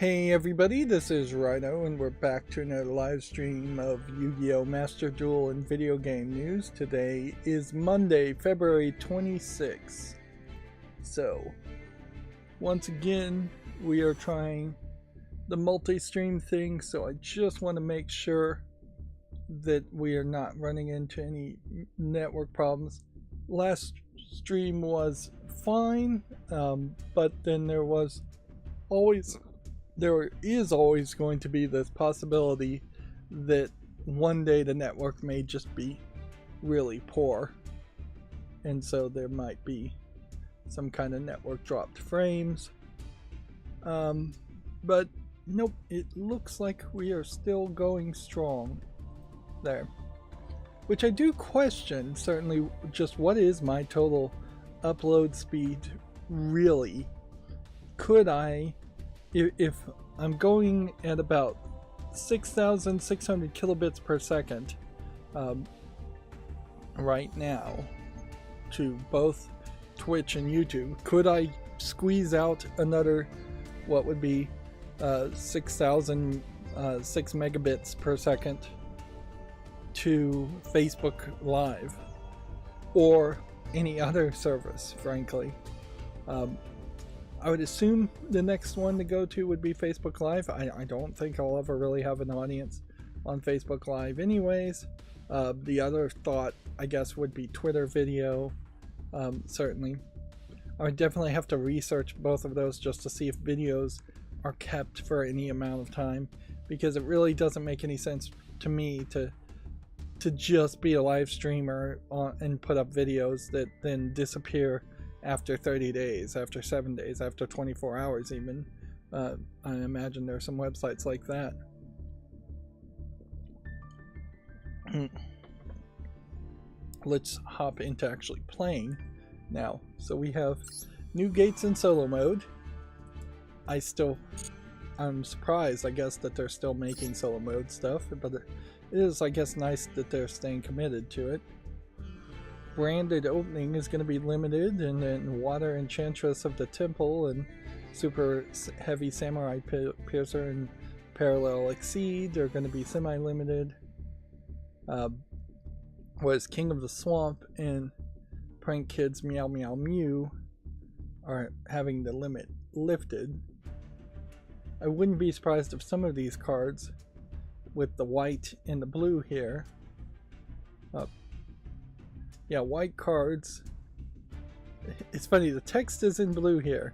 Hey everybody, this is Rydo and we're back to another live stream of Yu-Gi-Oh! Master Duel and video game news. Today is Monday, February 26th. So, once again, we are trying the multi-stream thing, so I just want to make sure that we are not running into any network problems. Last stream was fine, but then there is always going to be this possibility that one day the network may just be really poor, and so there might be some kind of network dropped frames, but nope, it looks like we are still going strong there, which I do question certainly. Just what is my total upload speed really? Could I, if I'm going at about 6,600 kilobits per second right now to both Twitch and YouTube, could I squeeze out another, what would be 6,006 megabits per second to Facebook Live or any other service, frankly? I would assume the next one to go to would be Facebook Live. I don't think I'll ever really have an audience on Facebook Live anyways. The other thought, I guess, would be Twitter video. Certainly. I would definitely have to research both of those just to see if videos are kept for any amount of time, because it really doesn't make any sense to me to just be a live streamer and put up videos that then disappear after 30 days, after 7 days, after 24 hours even. I imagine there are some websites like that. Let's hop into actually playing now. So we have new gates in solo mode. I'm surprised, I guess, that they're still making solo mode stuff, but it is, I guess, nice that they're staying committed to it. Branded opening is going to be limited, and then Water Enchantress of the Temple and Super Heavy Samurai Piercer and Parallel Exceed are going to be semi-limited. Whereas King of the Swamp and Prank Kids Meow Meow Mew are having the limit lifted. I wouldn't be surprised if some of these cards with the white and the blue here, yeah, white cards. It's funny, the text is in blue here.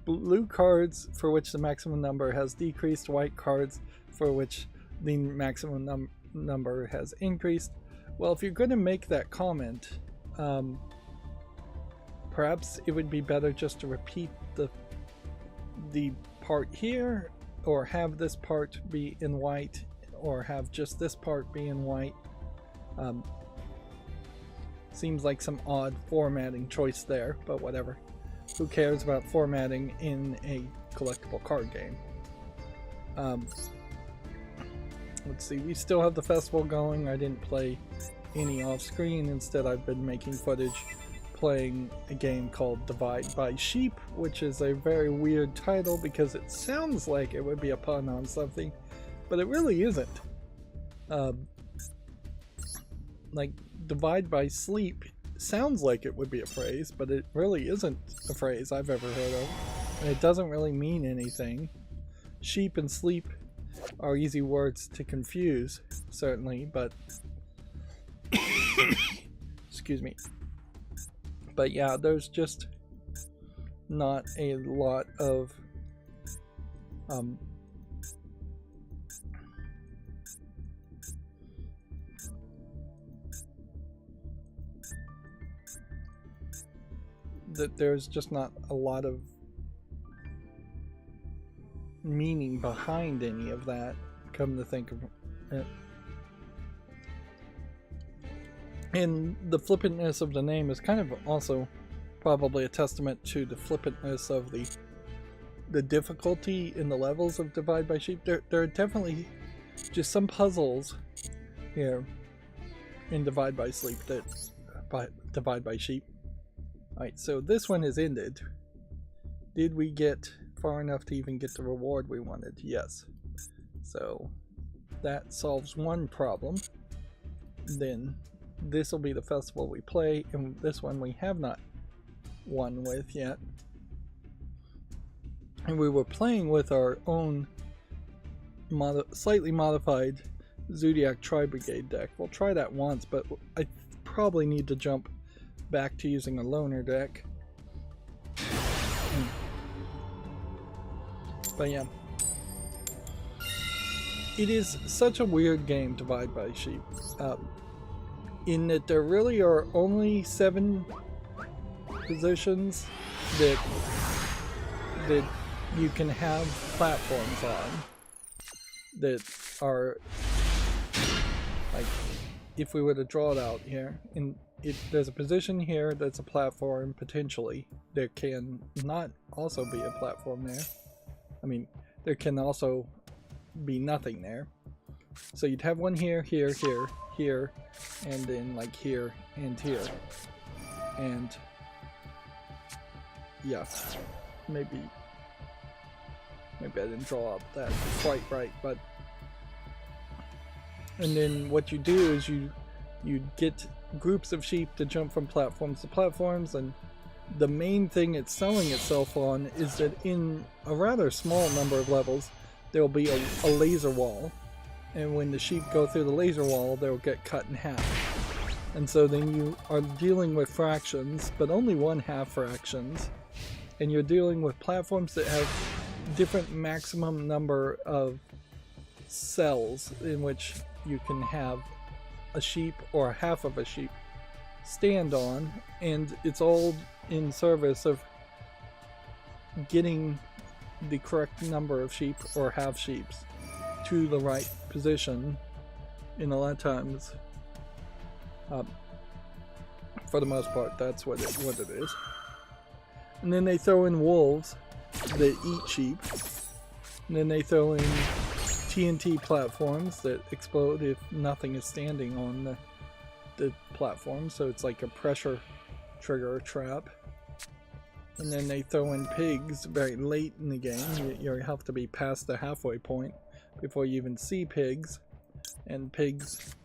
Blue cards for which the maximum number has decreased, white cards for which the maximum number has increased. Well, if you're going to make that comment, perhaps it would be better just to repeat the part here, or have this part be in white, or have just this part be in white. Seems like some odd formatting choice there, but whatever. Who cares about formatting in a collectible card game? Let's see, we still have the festival going. I didn't play any off screen. Instead, I've been making footage playing a game called Divide by Sheep, which is a very weird title because it sounds like it would be a pun on something, but it really isn't. Like, divide by sleep sounds like it would be a phrase, but it really isn't a phrase I've ever heard of, and it doesn't really mean anything. Sheep and sleep are easy words to confuse, certainly, but excuse me. But yeah, there's just not a lot of there's just not a lot of meaning behind any of that, come to think of it. And the flippantness of the name is kind of also probably a testament to the flippantness of the difficulty in the levels of Divide by Sheep. There are definitely just some puzzles here in Divide by Sleep Divide by Sheep. Alright, so this one has ended. Did we get far enough to even get the reward we wanted? Yes. So that solves one problem. Then this will be the festival we play, and this one we have not won with yet. And we were playing with our own slightly modified Zodiac Tri-Brigade deck. We'll try that once, but I probably need to jump back to using a loner deck. But yeah, it is such a weird game, Divide by Sheep, in that there really are only 7 positions that you can have platforms on that are, like, if we were to draw it out here, there's a position here that's a platform potentially. There can not also be a platform there. I mean, there can also be nothing there. So you'd have one here, here, here, here, and then like here and here. And yeah, maybe I didn't draw up that quite right, but and then what you do is you get groups of sheep to jump from platforms to platforms, and the main thing it's selling itself on is that in a rather small number of levels there will be a laser wall, and when the sheep go through the laser wall they'll get cut in half. And so then you are dealing with fractions, but only 1/2 fractions, and you're dealing with platforms that have different maximum number of cells in which you can have a sheep or half of a sheep stand on, and it's all in service of getting the correct number of sheep or half sheeps to the right position in a lot of times. For the most part, that's what it is. And then they throw in wolves that eat sheep. And then they throw in TNT platforms that explode if nothing is standing on the platform, so it's like a pressure trigger trap. And then they throw in pigs very late in the game. You have to be past the halfway point before you even see pigs, and pigs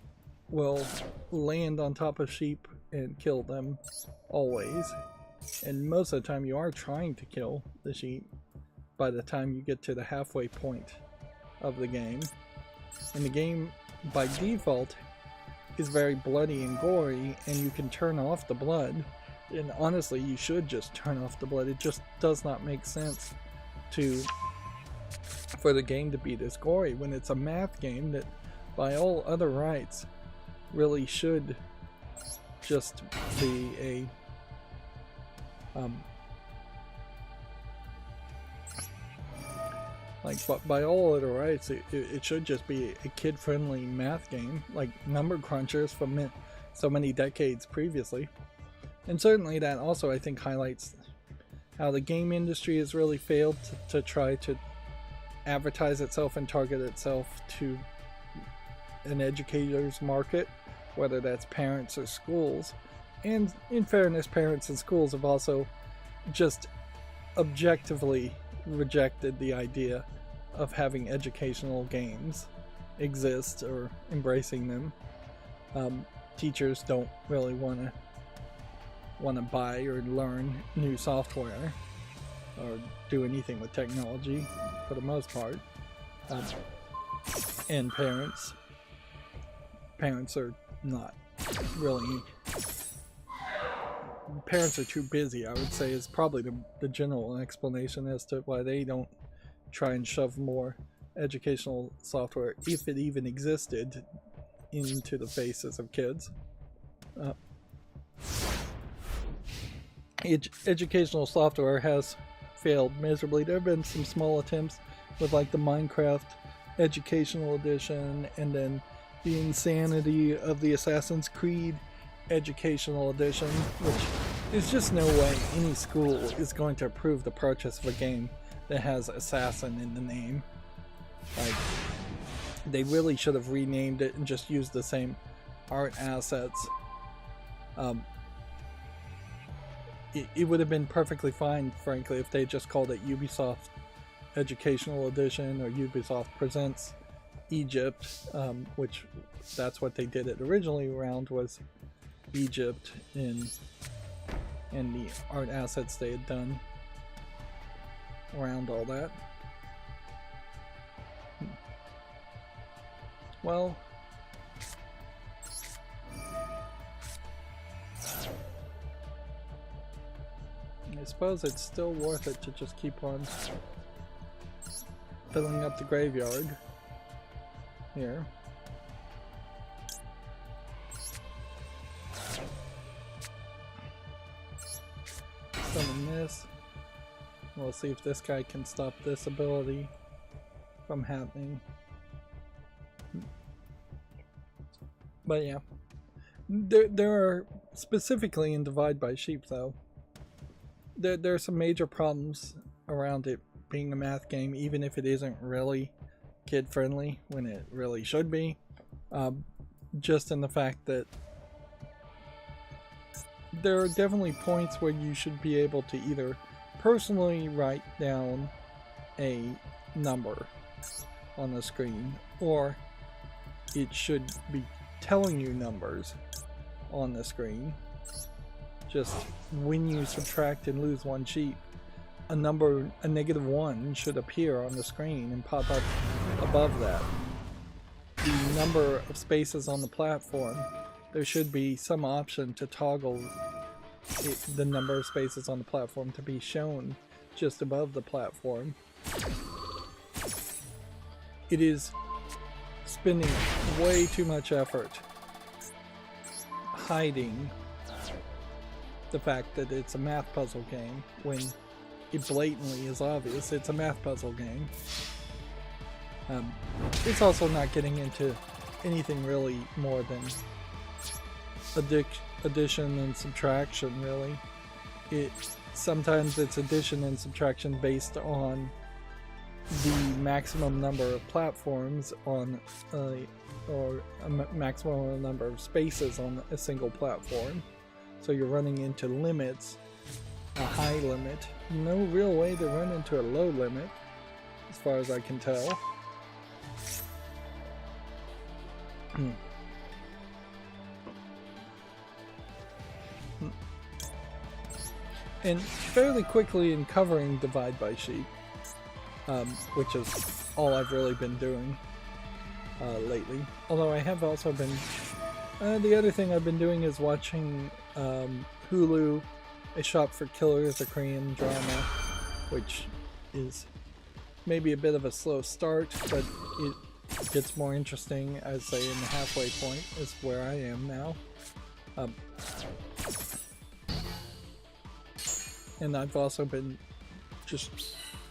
will land on top of sheep and kill them always. And most of the time you are trying to kill the sheep by the time you get to the halfway point of the game. And the game by default is very bloody and gory, and you can turn off the blood. And honestly, you should just turn off the blood. It just does not make sense for the game to be this gory when it's a math game that by all other rights really should just be a but by all other rights it should just be a kid-friendly math game like number crunchers from so many decades previously. And certainly that also, I think, highlights how the game industry has really failed to try to advertise itself and target itself to an educator's market, whether that's parents or schools. And in fairness, parents and schools have also just objectively rejected the idea of having educational games exist or embracing them. Teachers don't really want to buy or learn new software or do anything with technology for the most part. And parents are not really, parents are too busy, I would say, is probably the general explanation as to why they don't try and shove more educational software, if it even existed, into the faces of kids. Educational software has failed miserably. There have been some small attempts with like the Minecraft Educational Edition, and then the insanity of the Assassin's Creed Educational Edition, which there's just no way any school is going to approve the purchase of a game that has assassin in the name. Like, they really should have renamed it and just used the same art assets. It would have been perfectly fine, frankly, if they just called it Ubisoft Educational Edition or Ubisoft Presents Egypt, which that's what they did it originally around, was Egypt and the art assets they had done around all that. Well, I suppose it's still worth it to just keep on filling up the graveyard here. Summon this. We'll see if this guy can stop this ability from happening. But yeah, there are, specifically in Divide by Sheep though, there are some major problems around it being a math game, even if it isn't really kid friendly when it really should be. Just in the fact that there are definitely points where you should be able to either personally write down a number on the screen, or it should be telling you numbers on the screen. Just when you subtract and lose one sheep, a number, a -1 should appear on the screen and pop up above that. The number of spaces on the platform, there should be some option to toggle the number of spaces on the platform to be shown just above the platform. It is spending way too much effort hiding the fact that it's a math puzzle game when it blatantly is obvious it's a math puzzle game. It's also not getting into anything really more than addition and subtraction, really. Sometimes it's addition and subtraction based on the maximum number of platforms on or a maximum number of spaces on a single platform. So you're running into limits, a high limit. No real way to run into a low limit, as far as I can tell. And fairly quickly in covering Divide by Sheep, which is all I've really been doing lately. Although I have also been... the other thing I've been doing is watching Hulu, A Shop for Killers, a Korean drama, which is maybe a bit of a slow start, but it gets more interesting as say in the halfway point is where I am now. And I've also been just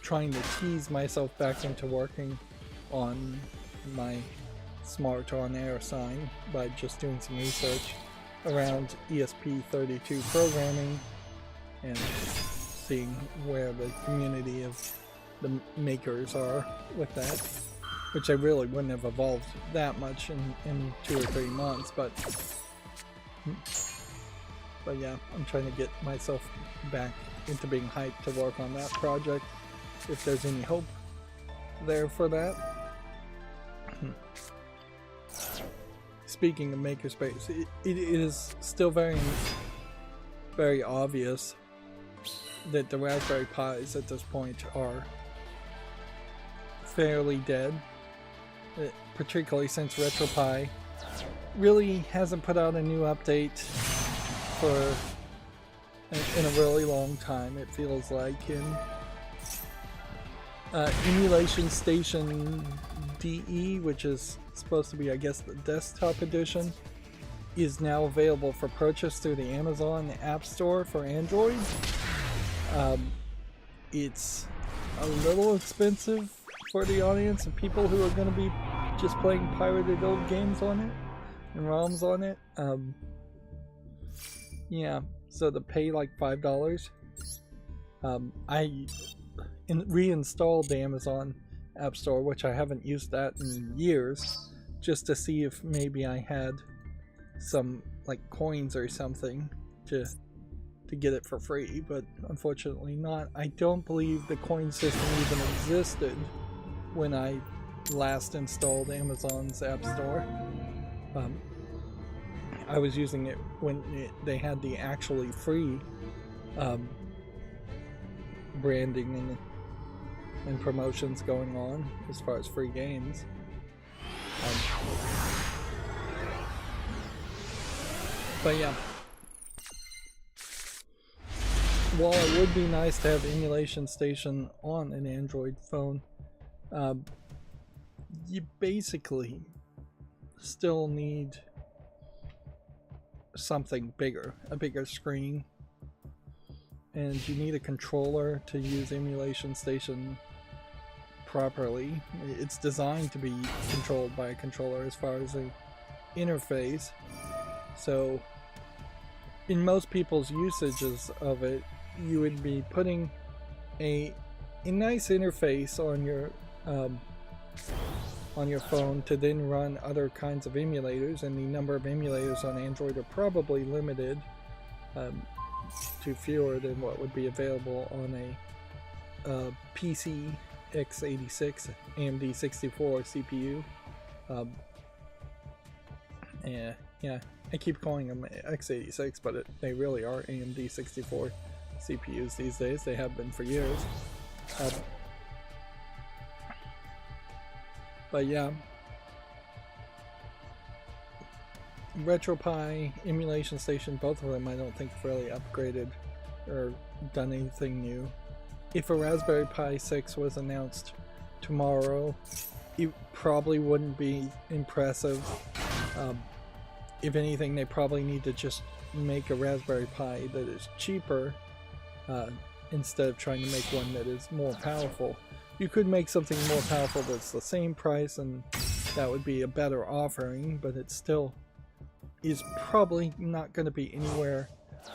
trying to tease myself back into working on my smart on-air sign by just doing some research around ESP32 programming and seeing where the community of the makers are with that, which I really wouldn't have evolved that much in 2 or 3 months, but yeah, I'm trying to get myself back into being hyped to work on that project, if there's any hope there for that. Speaking of makerspace, it is still very, very obvious that the Raspberry Pis at this point are fairly dead, particularly since RetroPie really hasn't put out a new update for in a really long time, it feels like. Emulation Station DE, which is supposed to be, I guess, the desktop edition, is now available for purchase through the Amazon App Store for Android. It's a little expensive for the audience of people who are going to be just playing pirated old games on it and ROMs on it. Yeah, so to pay like $5. I reinstalled the Amazon App Store, which I haven't used that in years, just to see if maybe I had some like coins or something to to get it for free, but unfortunately not. I don't believe the coin system even existed when I last installed Amazon's App Store. I was using it when they had the actually free branding and promotions going on as far as free games. But yeah, while it would be nice to have Emulation Station on an Android phone, you basically still need something bigger, a bigger screen, and you need a controller to use Emulation Station properly. It's designed to be controlled by a controller as far as the interface, so in most people's usages of it, you would be putting a nice interface on your phone to then run other kinds of emulators, and the number of emulators on Android are probably limited to fewer than what would be available on a PC x86 AMD 64 CPU. Yeah, I keep calling them x86, but they really are AMD 64 CPUs these days. They have been for years. But yeah, RetroPie, Emulation Station, both of them I don't think have really upgraded or done anything new. If a Raspberry Pi 6 was announced tomorrow, it probably wouldn't be impressive. If anything, they probably need to just make a Raspberry Pi that is cheaper instead of trying to make one that is more powerful. You could make something more powerful that's the same price, and that would be a better offering, but it still is probably not going to be anywhere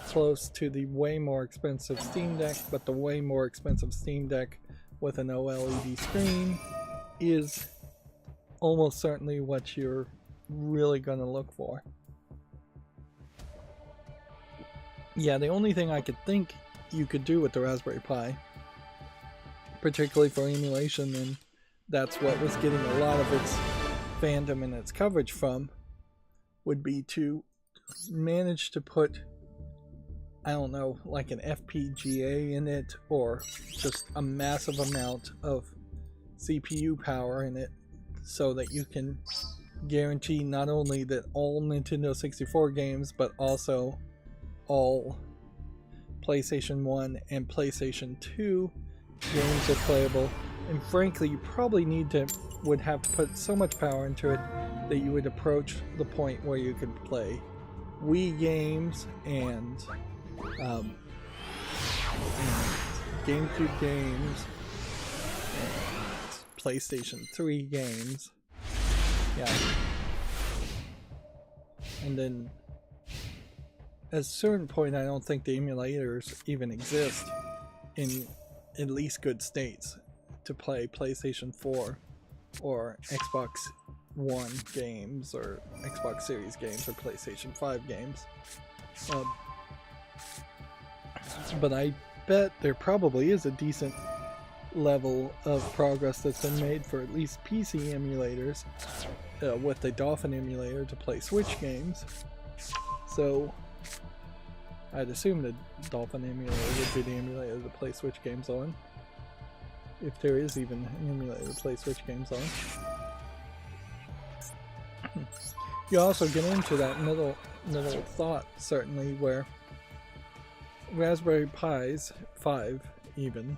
close to the way more expensive Steam Deck, but the way more expensive Steam Deck with an OLED screen is almost certainly what you're really going to look for. Yeah, the only thing I could think you could do with the Raspberry Pi, particularly for emulation, and that's what was getting a lot of its fandom and its coverage from, would be to manage to put, I don't know, like an FPGA in it, or just a massive amount of CPU power in it, so that you can guarantee not only that all Nintendo 64 games, but also all PlayStation 1 and PlayStation 2 games are playable. And frankly, you probably would have to put so much power into it that you would approach the point where you could play Wii games and GameCube games and PlayStation 3 games. Yeah. And then at a certain point, I don't think the emulators even exist in at least good states to play PlayStation 4 or Xbox One games or Xbox Series games or PlayStation 5 games. But I bet there probably is a decent level of progress that's been made for at least PC emulators with the Dolphin emulator to play Switch games. So I'd assume the Dolphin emulator would be the emulator to play Switch games on, if there is even an emulator to play Switch games on. You also get into that middle thought, certainly, where Raspberry Pis 5, even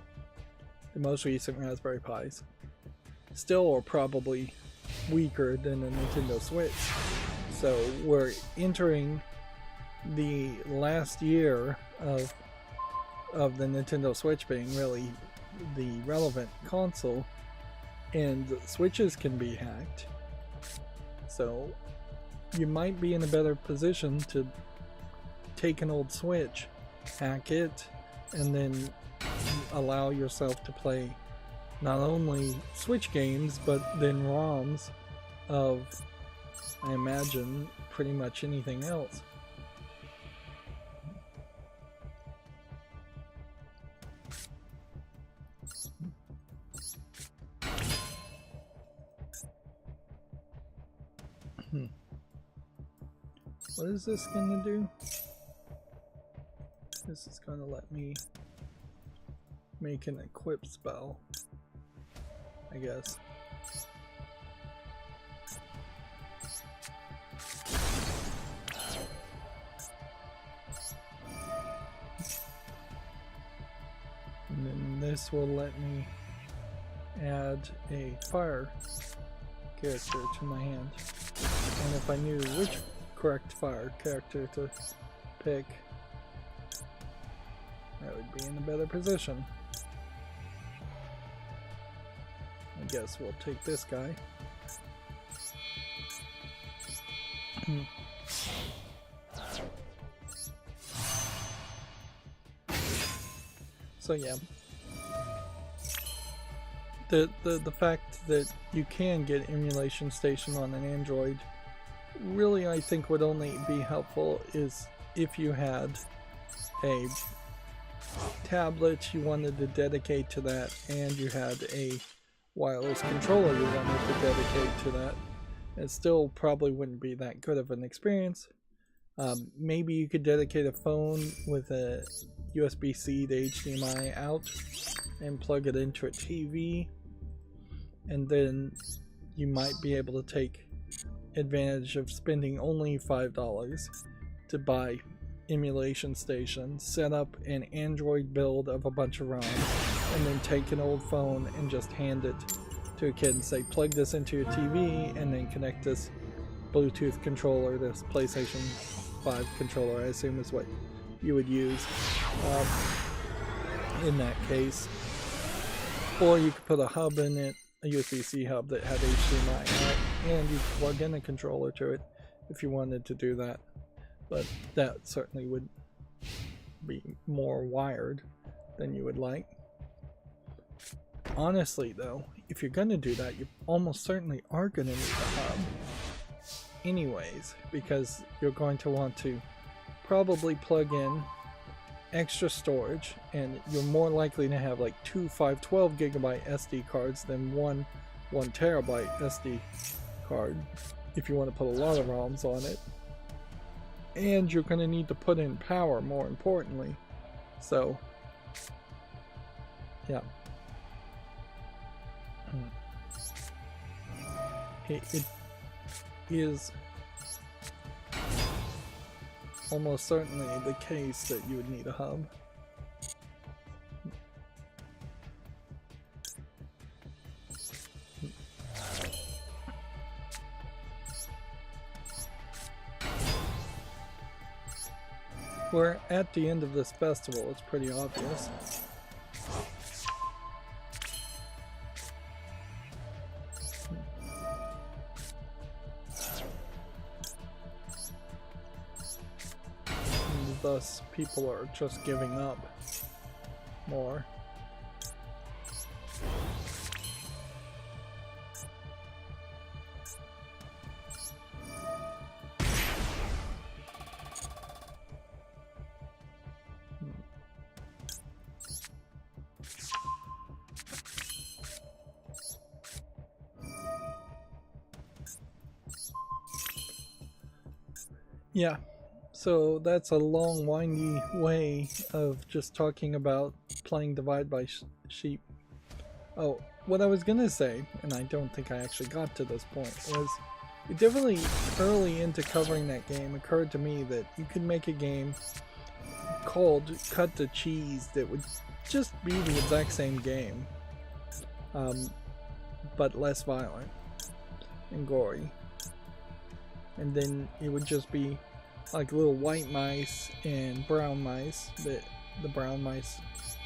the most recent Raspberry Pis, still are probably weaker than the Nintendo Switch. So we're entering the last year of the Nintendo Switch being really the relevant console, and Switches can be hacked. So you might be in a better position to take an old Switch, hack it, and then allow yourself to play not only Switch games, but then ROMs of, I imagine, pretty much anything else. What is this gonna do? This is gonna let me make an equip spell, I guess. And then this will let me add a fire character to my hand. And if I knew which correct fire character to pick, I would be in a better position. I guess we'll take this guy. So yeah, the fact that you can get Emulation Station on an Android really, I think, would only be helpful is if you had a tablet you wanted to dedicate to that, and you had a wireless controller you wanted to dedicate to that. It still probably wouldn't be that good of an experience. Maybe you could dedicate a phone with a USB-C to HDMI out and plug it into a TV, and then you might be able to take advantage of spending only $5 to buy Emulation Station, set up an Android build of a bunch of ROMs, and then take an old phone and just hand it to a kid and say, plug this into your TV and then connect this Bluetooth controller, this PlayStation 5 controller, I assume is what you would use in that case. Or you could put a hub in it, a USB-C hub that had HDMI out, and you could plug in a controller to it if you wanted to do that. But that certainly would be more wired than you would like. Honestly though, if you're going to do that, you almost certainly are going to need a hub anyways, because you're going to want to probably plug in extra storage, and you're more likely to have like two 512 gigabyte SD cards than one 1 terabyte SD card if you want to put a lot of ROMs on it. And you're going to need to put in power, more importantly. So yeah, it is almost certainly the case that you would need a hub. We're at the end of this festival, it's pretty obvious. And thus, people are just giving up more. Yeah, so that's a long, windy way of just talking about playing Divide by Sheep. Oh, what I was gonna say, and I don't think I actually got to this point, was it definitely early into covering that game occurred to me that you could make a game called Cut the Cheese that would just be the exact same game, but less violent and gory. And then it would just be like little white mice and brown mice. The brown mice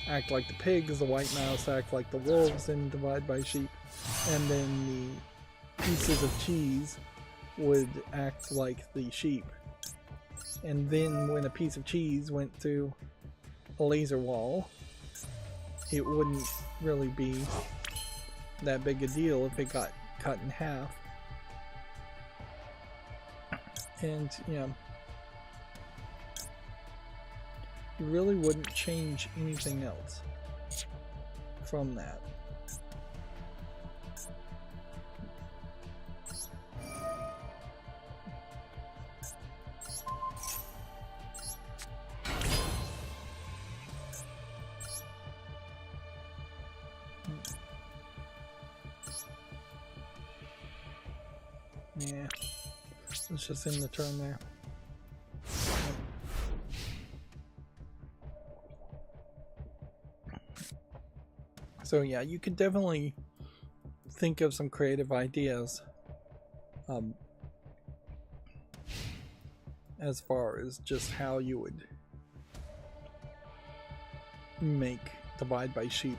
act like the pigs, the white mouse act like the wolves in Divide by Sheep, and then the pieces of cheese would act like the sheep. And then when a piece of cheese went through a laser wall, it wouldn't really be that big a deal if it got cut in half. And, you know, you really wouldn't change anything else from that. Yeah, let's just end the turn there. So yeah, you could definitely think of some creative ideas as far as just how you would make divide by sheep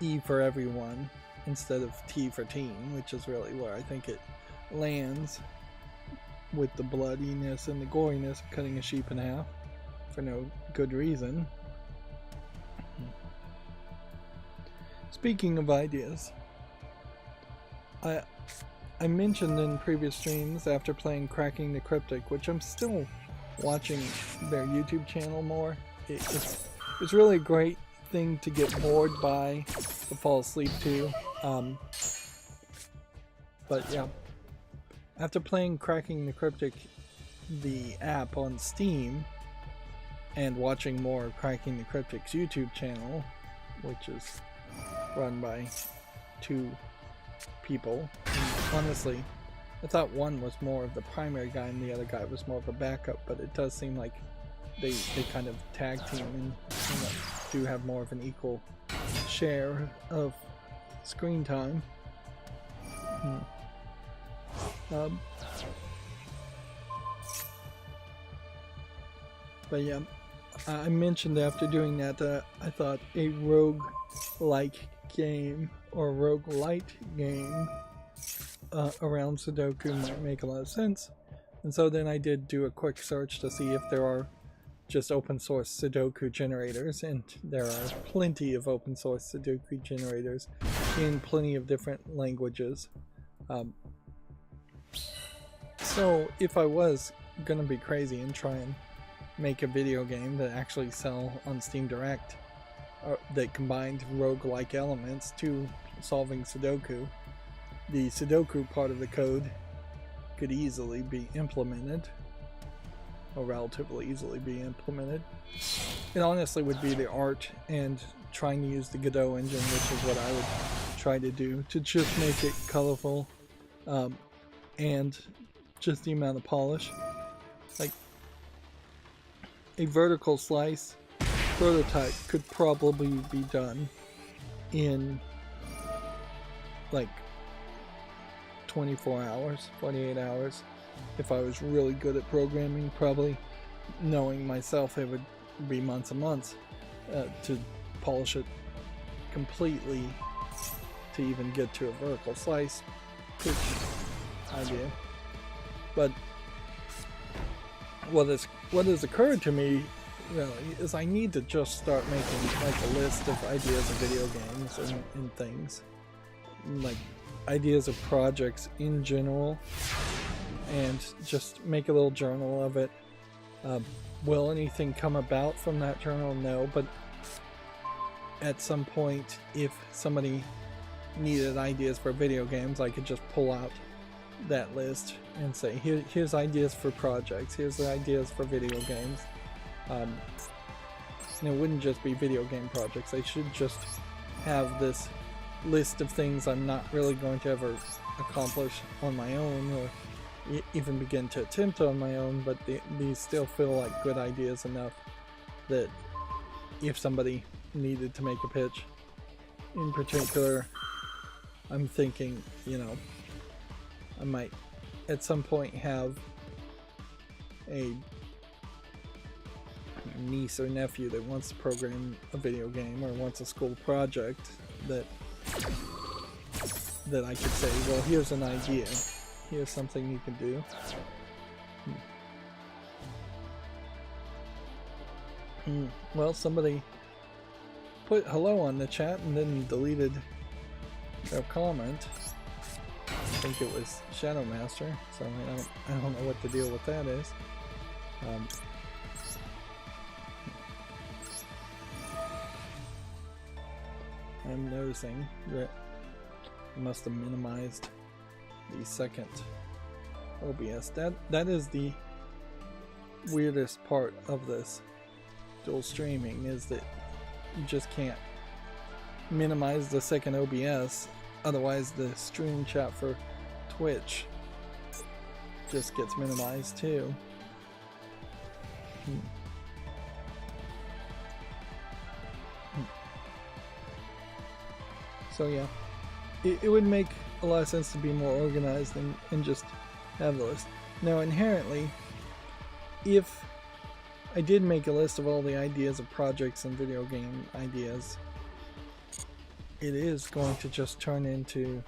E for everyone instead of T for teen, which is really where I think it lands with the bloodiness and the goriness of cutting a sheep in half for no good reason. Speaking of ideas, I mentioned in previous streams after playing Cracking the Cryptic, which I'm still watching their YouTube channel more. It's really a great thing to get bored by, to fall asleep to. But yeah, after playing Cracking the Cryptic, the app on Steam, and watching more of Cracking the Cryptic's YouTube channel, which is run by 2 people. And honestly, I thought one was more of the primary guy and the other guy was more of a backup, but it does seem like they kind of tag team and do have more of an equal share of screen time. But yeah, I mentioned after doing that I thought a rogue-like game or roguelite game around Sudoku might make a lot of sense. And so then I did do a quick search to see if there are just open source Sudoku generators, and there are plenty of open source Sudoku generators in plenty of different languages. So if I was gonna be crazy and try and make a video game that actually sell on Steam Direct that combined roguelike elements to solving Sudoku, the Sudoku part of the code could easily be implemented, or relatively easily be implemented. It honestly would be the art and trying to use the Godot engine, which is what I would try to do, to just make it colorful and just the amount of polish. Like a vertical slice prototype could probably be done in like 24 hours, 48 hours. If I was really good at programming, probably knowing myself, it would be months and months to polish it completely to even get to a vertical slice pitch idea. But what has occurred to me really is I need to just start making like a list of ideas of video games and things, like ideas of projects in general, and just make a little journal of it. Will anything come about from that journal? No, but at some point, if somebody needed ideas for video games, I could just pull out that list and say, here's ideas for projects, here's the ideas for video games. And it wouldn't just be video game projects. I should just have this list of things I'm not really going to ever accomplish on my own, or even begin to attempt on my own, but these still feel like good ideas enough that if somebody needed to make a pitch, in particular, I'm thinking, I might at some point have a niece or nephew that wants to program a video game or wants a school project that I could say, well, here's an idea, here's something you can do. Well, somebody put hello on the chat and then deleted their comment. I think it was Shadow Master, so I don't know what the deal with that is. I'm noticing that I must have minimized the second OBS. That is the weirdest part of this dual streaming, is that you just can't minimize the second OBS, otherwise the stream chat for Twitch just gets minimized too. So yeah, it would make a lot of sense to be more organized and just have the list. Now inherently, if I did make a list of all the ideas of projects and video game ideas, it is going to just turn into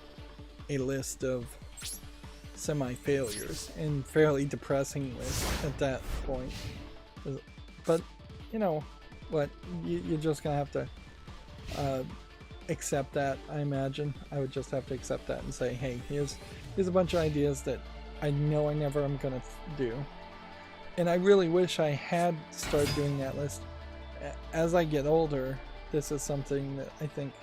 a list of semi-failures and fairly depressing list at that point. But you know what, you're just gonna have to accept that. I imagine I would just have to accept that and say, hey, here's a bunch of ideas that I know I never am gonna do. And I really wish I had started doing that list. As I get older, this is something that I think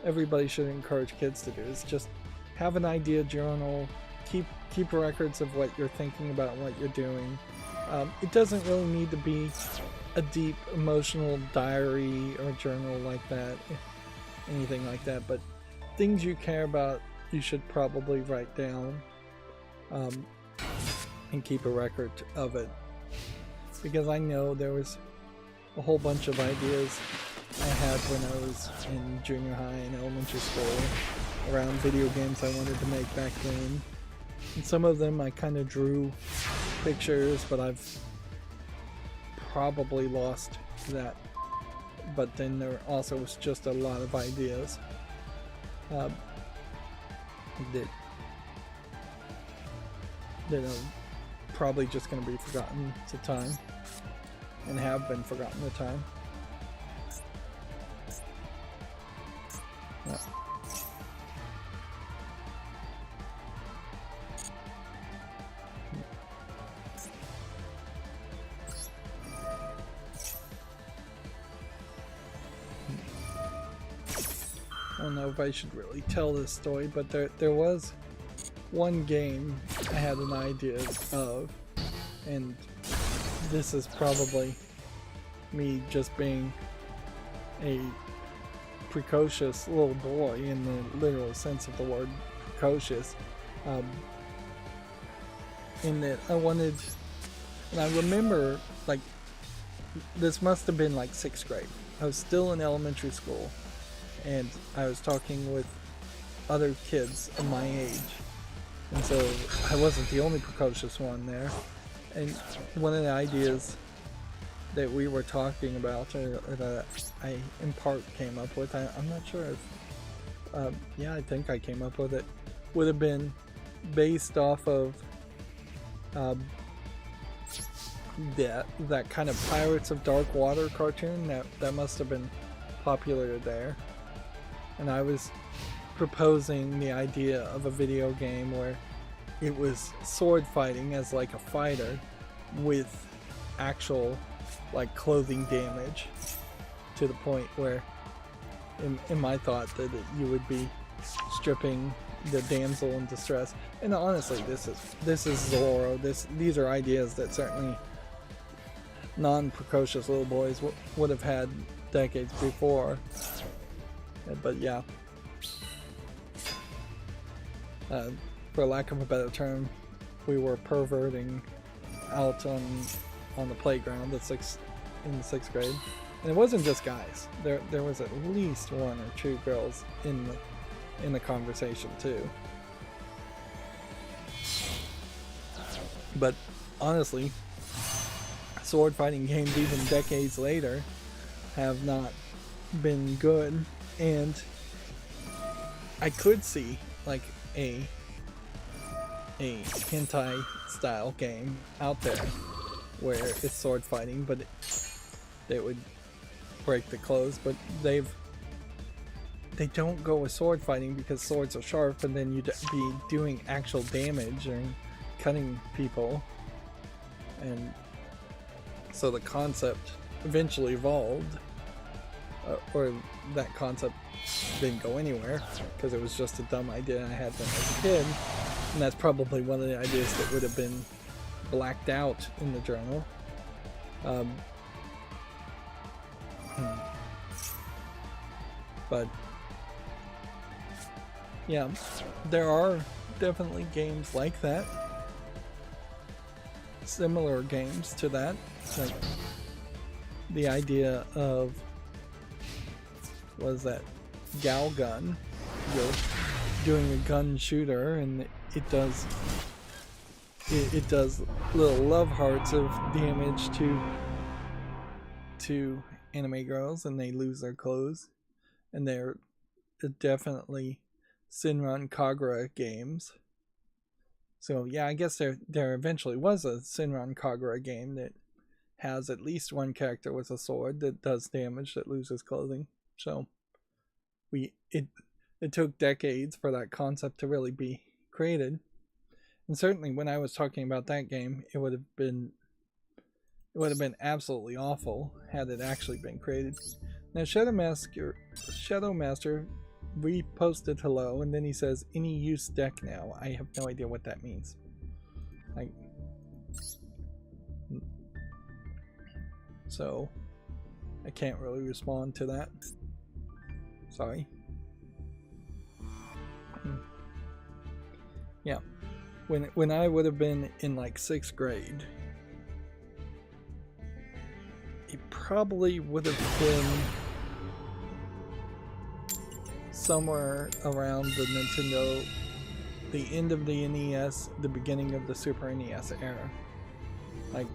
everybody should encourage kids to do, is just have an idea journal, keep records of what you're thinking about, what you're doing. It doesn't really need to be a deep emotional diary or journal like that, anything like that, but things you care about, you should probably write down and keep a record of it. Because I know there was a whole bunch of ideas I had when I was in junior high and elementary school around video games I wanted to make back then. And some of them I kind of drew pictures, but I've probably lost that. But then there also was just a lot of ideas that are probably just going to be forgotten to time, and have been forgotten to time. Yeah. I don't know if I should really tell this story, but there was one game I had an idea of, and this is probably me just being a precocious little boy in the literal sense of the word precocious, in that I wanted, and I remember, like, this must have been like 6th grade. I was still in elementary school, and I was talking with other kids of my age, and so I wasn't the only precocious one there. And one of the ideas that we were talking about, or that I in part came up with, I'm not sure if, yeah, I think I came up with it, would have been based off of that kind of Pirates of Dark Water cartoon that must have been popular there. And I was proposing the idea of a video game where it was sword fighting as like a fighter with actual like clothing damage, to the point where in my thought that you would be stripping the damsel in distress. And honestly, this is Zorro. These are ideas that certainly non-precocious little boys would have had decades before. But yeah, for lack of a better term, we were perverting out on the playground in the 6th grade, and it wasn't just guys. There was at least 1 or 2 girls in the conversation too. But honestly, sword fighting games even decades later have not been good, and I could see like a hentai style game out there where it's sword fighting, but they would break the clothes, but they don't go with sword fighting because swords are sharp, and then you'd be doing actual damage and cutting people. And so the concept eventually evolved, or that concept didn't go anywhere because it was just a dumb idea I had when I was a kid, and that's probably one of the ideas that would have been blacked out in the journal. But yeah, there are definitely games like that. Similar games to that. Like the idea of, was that Gal Gun? You're doing a gun shooter and it does little love hearts of damage to anime girls, and they lose their clothes. And they're definitely Shinran Kagura games. So yeah, I guess there eventually was a Shinran Kagura game that has at least one character with a sword that does damage, that loses clothing. So it took decades for that concept to really be created. And certainly when I was talking about that game, it would have been absolutely awful had it actually been created. Now Shadow Master reposted hello, and then he says any use deck now. I have no idea what that means. So I can't really respond to that. Sorry. Yeah. When I would have been in like 6th grade, it probably would have been somewhere around the end of the NES, the beginning of the Super NES era. Like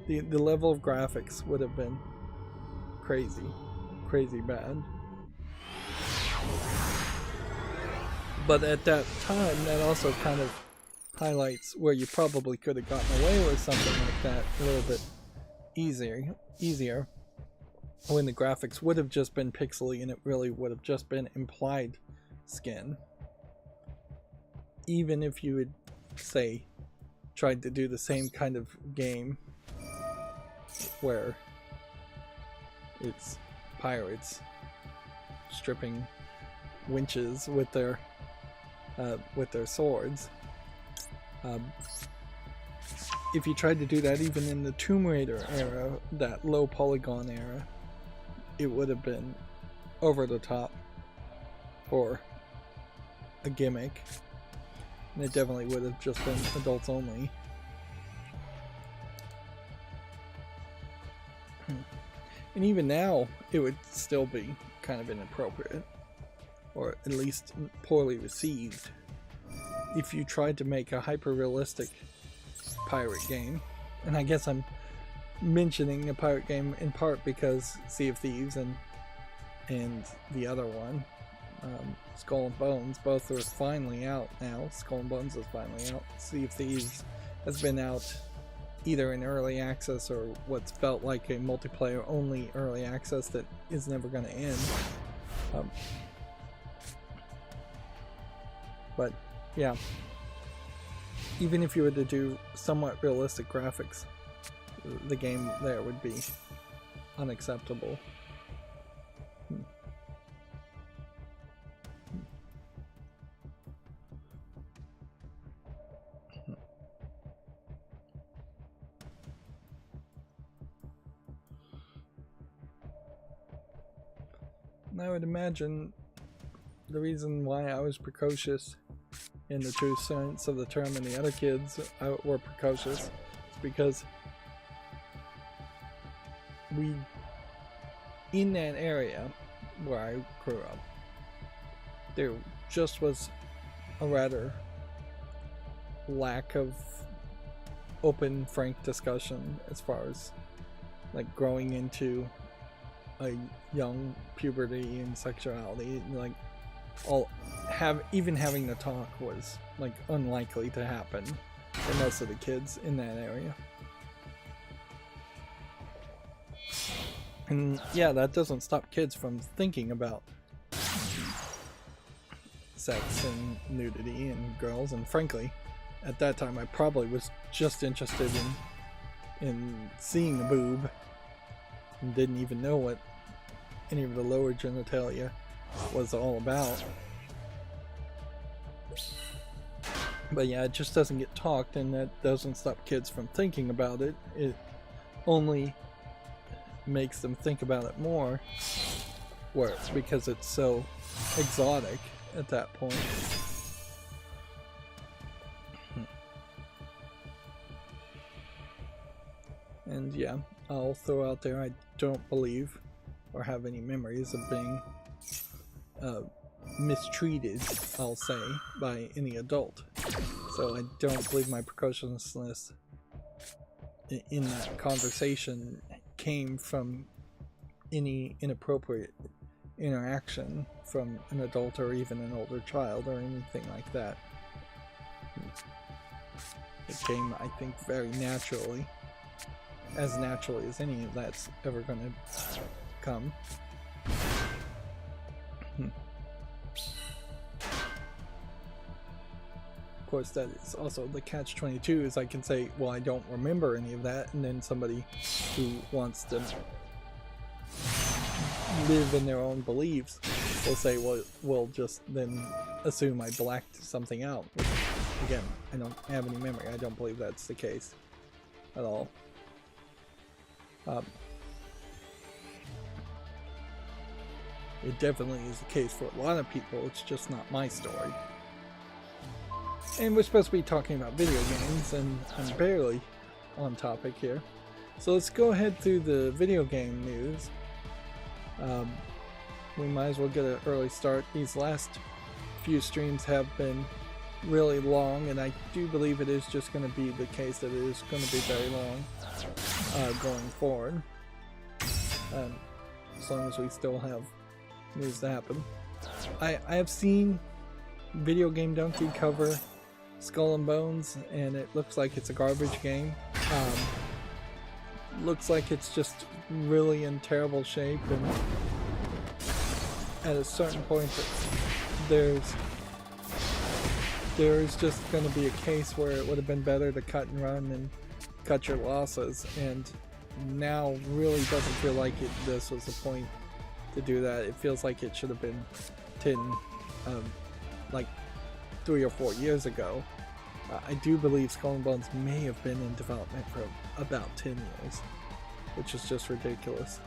the level of graphics would have been crazy bad. But at that time, that also kind of highlights where you probably could have gotten away with something like that a little bit easier when the graphics would have just been pixely and it really would have just been implied skin. Even if you had, say, tried to do the same kind of game where it's pirates stripping winches with their swords. If you tried to do that even in the Tomb Raider era, that low polygon era, it would have been over the top for a gimmick. And it definitely would have just been adults only. And even now, it would still be kind of inappropriate, or at least poorly received, if you tried to make a hyper-realistic pirate game. And I guess I'm mentioning a pirate game in part because Sea of Thieves and the other one, Skull and Bones, both are finally out now. Skull and Bones is finally out. Sea of Thieves has been out either in early access or what's felt like a multiplayer only early access that is never going to end. But yeah, even if you were to do somewhat realistic graphics, the game there would be unacceptable. And I would imagine the reason why I was precocious in the true sense of the term and the other kids were precocious is because in that area where I grew up, there just was a rather lack of open, frank discussion as far as like growing into a young puberty and sexuality. Like even having the talk was like unlikely to happen for most of the kids in that area. And yeah, that doesn't stop kids from thinking about sex and nudity and girls. And frankly, at that time I probably was just interested in seeing a boob and didn't even know what any of the lower genitalia was all about. But yeah, it just doesn't get talked, and that doesn't stop kids from thinking about it. It only makes them think about it more, because it's so exotic at that point. And yeah, I'll throw out there, I don't believe or have any memories of being mistreated, I'll say, by any adult. So I don't believe my precociousness in that conversation came from any inappropriate interaction from an adult or even an older child or anything like that. It came, I think, very naturally, as naturally as any of that's ever going to come. Of course, that is also the catch-22, is I can say, well, I don't remember any of that, and then somebody who wants to live in their own beliefs will say, well, we'll just then assume I blacked something out. Which, again, I don't have any memory. I don't believe that's the case at all. It definitely is the case for a lot of people. It's just not my story. And we're supposed to be talking about video games, and I'm barely on topic here. So let's go ahead through the video game news. We might as well get an early start. These last few streams have been really long, and I do believe it is just going to be the case that it is going to be very long going forward. As long as we still have news to happen. I have seen Video Game Donkey cover Skull and Bones, and it looks like it's a garbage game. Looks like it's just really in terrible shape, and at a certain point there's just going to be a case where it would have been better to cut and run and cut your losses, and now really doesn't feel like this was the point to do that. It feels like it should have been 3 or 4 years ago. I do believe Skull and Bones may have been in development for about 10 years, which is just ridiculous.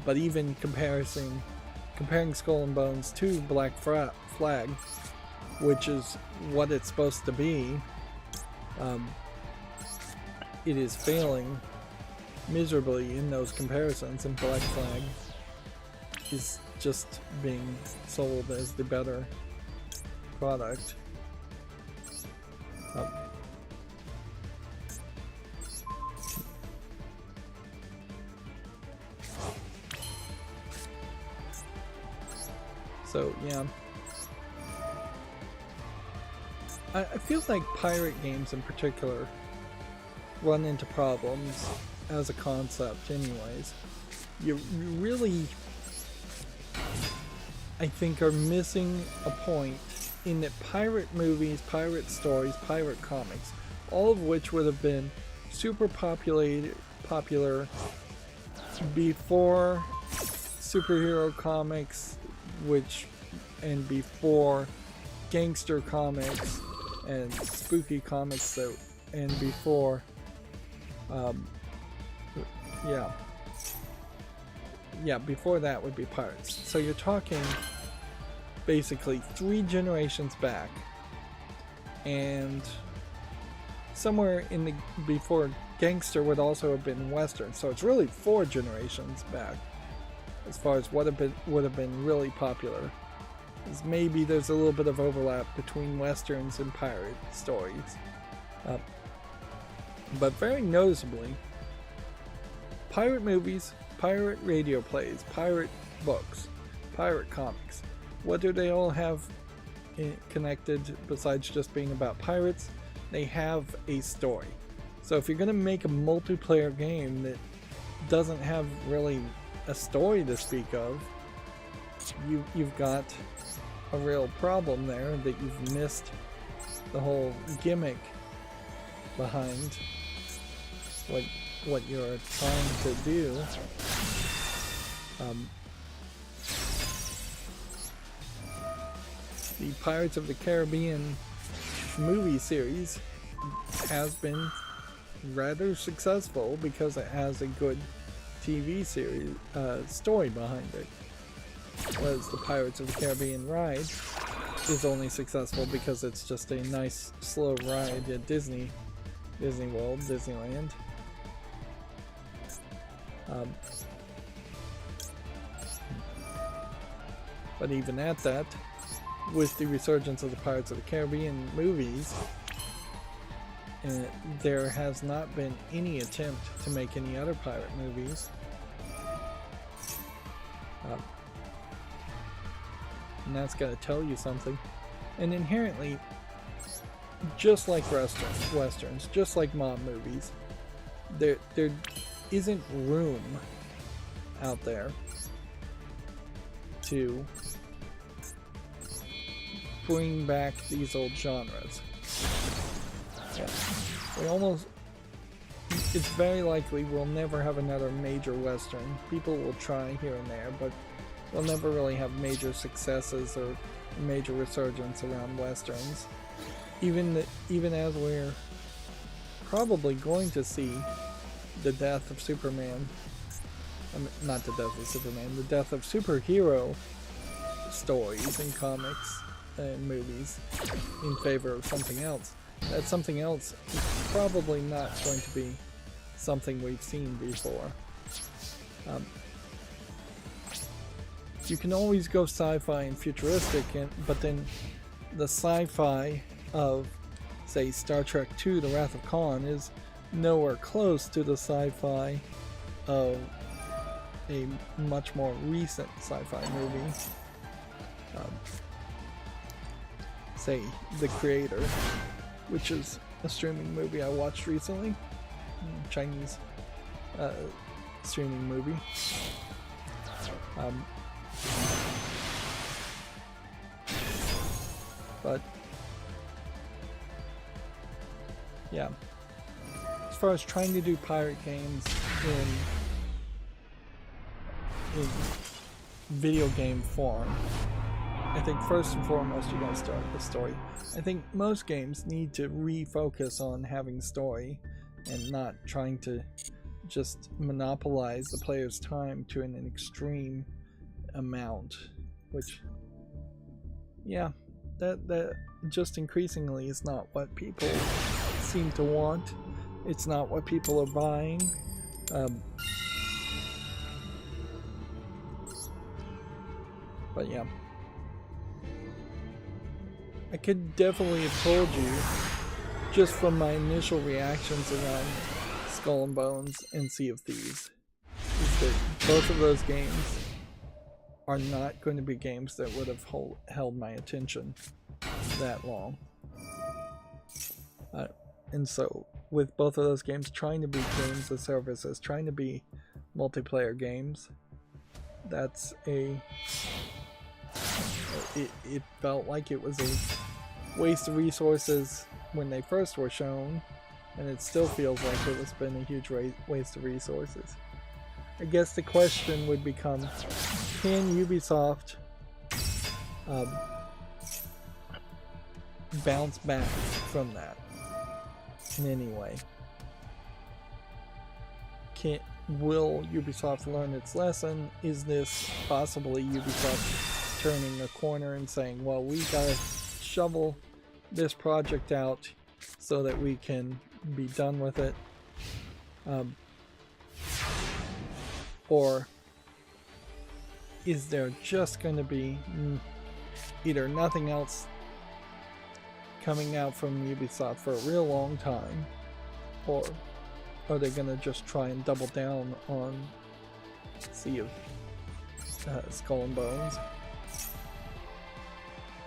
But even comparing Skull and Bones to Black Flag, which is what it's supposed to be, it is failing miserably in those comparisons, and Black Flag is just being sold as the better product. So yeah, I feel like pirate games in particular run into problems as a concept anyways. You really, I think, are missing a point in that pirate movies, pirate stories, pirate comics, all of which would have been super popular before superhero comics, and before gangster comics and spooky comics, and before before that would be pirates. So you're talking basically 3 generations back, and somewhere in the before gangster would also have been western. So it's really 4 generations back as far as what would have been really popular. Is maybe there's a little bit of overlap between westerns and pirate stories, but very noticeably, pirate movies, pirate radio plays, pirate books, pirate comics, what do they all have connected besides just being about pirates? They have a story. So if you're going to make a multiplayer game that doesn't have really a story to speak of, you've got a real problem there, that you've missed the whole gimmick behind what you're trying to do. The Pirates of the Caribbean movie series has been rather successful because it has a good TV series story behind it, whereas the Pirates of the Caribbean ride is only successful because it's just a nice slow ride at Disney World, Disneyland. Um, but even at that, with the resurgence of the Pirates of the Caribbean movies, there has not been any attempt to make any other pirate movies. And that's got to tell you something. And inherently, just like westerns, just like mob movies, there isn't room out there to bring back these old genres. Yeah. It's very likely we'll never have another major western. People will try here and there, but they'll never really have major successes or major resurgence around westerns. Even as we're probably going to see the death of Superman, not the death of Superman, the death of superhero stories in comics and movies in favor of something else. That something else is probably not going to be something we've seen before. You can always go sci-fi and futuristic, but then the sci-fi of, say, Star Trek II, The Wrath of Khan is nowhere close to the sci-fi of a much more recent sci-fi movie. Say, The Creator, which is a streaming movie I watched recently. Chinese streaming movie. But yeah, as far as trying to do pirate games in video game form, I think first and foremost you gotta start with story. I think most games need to refocus on having story and not trying to just monopolize the player's time to an extreme amount, which, yeah, that just increasingly is not what people seem to want. It's not what people are buying. But yeah, I could definitely have told you just from my initial reactions around Skull and Bones and Sea of Thieves is that both of those games are not going to be games that would have held my attention that long. And so with both of those games trying to be games of services, trying to be multiplayer games, that's it felt like it was a waste of resources when they first were shown, and it still feels like it has been a huge waste of resources. I guess the question would become, can Ubisoft bounce back from that in any way? Will Ubisoft learn its lesson? Is this possibly Ubisoft turning a corner and saying, well, we gotta shovel this project out so that we can be done with it? Or is there just going to be either nothing else coming out from Ubisoft for a real long time, or are they going to just try and double down on Sea of Skull and Bones?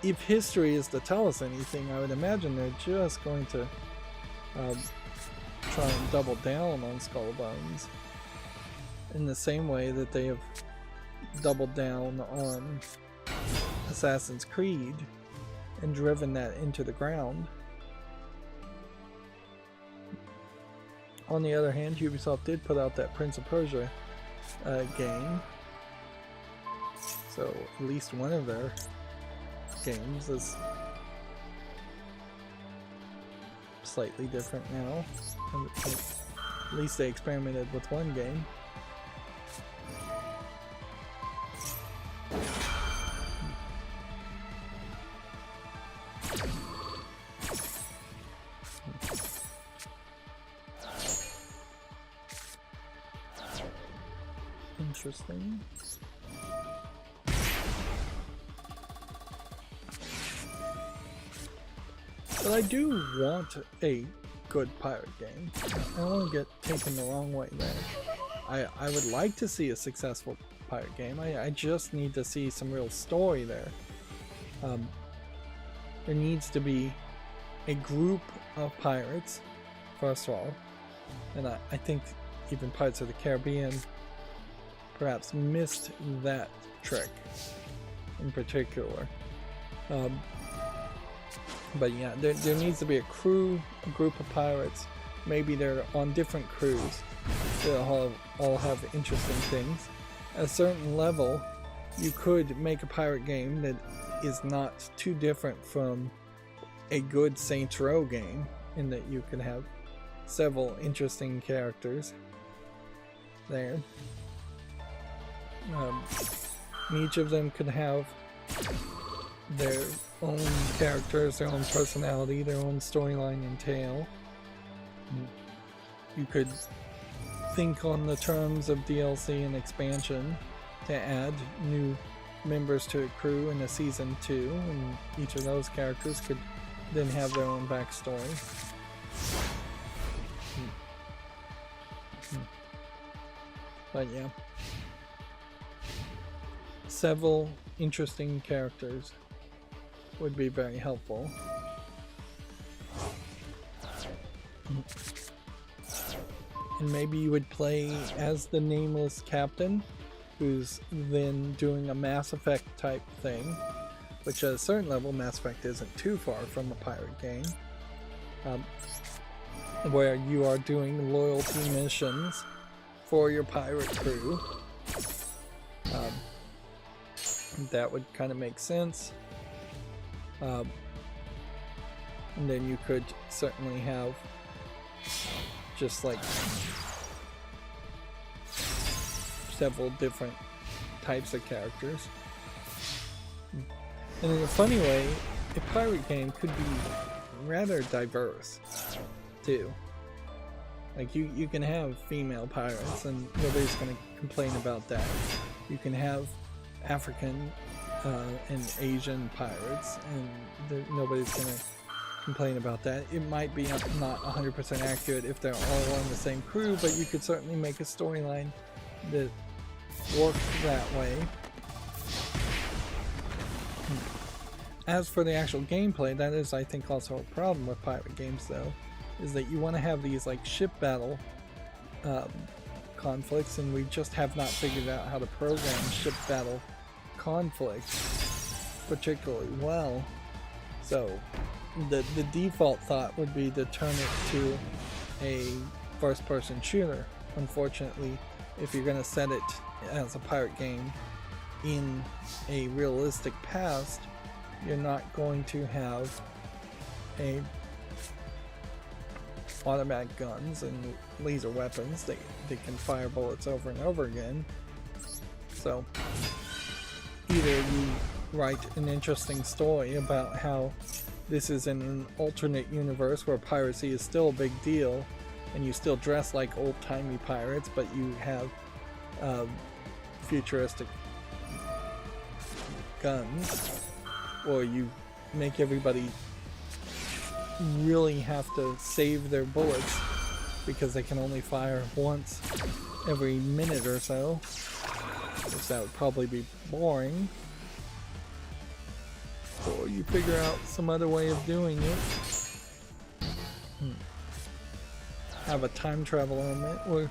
If history is to tell us anything, I would imagine they're just going to try and double down on Skull and Bones in the same way that they have doubled down on Assassin's Creed and driven that into the ground. On the other hand, Ubisoft did put out that Prince of Persia game, so at least one of their games is slightly different now. At least they experimented with one game. interesting. But I do want a good pirate game. I don't want to get taken the wrong way there. I would like to see a successful pirate game. I just need to see some real story there. There needs to be a group of pirates, first of all, and I think even Pirates of the Caribbean perhaps missed that trick in particular. But yeah, there needs to be a crew, a group of pirates. Maybe they're on different crews. They'll all have interesting things. At a certain level, you could make a pirate game that is not too different from a good Saints Row game, in that you could have several interesting characters there. Each of them could have their own characters, their own personality, their own storyline and tale. You could think on the terms of DLC and expansion to add new members to a crew in a season 2, and each of those characters could then have their own backstory. But yeah, several interesting characters would be very helpful. And maybe you would play as the nameless captain, who's then doing a Mass Effect type thing, which at a certain level Mass Effect isn't too far from a pirate game, where you are doing loyalty missions for your pirate crew. That would kind of make sense. And then you could certainly have just like several different types of characters. And in a funny way, a pirate game could be rather diverse too. Like you can have female pirates and nobody's going to complain about that. You can have African and Asian pirates and nobody's going to complain about that. It might be not 100% accurate if they're all on the same crew, but you could certainly make a storyline that worked that way. As for the actual gameplay, that is, I think, also a problem with pirate games, though, is that you want to have these like ship battle conflicts, and we just have not figured out how to program ship battle conflicts particularly well. So the default thought would be to turn it to a first-person shooter. Unfortunately, if you're going to set it as a pirate game in a realistic past, you're not going to have a automatic guns and laser weapons that can fire bullets over and over again. So either you write an interesting story about how this is in an alternate universe where piracy is still a big deal and you still dress like old-timey pirates, but you have futuristic guns, or you make everybody really have to save their bullets because they can only fire once every minute or so, which that would probably be boring. Or you figure out some other way of doing it. Have a time travel element where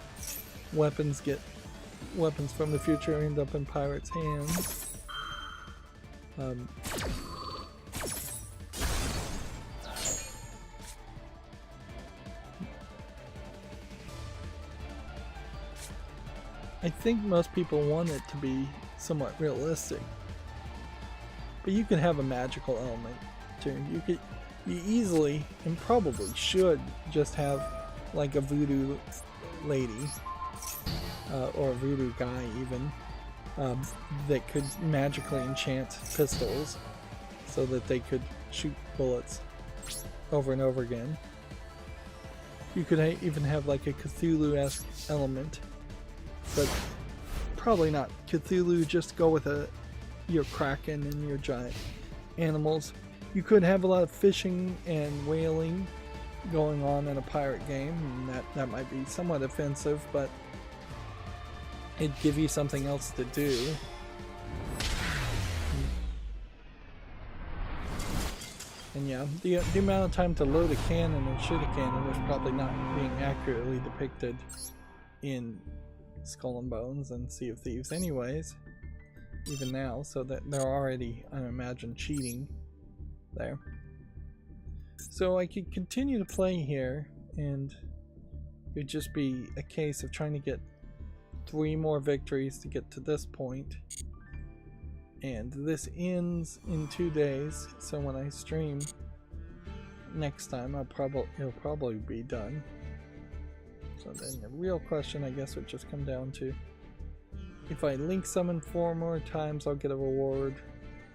weapons from the future end up in pirates' hands. I think most people want it to be somewhat realistic, but you can have a magical element too. You easily and probably should just have like a voodoo lady or a voodoo guy even that could magically enchant pistols so that they could shoot bullets over and over again. You could even have like a Cthulhu-esque element, but probably not Cthulhu, just go with your kraken and your giant animals. You could have a lot of fishing and whaling going on in a pirate game, and that might be somewhat offensive, but it'd give you something else to do. And yeah, the amount of time to load a cannon and shoot a cannon was probably not being accurately depicted in Skull and Bones and Sea of Thieves anyways, even now, so that they're already, I imagine, cheating there. So I could continue to play here, and it'd just be a case of trying to get 3 more victories to get to this point. And this ends in 2 days, so when I stream next time, it'll probably be done. So then the real question, I guess, would just come down to, if I link summon 4 more times, I'll get a reward.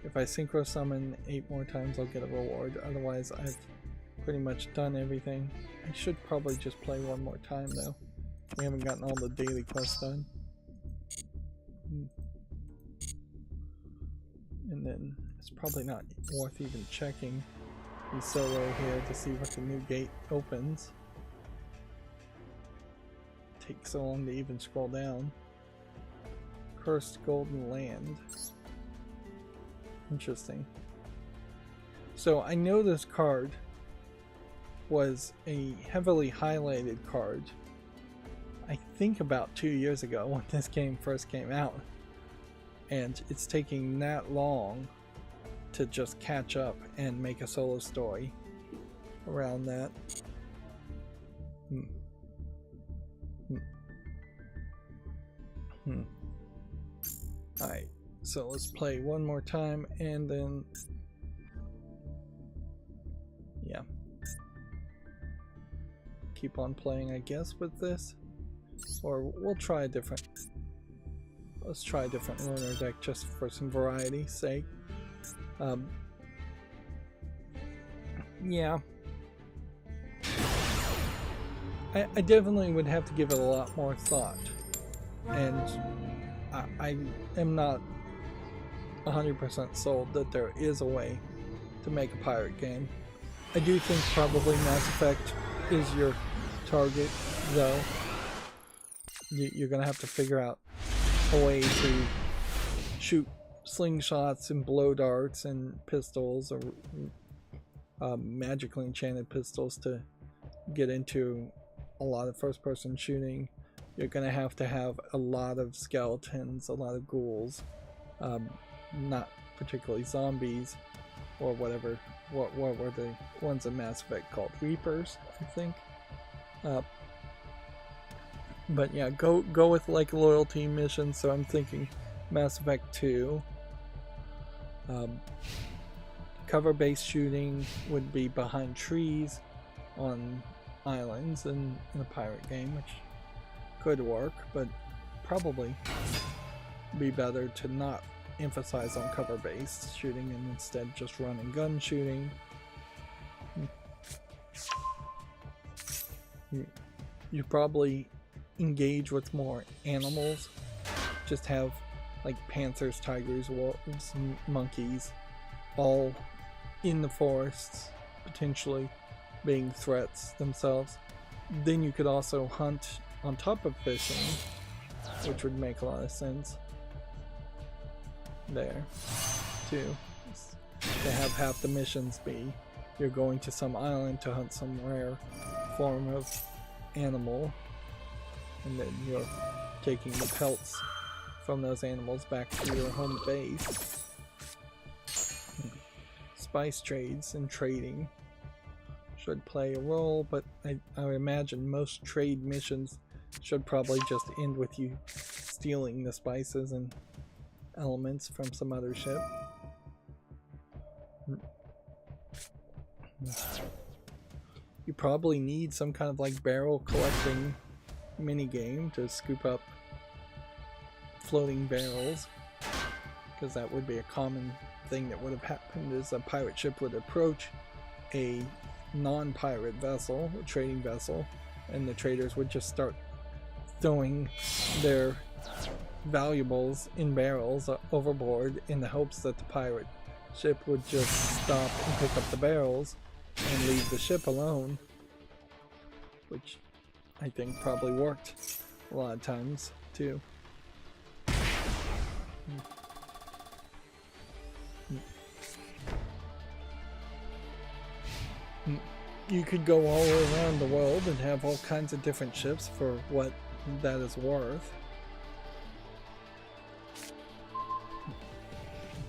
If I synchro summon 8 more times, I'll get a reward. Otherwise, I've pretty much done everything. I should probably just play 1 more time, though. We haven't gotten all the daily quests done. And then it's probably not worth even checking the solo here to see what the new gate opens. Takes so long to even scroll down. Cursed Golden Land. Interesting. So I know this card was a heavily highlighted card, I think about 2 years ago when this game first came out. And it's taking that long to just catch up and make a solo story around that. Alright, so let's play 1 more time and then... yeah. Keep on playing, I guess, with this. Or we'll try a different... let's try a different lunar deck just for some variety's sake. Yeah. I definitely would have to give it a lot more thought. And I am not 100% sold that there is a way to make a pirate game. I do think probably Mass Effect is your target, though. You're gonna have to figure out a way to shoot slingshots and blow darts and pistols, or magically enchanted pistols, to get into a lot of first-person shooting. You're gonna have to have a lot of skeletons, a lot of ghouls, not particularly zombies, or whatever. What were the ones in Mass Effect called? Reapers, I think. But yeah, go with like loyalty missions. So I'm thinking Mass Effect 2. Cover-based shooting would be behind trees on islands in a pirate game, which could work, but probably be better to not emphasize on cover-based shooting and instead just run and gun shooting. You probably engage with more animals. Just have like panthers, tigers, wolves, monkeys, all in the forests, potentially being threats themselves. Then you could also hunt on top of fishing, which would make a lot of sense there too. To have half the missions be you're going to some island to hunt some rare form of animal, and then you're taking the pelts from those animals back to your home base. Spice trades and trading should play a role, but I would imagine most trade missions should probably just end with you stealing the spices and elements from some other ship. You probably need some kind of like barrel collecting mini game to scoop up floating barrels, because that would be a common thing that would have happened. Is a pirate ship would approach a non-pirate vessel, a trading vessel, and the traders would just start throwing their valuables in barrels overboard in the hopes that the pirate ship would just stop and pick up the barrels and leave the ship alone, which I think probably worked a lot of times too. You could go all around the world and have all kinds of different ships for what that is worth.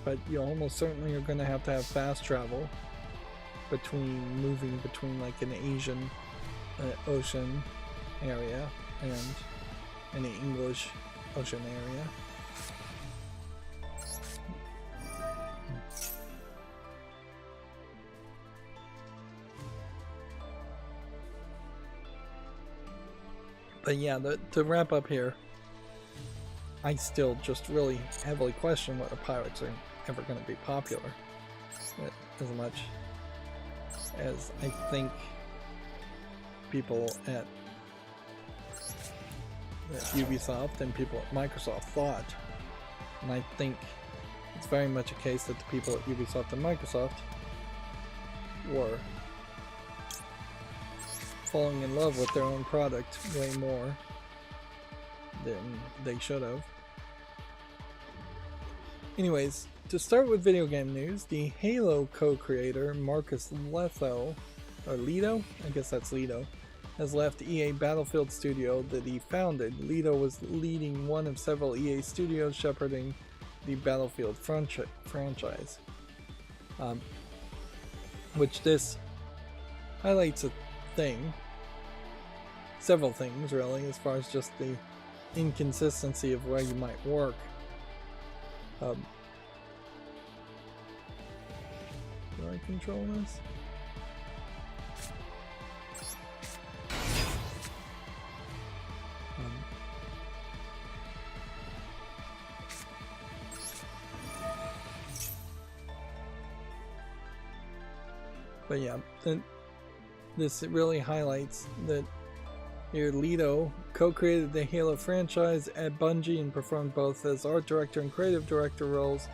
But you almost certainly are going to have fast travel moving between like an Asian ocean area and an English ocean area. But yeah, to wrap up here, I still just really heavily question whether pirates are ever going to be popular as much as I think people at Ubisoft and people at Microsoft thought. And I think it's very much a case that the people at Ubisoft and Microsoft were falling in love with their own product way more than they should have. Anyways, to start with video game news, the Halo co-creator Marcus Leto, I guess that's Leto, has left EA Battlefield studio that he founded. Leto was leading one of several EA studios shepherding the Battlefield franchise. Which this highlights several things really, as far as just the inconsistency of where you might work. Do I control this? But yeah, this really highlights that here Leto co-created the Halo franchise at Bungie and performed both as art director and creative director roles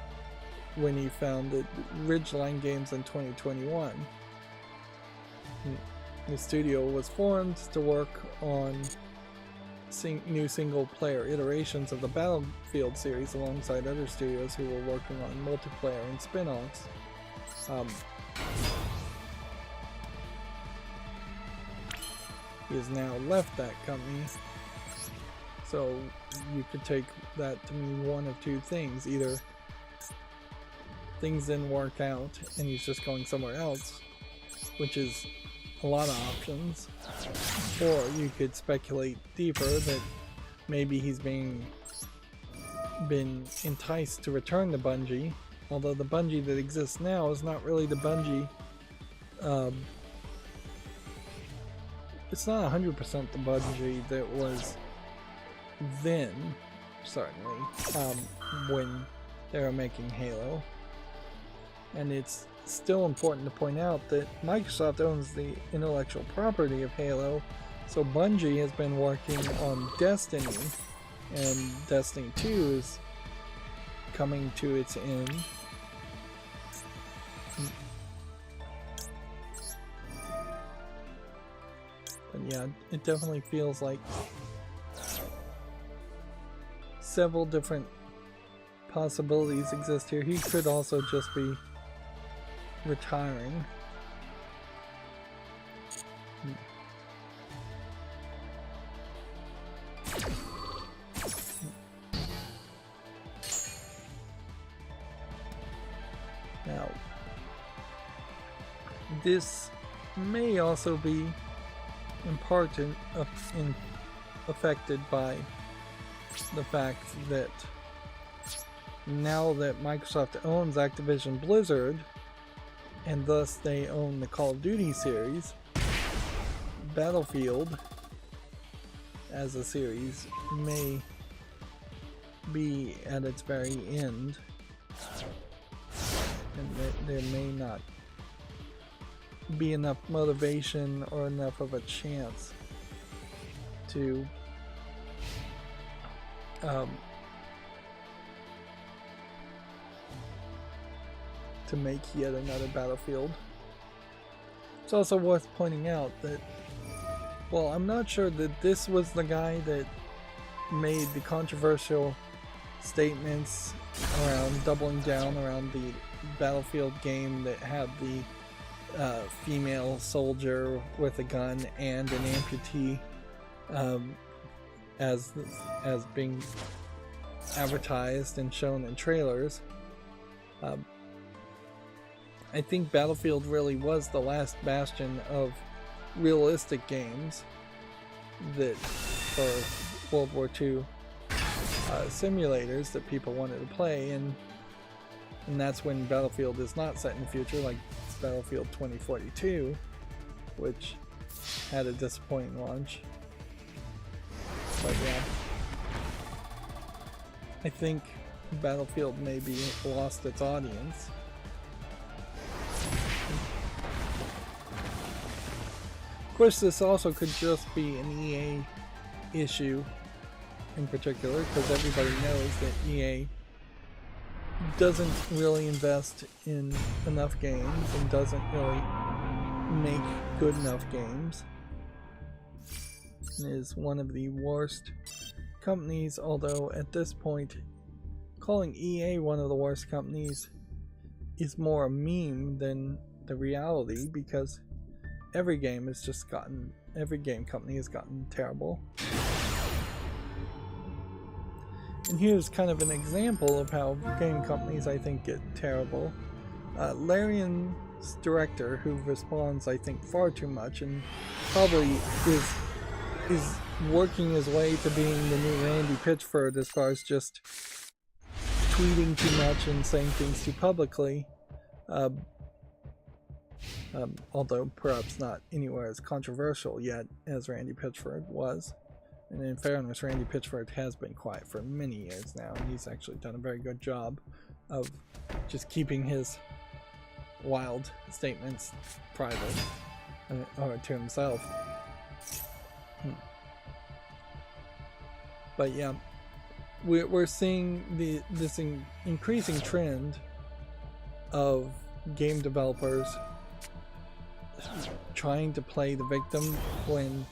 when he founded Ridgeline Games in 2021. The studio was formed to work on new single-player iterations of the Battlefield series alongside other studios who were working on multiplayer and spin-offs. He has now left that company, so you could take that to mean one of two things. Either things didn't work out and he's just going somewhere else, which is a lot of options, or you could speculate deeper that maybe he's been enticed to return to Bungie, although the Bungie that exists now is not really the Bungie. It's not 100% the Bungie that was then, certainly, when they were making Halo. And it's still important to point out that Microsoft owns the intellectual property of Halo, so Bungie has been working on Destiny, and Destiny 2 is coming to its end. But yeah, it definitely feels like several different possibilities exist here. He could also just be retiring. Now, this may also be in part affected by the fact that now that Microsoft owns Activision Blizzard, and thus they own the Call of Duty series, Battlefield as a series may be at its very end, and there may not be enough motivation or enough of a chance to to make yet another Battlefield. It's also worth pointing out that, well, I'm not sure that this was the guy that made the controversial statements around doubling down around the Battlefield game that had the female soldier with a gun and an amputee as being advertised and shown in trailers. I think Battlefield really was the last bastion of realistic games that for World War II simulators that people wanted to play, and that's when Battlefield is not set in the future, like Battlefield 2042, which had a disappointing launch. But yeah, I think Battlefield maybe lost its audience. Of course, this also could just be an EA issue in particular, because everybody knows that EA doesn't really invest in enough games and doesn't really make good enough games. It is one of the worst companies, although at this point calling EA one of the worst companies is more a meme than the reality, because every game company has gotten terrible. And here's kind of an example of how game companies, I think, get terrible. Larian's director, who responds, I think, far too much, and probably is working his way to being the new Randy Pitchford as far as just tweeting too much and saying things too publicly. Although perhaps not anywhere as controversial yet as Randy Pitchford was. And in fairness, Randy Pitchford has been quiet for many years now, and he's actually done a very good job of just keeping his wild statements private, or to himself. But yeah, we're seeing this increasing trend of game developers trying to play the victim, when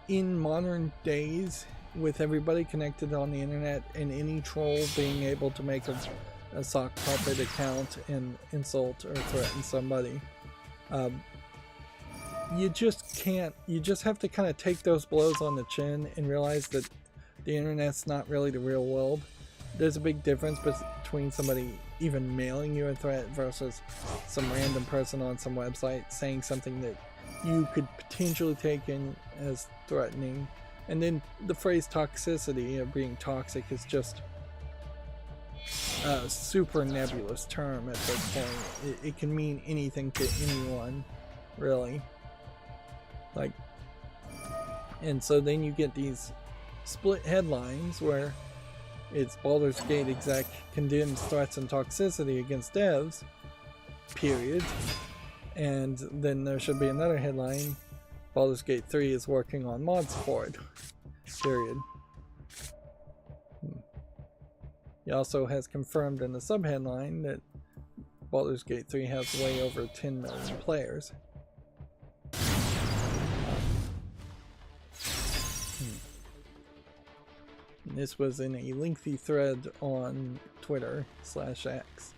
in modern days, with everybody connected on the internet and any troll being able to make a sock puppet account and insult or threaten somebody, you just have to kind of take those blows on the chin and realize that the internet's not really the real world. There's a big difference between somebody even mailing you a threat versus some random person on some website saying something that you could potentially take in as threatening. And then the phrase toxicity, or being toxic, is just a super nebulous term at this point. It can mean anything to anyone, really. And so then you get these split headlines where it's Baldur's Gate exec condemns threats and toxicity against devs, period. And then there should be another headline, Baldur's Gate 3 is working on mod support, period. He also has confirmed in the subheadline that Baldur's Gate 3 has way over 10 million players. This was in a lengthy thread on Twitter/X.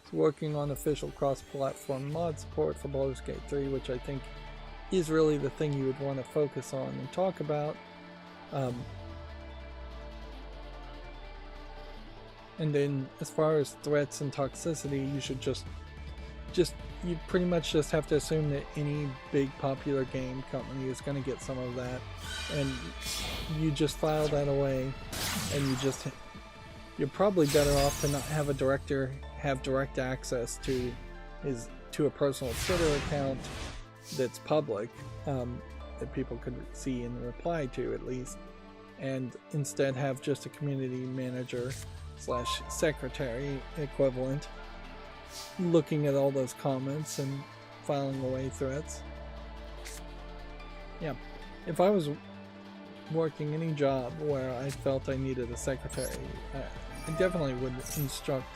It's working on official cross-platform mod support for Baldur's Gate 3, which I think is really the thing you would want to focus on and talk about. And then as far as threats and toxicity, you should you pretty much just have to assume that any big popular game company is going to get some of that, and you just file that away, and you're probably better off to not have a director have direct access to a personal Twitter account that's public, that people could see and reply to at least, and instead have just a community manager / secretary equivalent looking at all those comments and filing away threats. Yeah, if I was working any job where I felt I needed a secretary, I definitely would instruct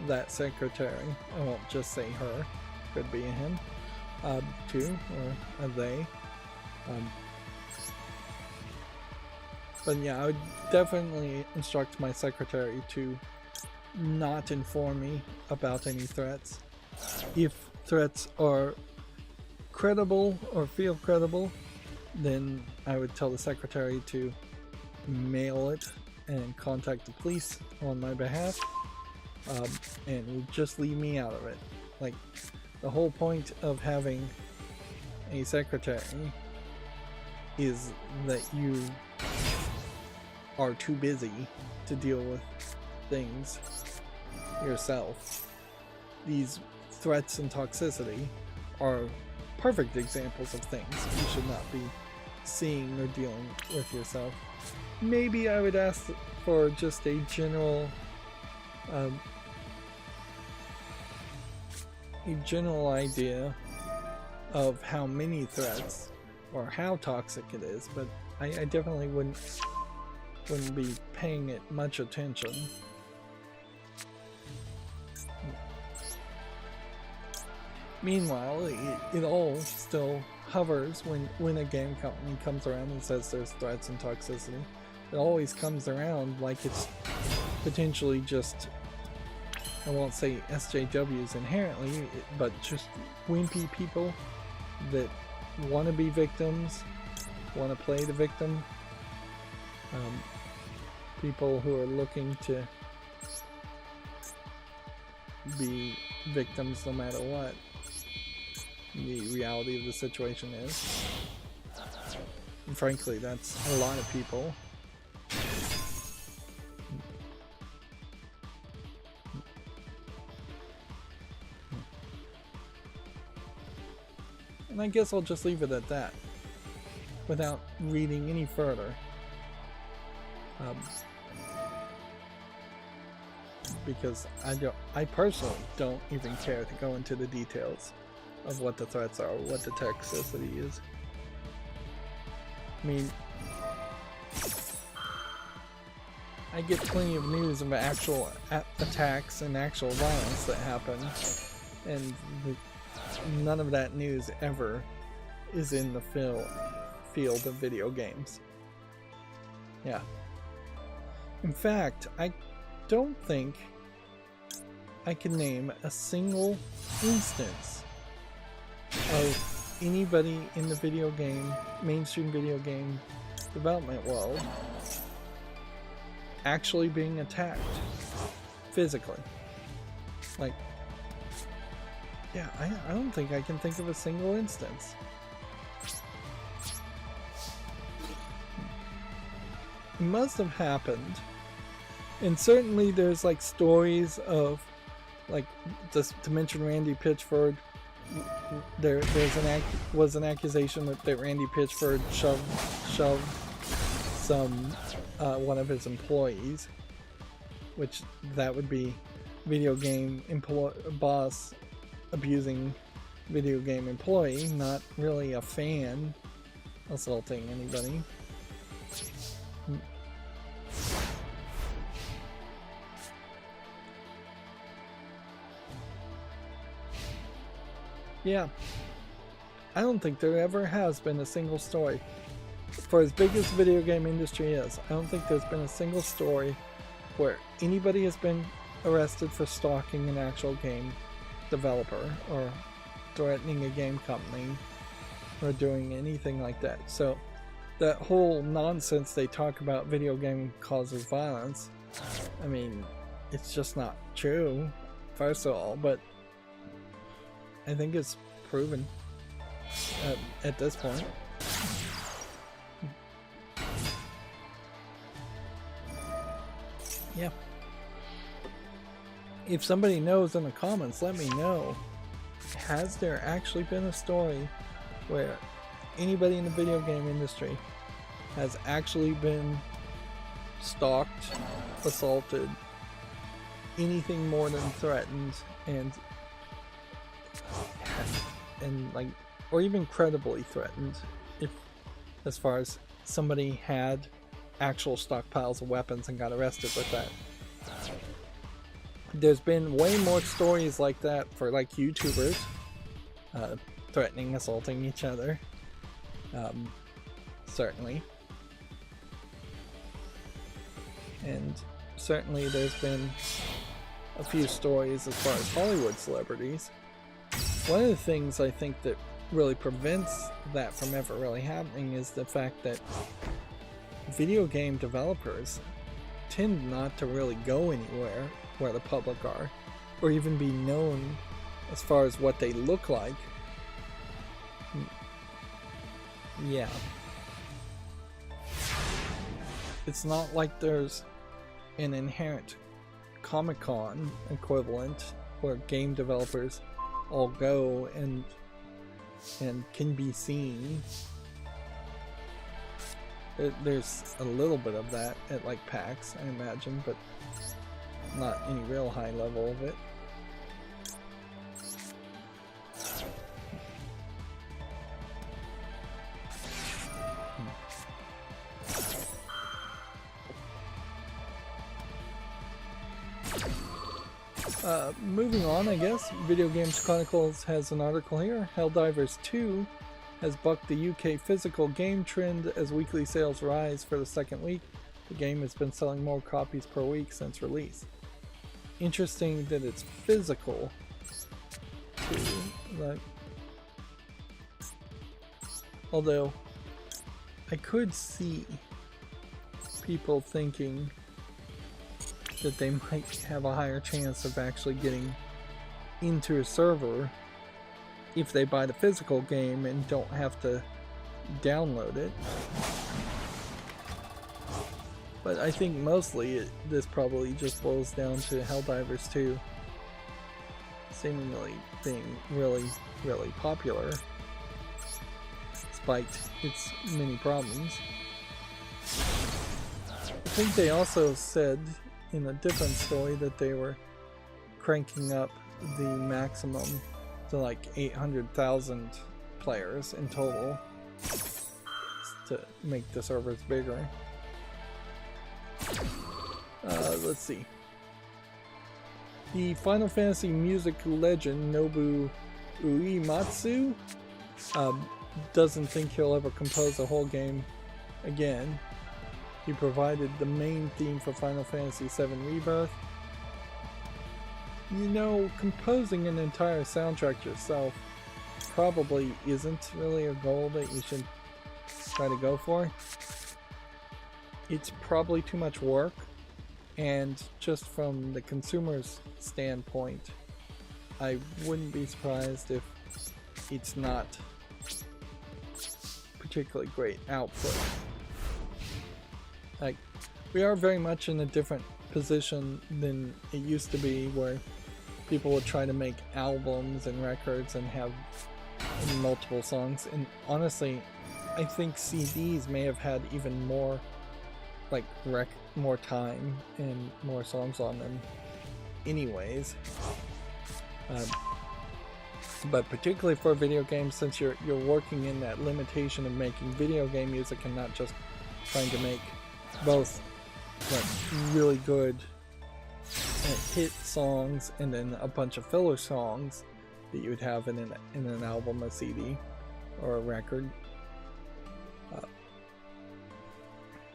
that secretary. I won't just say her. Could be a him, too, or a they. But yeah, I would definitely instruct my secretary to not inform me about any threats. If threats are credible or feel credible, then I would tell the secretary to mail it and contact the police on my behalf, and just leave me out of it. Like, the whole point of having a secretary is that you are too busy to deal with things yourself. These threats and toxicity are perfect examples of things you should not be seeing or dealing with yourself. Maybe I would ask for just a general idea of how many threats or how toxic it is, but I definitely wouldn't be paying it much attention. Meanwhile, it all still hovers when a game company comes around and says there's threats and toxicity. It always comes around like it's potentially just, I won't say SJWs inherently, but just wimpy people that want to be victims, want to play the victim. People who are looking to be victims no matter what the reality of the situation is. And frankly, that's a lot of people. And I guess I'll just leave it at that without reading any further. Because I personally don't even care to go into the details of what the threats are, or what the toxicity is. I mean, I get plenty of news of actual attacks and actual violence that happen, and none of that news ever is in the field of video games. Yeah. In fact, I don't think I can name a single instance of anybody in the mainstream video game development world actually being attacked physically. Like, yeah, I don't think I can think of a single instance. It must have happened. And certainly there's like stories of, like, just to mention Randy Pitchford, was an accusation that Randy Pitchford shoved some one of his employees, which that would be video game boss abusing video game employee, not really a fan assaulting anybody. Yeah, I don't think there ever has been a single story. For as big as the video game industry is, I don't think there's been a single story where anybody has been arrested for stalking an actual game developer or threatening a game company or doing anything like that. So that whole nonsense they talk about video game causes violence, I mean, it's just not true, first of all, but I think it's proven at this point. Yeah. If somebody knows in the comments, let me know. Has there actually been a story where anybody in the video game industry has actually been stalked, assaulted, anything more than threatened, and like, or even credibly threatened, if as far as somebody had actual stockpiles of weapons and got arrested with that? There's been way more stories like that for like YouTubers threatening, assaulting each other. Certainly. And certainly there's been a few stories as far as Hollywood celebrities. One of the things I think that really prevents that from ever really happening is the fact that video game developers tend not to really go anywhere where the public are, or even be known as far as what they look like. Yeah. It's not like there's an inherent Comic-Con equivalent where game developers all go and can be seen. There's a little bit of that at like PAX, I imagine, but not any real high level of it. Moving on, I guess, Video Games Chronicles has an article here. Helldivers 2 has bucked the UK physical game trend as weekly sales rise for the second week. The game has been selling more copies per week since release. Interesting that it's physical too, like, although I could see people thinking that they might have a higher chance of actually getting into a server if they buy the physical game and don't have to download it. But I think mostly this probably just boils down to Helldivers 2 seemingly being really, really popular despite its many problems. I think they also said in a different story that they were cranking up the maximum to like 800,000 players in total to make the servers bigger. Let's see. The Final Fantasy music legend Nobu Uematsu doesn't think he'll ever compose a whole game again. He provided the main theme for Final Fantasy VII Rebirth. You know, composing an entire soundtrack yourself probably isn't really a goal that you should try to go for. It's probably too much work, and just from the consumer's standpoint, I wouldn't be surprised if it's not particularly great output. Like, we are very much in a different position than it used to be, where people would try to make albums and records and have multiple songs, and honestly I think CDs may have had even more like more time and more songs on them anyways, but particularly for video games, since you're working in that limitation of making video game music and not just trying to make both like really good hit songs and then a bunch of filler songs that you would have in an album, a CD, or a record.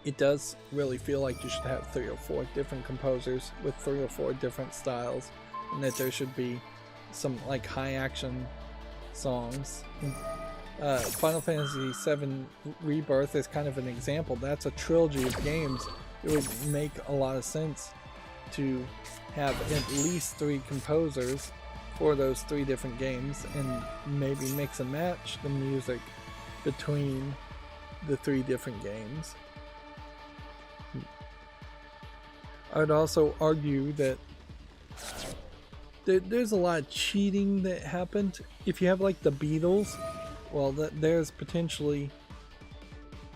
It does really feel like you should have 3 or 4 different composers with 3 or 4 different styles, and that there should be some like high action songs. Final Fantasy VII Rebirth is kind of an example. That's a trilogy of games. It would make a lot of sense to have at least 3 composers for those 3 different games, and maybe mix and match the music between the 3 different games. I would also argue that there's a lot of cheating that happened. If you have like the Beatles, well, there's potentially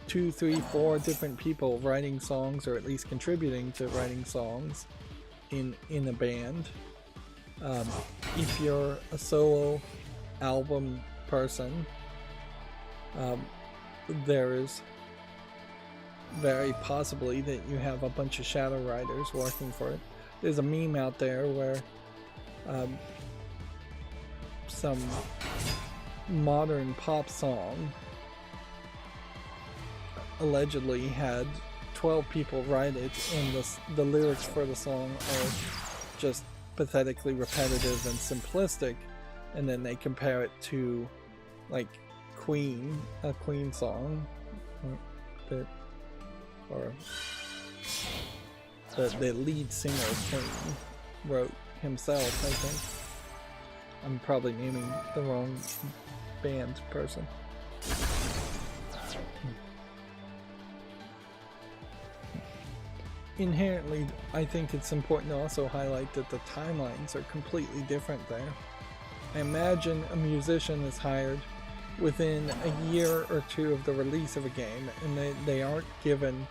2, 3, 4 different people writing songs, or at least contributing to writing songs in a band. If you're a solo album person, there is very possibly that you have a bunch of shadow writers working for it. there's a meme out there where some modern pop song allegedly had 12 people write it, and the lyrics for the song are just pathetically repetitive and simplistic, and then they compare it to like Queen, a Queen song that, or the lead singer of Queen wrote himself, I think. I'm probably naming the wrong band person. Inherently, I think it's important to also highlight that the timelines are completely different there. I imagine a musician is hired within a year or two of the release of a game, and they aren't given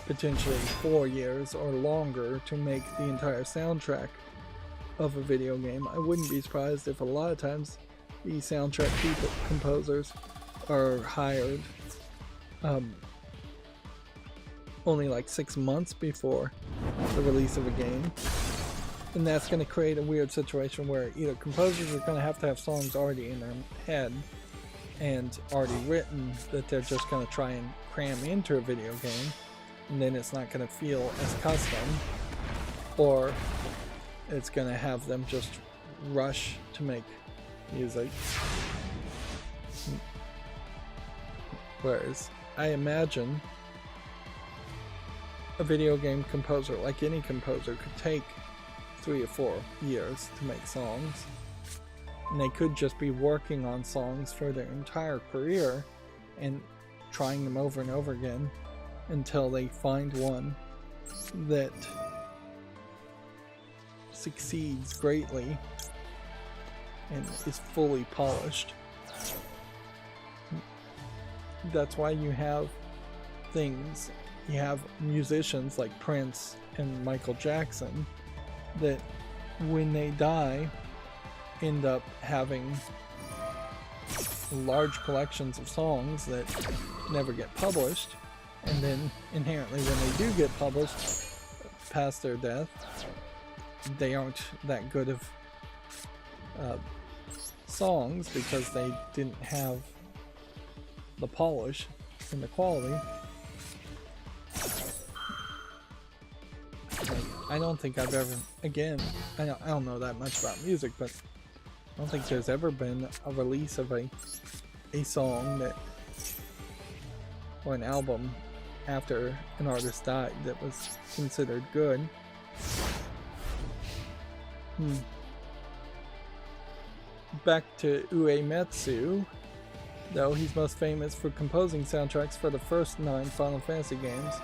potentially 4 years or longer to make the entire soundtrack of a video game. I wouldn't be surprised if a lot of times the soundtrack composers are hired only like 6 months before the release of a game, and that's going to create a weird situation where either composers are going to have songs already in their head and already written that they're just going to try and cram into a video game, and then it's not going to feel as custom, or it's going to have them just rush to make music. Whereas I imagine a video game composer, like any composer, could take 3 or 4 years to make songs, and they could just be working on songs for their entire career and trying them over and over again until they find one that succeeds greatly and is fully polished. That's why you have musicians like Prince and Michael Jackson that, when they die, end up having large collections of songs that never get published, and then inherently when they do get published past their death, they aren't that good of songs because they didn't have the polish and the quality. I don't think I've ever, again, I don't know that much about music, but I don't think there's ever been a release of a song that, or an album after an artist died, that was considered good. Back to Uematsu, though, he's most famous for composing soundtracks for the first 9 Final Fantasy games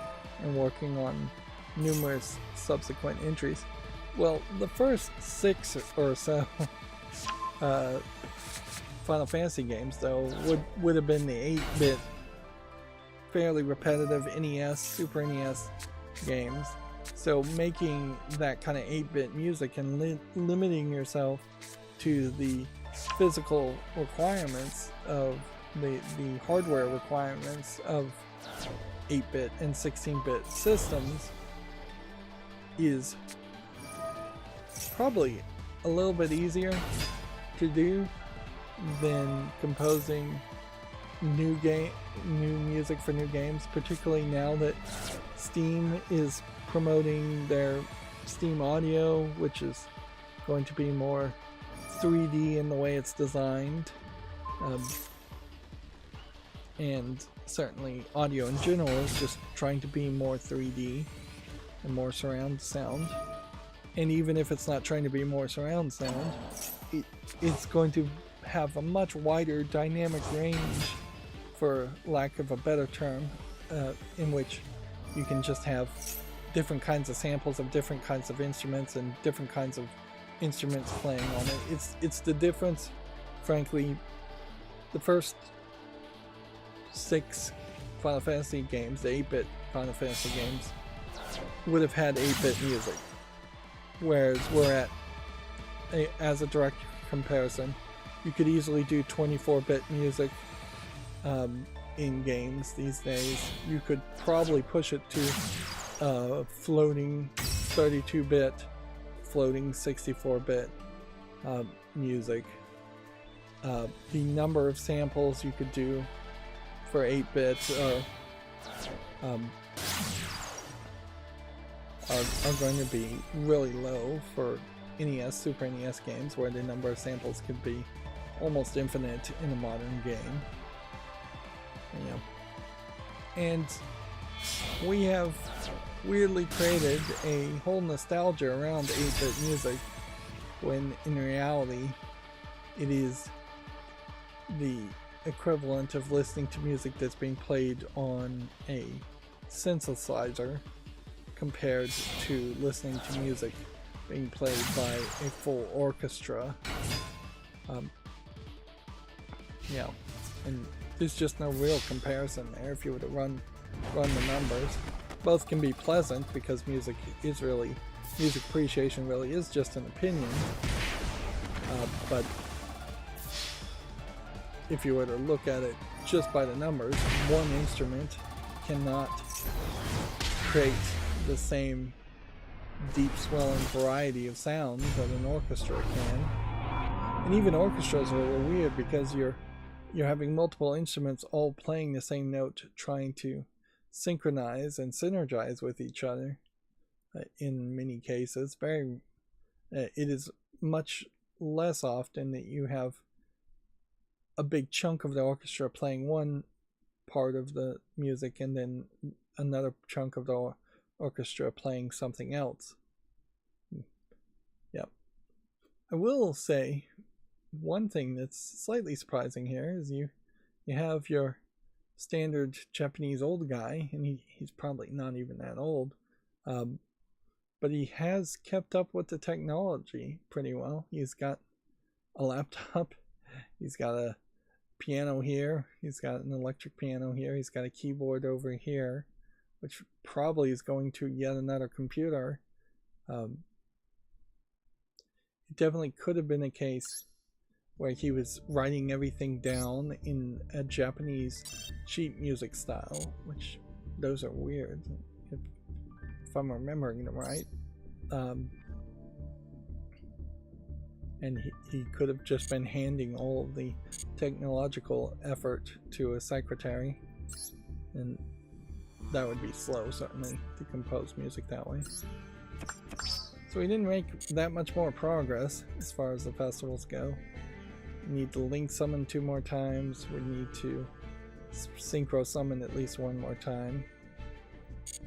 and working on numerous subsequent entries. Well, the first 6 or so Final Fantasy games, though, would have been the 8-bit, fairly repetitive NES, Super NES games. So making that kind of 8-bit music and limiting yourself to the physical requirements of the hardware requirements of 8-bit and 16-bit systems is probably a little bit easier to do than composing new music for new games, particularly now that Steam is promoting their Steam Audio, which is going to be more 3D in the way it's designed, and certainly audio in general is just trying to be more 3D and more surround sound. And even if it's not trying to be more surround sound, it's going to have a much wider dynamic range, for lack of a better term, in which you can just have different kinds of samples of different kinds of instruments and different kinds of instruments playing on it. It's the difference, frankly. The first 6 Final Fantasy games, the 8-bit Final Fantasy games, would have had 8-bit music, whereas we're at, as a direct comparison, you could easily do 24-bit music in games these days. You could probably push it to floating 32-bit floating 64-bit music. The number of samples you could do for 8 bits are going to be really low for NES, Super NES games, where the number of samples could be almost infinite in a modern game. And we have weirdly created a whole nostalgia around 8-bit music, when in reality it is the equivalent of listening to music that's being played on a synthesizer compared to listening to music being played by a full orchestra. And there's just no real comparison there if you were to run the numbers. Both can be pleasant because music appreciation really is just an opinion. But if you were to look at it just by the numbers, one instrument cannot create the same deep swelling variety of sound that an orchestra can. And even orchestras are a little weird because you're having multiple instruments all playing the same note, trying to synchronize and synergize with each other. In many cases, it is much less often that you have a big chunk of the orchestra playing one part of the music and then another chunk of the orchestra playing something else. I will say one thing that's slightly surprising here is you have your standard Japanese old guy, and he's probably not even that old, but he has kept up with the technology pretty well. He's got a laptop, he's got a piano here, he's got an electric piano here, he's got a keyboard over here, which probably is going to yet another computer. It definitely could have been a case where he was writing everything down in a Japanese sheet music style, which those are weird, if I'm remembering them right. And he could have just been handing all of the technological effort to a secretary, and that would be slow, certainly, to compose music that way. So we didn't make that much more progress as far as the festivals go. We need to link summon 2 more times. We need to synchro summon at least 1 more time.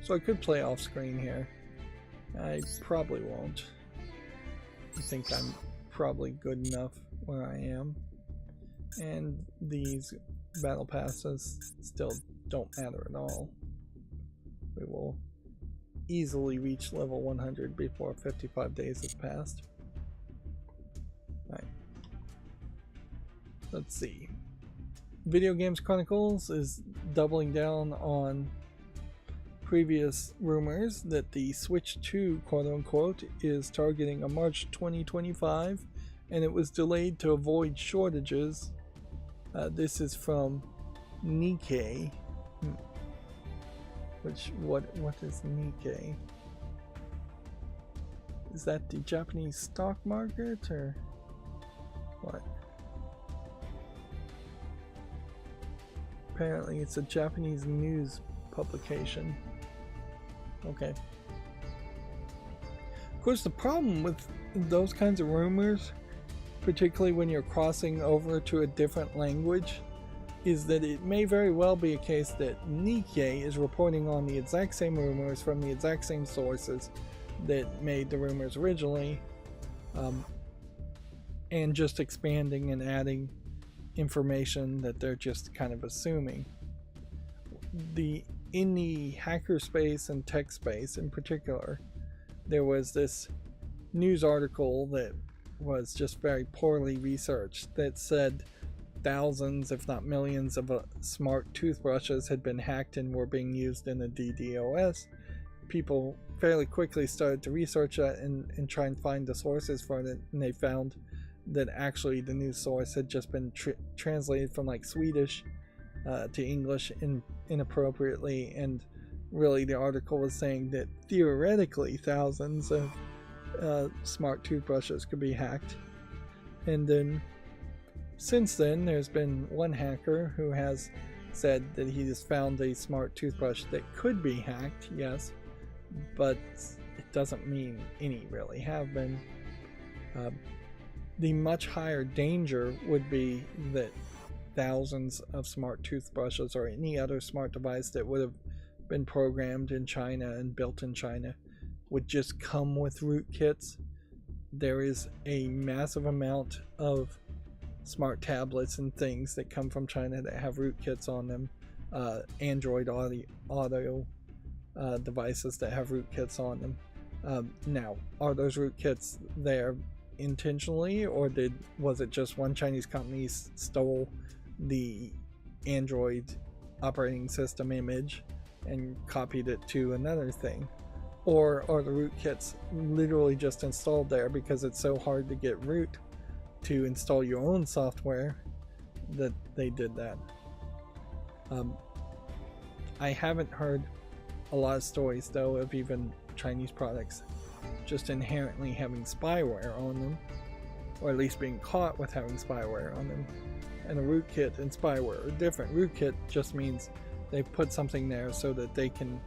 So I could play off screen here. I probably won't. I think I'm probably good enough where I am. And these battle passes still don't matter at all. We will easily reach level 100 before 55 days has passed. Alright. Let's see. Video Games Chronicles is doubling down on previous rumors that the Switch 2, quote-unquote, is targeting a March 2025, and it was delayed to avoid shortages. This is from Nikkei. What is Nikkei? Is that the Japanese stock market, or what? Apparently it's a Japanese news publication. Okay. Of course, the problem with those kinds of rumors, particularly when you're crossing over to a different language, is that it may very well be a case that Nikkei is reporting on the exact same rumors from the exact same sources that made the rumors originally, and just expanding and adding information that they're just kind of assuming. In the hacker space and tech space in particular, there was this news article that was just very poorly researched that said thousands, if not millions, of smart toothbrushes had been hacked and were being used in a DDoS. People fairly quickly started to research that and try and find the sources for it, and they found that actually the news source had just been translated from like Swedish to English inappropriately, and really the article was saying that theoretically thousands of smart toothbrushes could be hacked. And then since then, there's been one hacker who has said that he has found a smart toothbrush that could be hacked, yes, but it doesn't mean any really have been. The much higher danger would be that thousands of smart toothbrushes or any other smart device that would have been programmed in China and built in China would just come with rootkits. There is a massive amount of smart tablets and things that come from China that have rootkits on them. Android Auto devices that have rootkits on them. Now, are those rootkits there intentionally, or was it just one Chinese company stole the Android operating system image and copied it to another thing? Or are the rootkits literally just installed there because it's so hard to get root to install your own software that they did that? I haven't heard a lot of stories though of even Chinese products just inherently having spyware on them, or at least being caught with having spyware on them. And a rootkit and spyware are different. Rootkit just means they put something there so that they can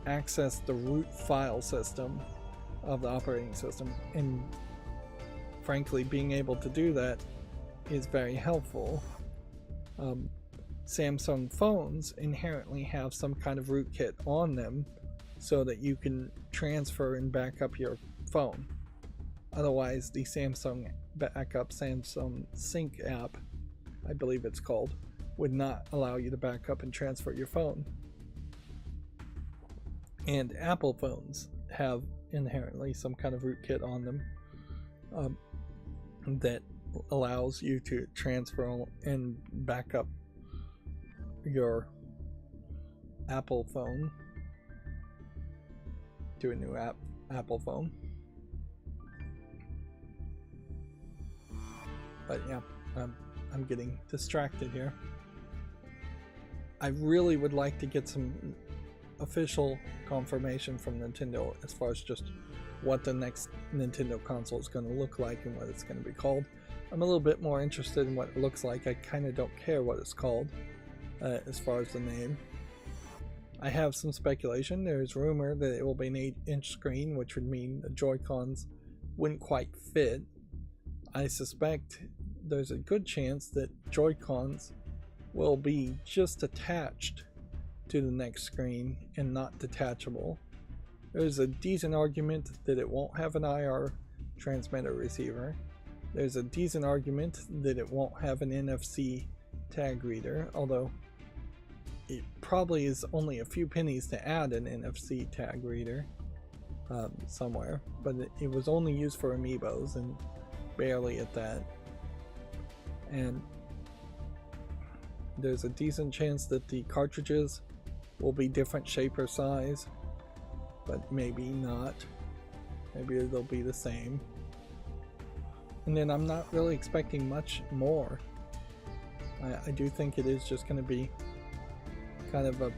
access the root file system of the operating system, and frankly being able to do that is very helpful. Samsung phones inherently have some kind of rootkit on them so that you can transfer and back up your phone. Otherwise, the Samsung Backup, Samsung Sync app, I believe it's called, would not allow you to back up and transfer your phone. And Apple phones have inherently some kind of rootkit on them that allows you to transfer and back up your Apple phone to a new Apple phone. But yeah, I'm getting distracted here. I really would like to get some official confirmation from Nintendo as far as just what the next Nintendo console is going to look like and what it's going to be called. I'm a little bit more interested in what it looks like. I kind of don't care what it's called as far as the name. I have some speculation. There's rumor that it will be an 8-inch screen, which would mean the Joy-Cons wouldn't quite fit. I suspect there's a good chance that Joy-Cons will be just attached to the next screen and not detachable. There's a decent argument that it won't have an IR transmitter receiver. There's a decent argument that it won't have an NFC tag reader, although it probably is only a few pennies to add an NFC tag reader somewhere, but it was only used for amiibos and barely at that. And there's a decent chance that the cartridges will be different shape or size, but maybe not. Maybe they'll be the same. And then I'm not really expecting much more. I do think it is just going to be kind of a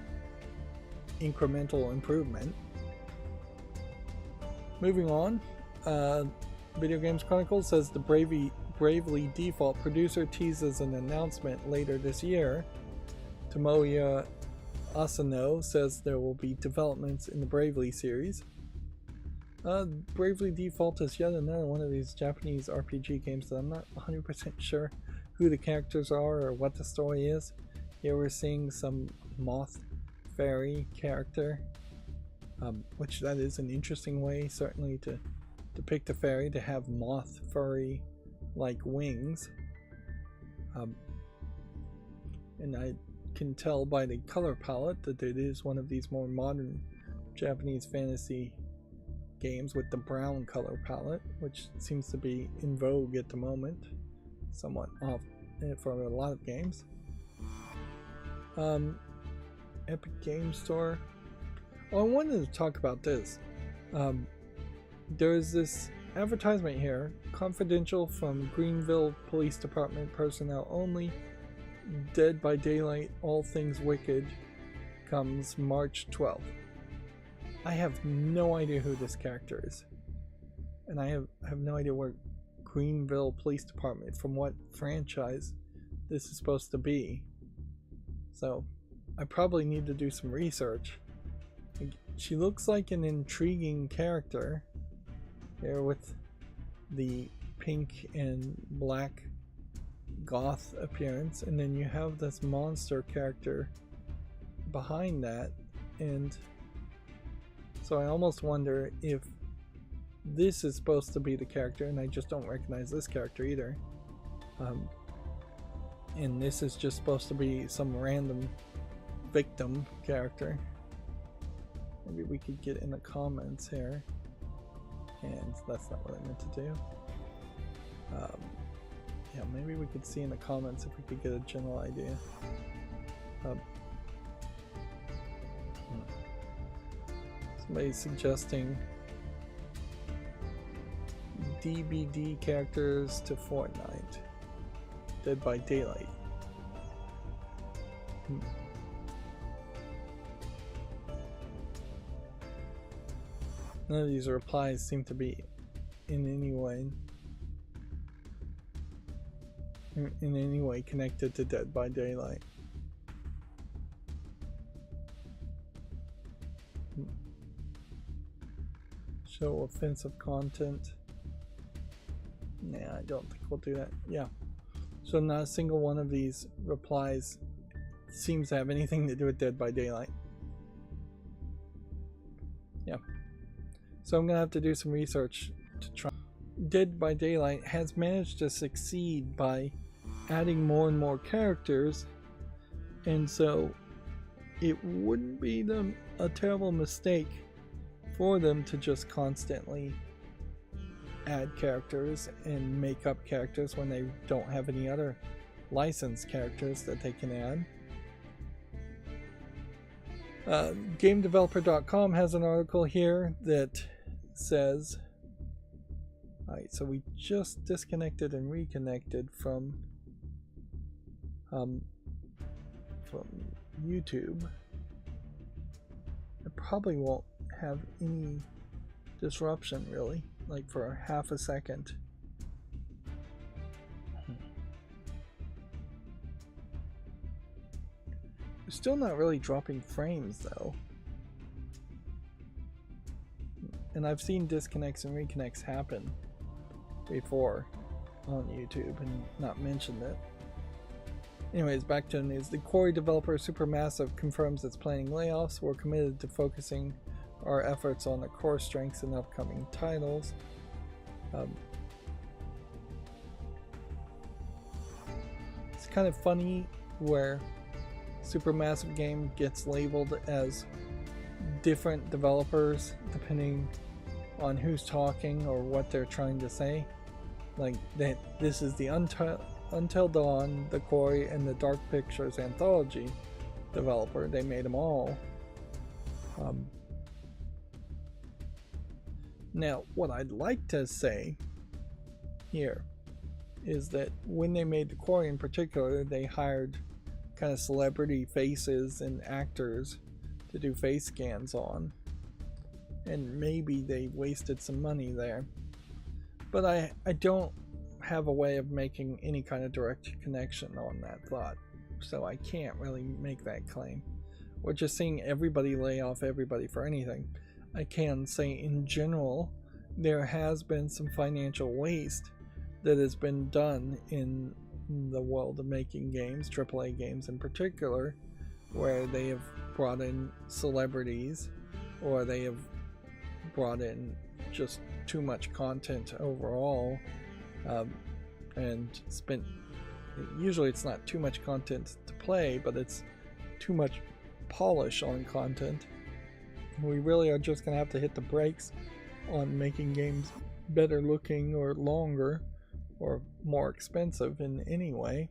incremental improvement. Moving on, Video Games Chronicle says the Bravely Default producer teases an announcement later this year. Tomoya Asano says there will be developments in the Bravely series. Bravely Default is yet another one of these Japanese RPG games that I'm not 100% sure who the characters are or what the story is. Here we're seeing some moth fairy character, which that is an interesting way certainly to depict a fairy, to have moth furry like wings. And I can tell by the color palette that it is one of these more modern Japanese fantasy games with the brown color palette, which seems to be in vogue at the moment, somewhat off for a lot of games. Epic Game Store. Oh, I wanted to talk about this. There's this advertisement here, confidential from Greenville Police Department personnel only. Dead by Daylight, All Things Wicked comes March 12th. I have no idea who this character is. and I have no idea where Greenville Police Department, from what franchise this is supposed to be. So I probably need to do some research. She looks like an intriguing character here with the pink and black goth appearance, and then you have this monster character behind that, and so I almost wonder if this is supposed to be the character, and I just don't recognize this character either. And this is just supposed to be some random victim character. Maybe we could get in the comments here, and that's not what I meant to do. Yeah, maybe we could see in the comments if we could get a general idea. Somebody's suggesting DBD characters to Fortnite. Dead by Daylight. None of these replies seem to be in any way connected to Dead by Daylight. Show offensive content. Nah, I don't think we'll do that. Yeah. So not a single one of these replies seems to have anything to do with Dead by Daylight. Yeah. So I'm gonna have to do some research to try. Dead by Daylight has managed to succeed by adding more and more characters, and so it wouldn't be a terrible mistake for them to just constantly add characters and make up characters when they don't have any other licensed characters that they can add. GameDeveloper.com has an article here that says, alright, so we just disconnected and reconnected from YouTube. I probably won't have any disruption really, like for half a second. We're still not really dropping frames though. And I've seen disconnects and reconnects happen before on YouTube and not mentioned it. Anyways, back to the news. The Quarry developer Supermassive confirms it's planning layoffs. We're committed to focusing our efforts on the core strengths and upcoming titles. It's kind of funny where Supermassive Game gets labeled as different developers depending on who's talking or what they're trying to say. Like that, this is the Until Dawn, the Quarry, and the Dark Pictures anthology developer. They made them all. Now, what I'd like to say here is that when they made the Quarry in particular, they hired kind of celebrity faces and actors to do face scans on, and maybe they wasted some money there. But I don't have a way of making any kind of direct connection on that thought, so I can't really make that claim. We're just seeing everybody lay off everybody for anything. I can say in general there has been some financial waste that has been done in the world of making games, AAA games in particular, where they have brought in celebrities or they have brought in just too much content overall, and spent, usually it's not too much content to play, but it's too much polish on content. We really are just gonna have to hit the brakes on making games better looking or longer or more expensive in any way.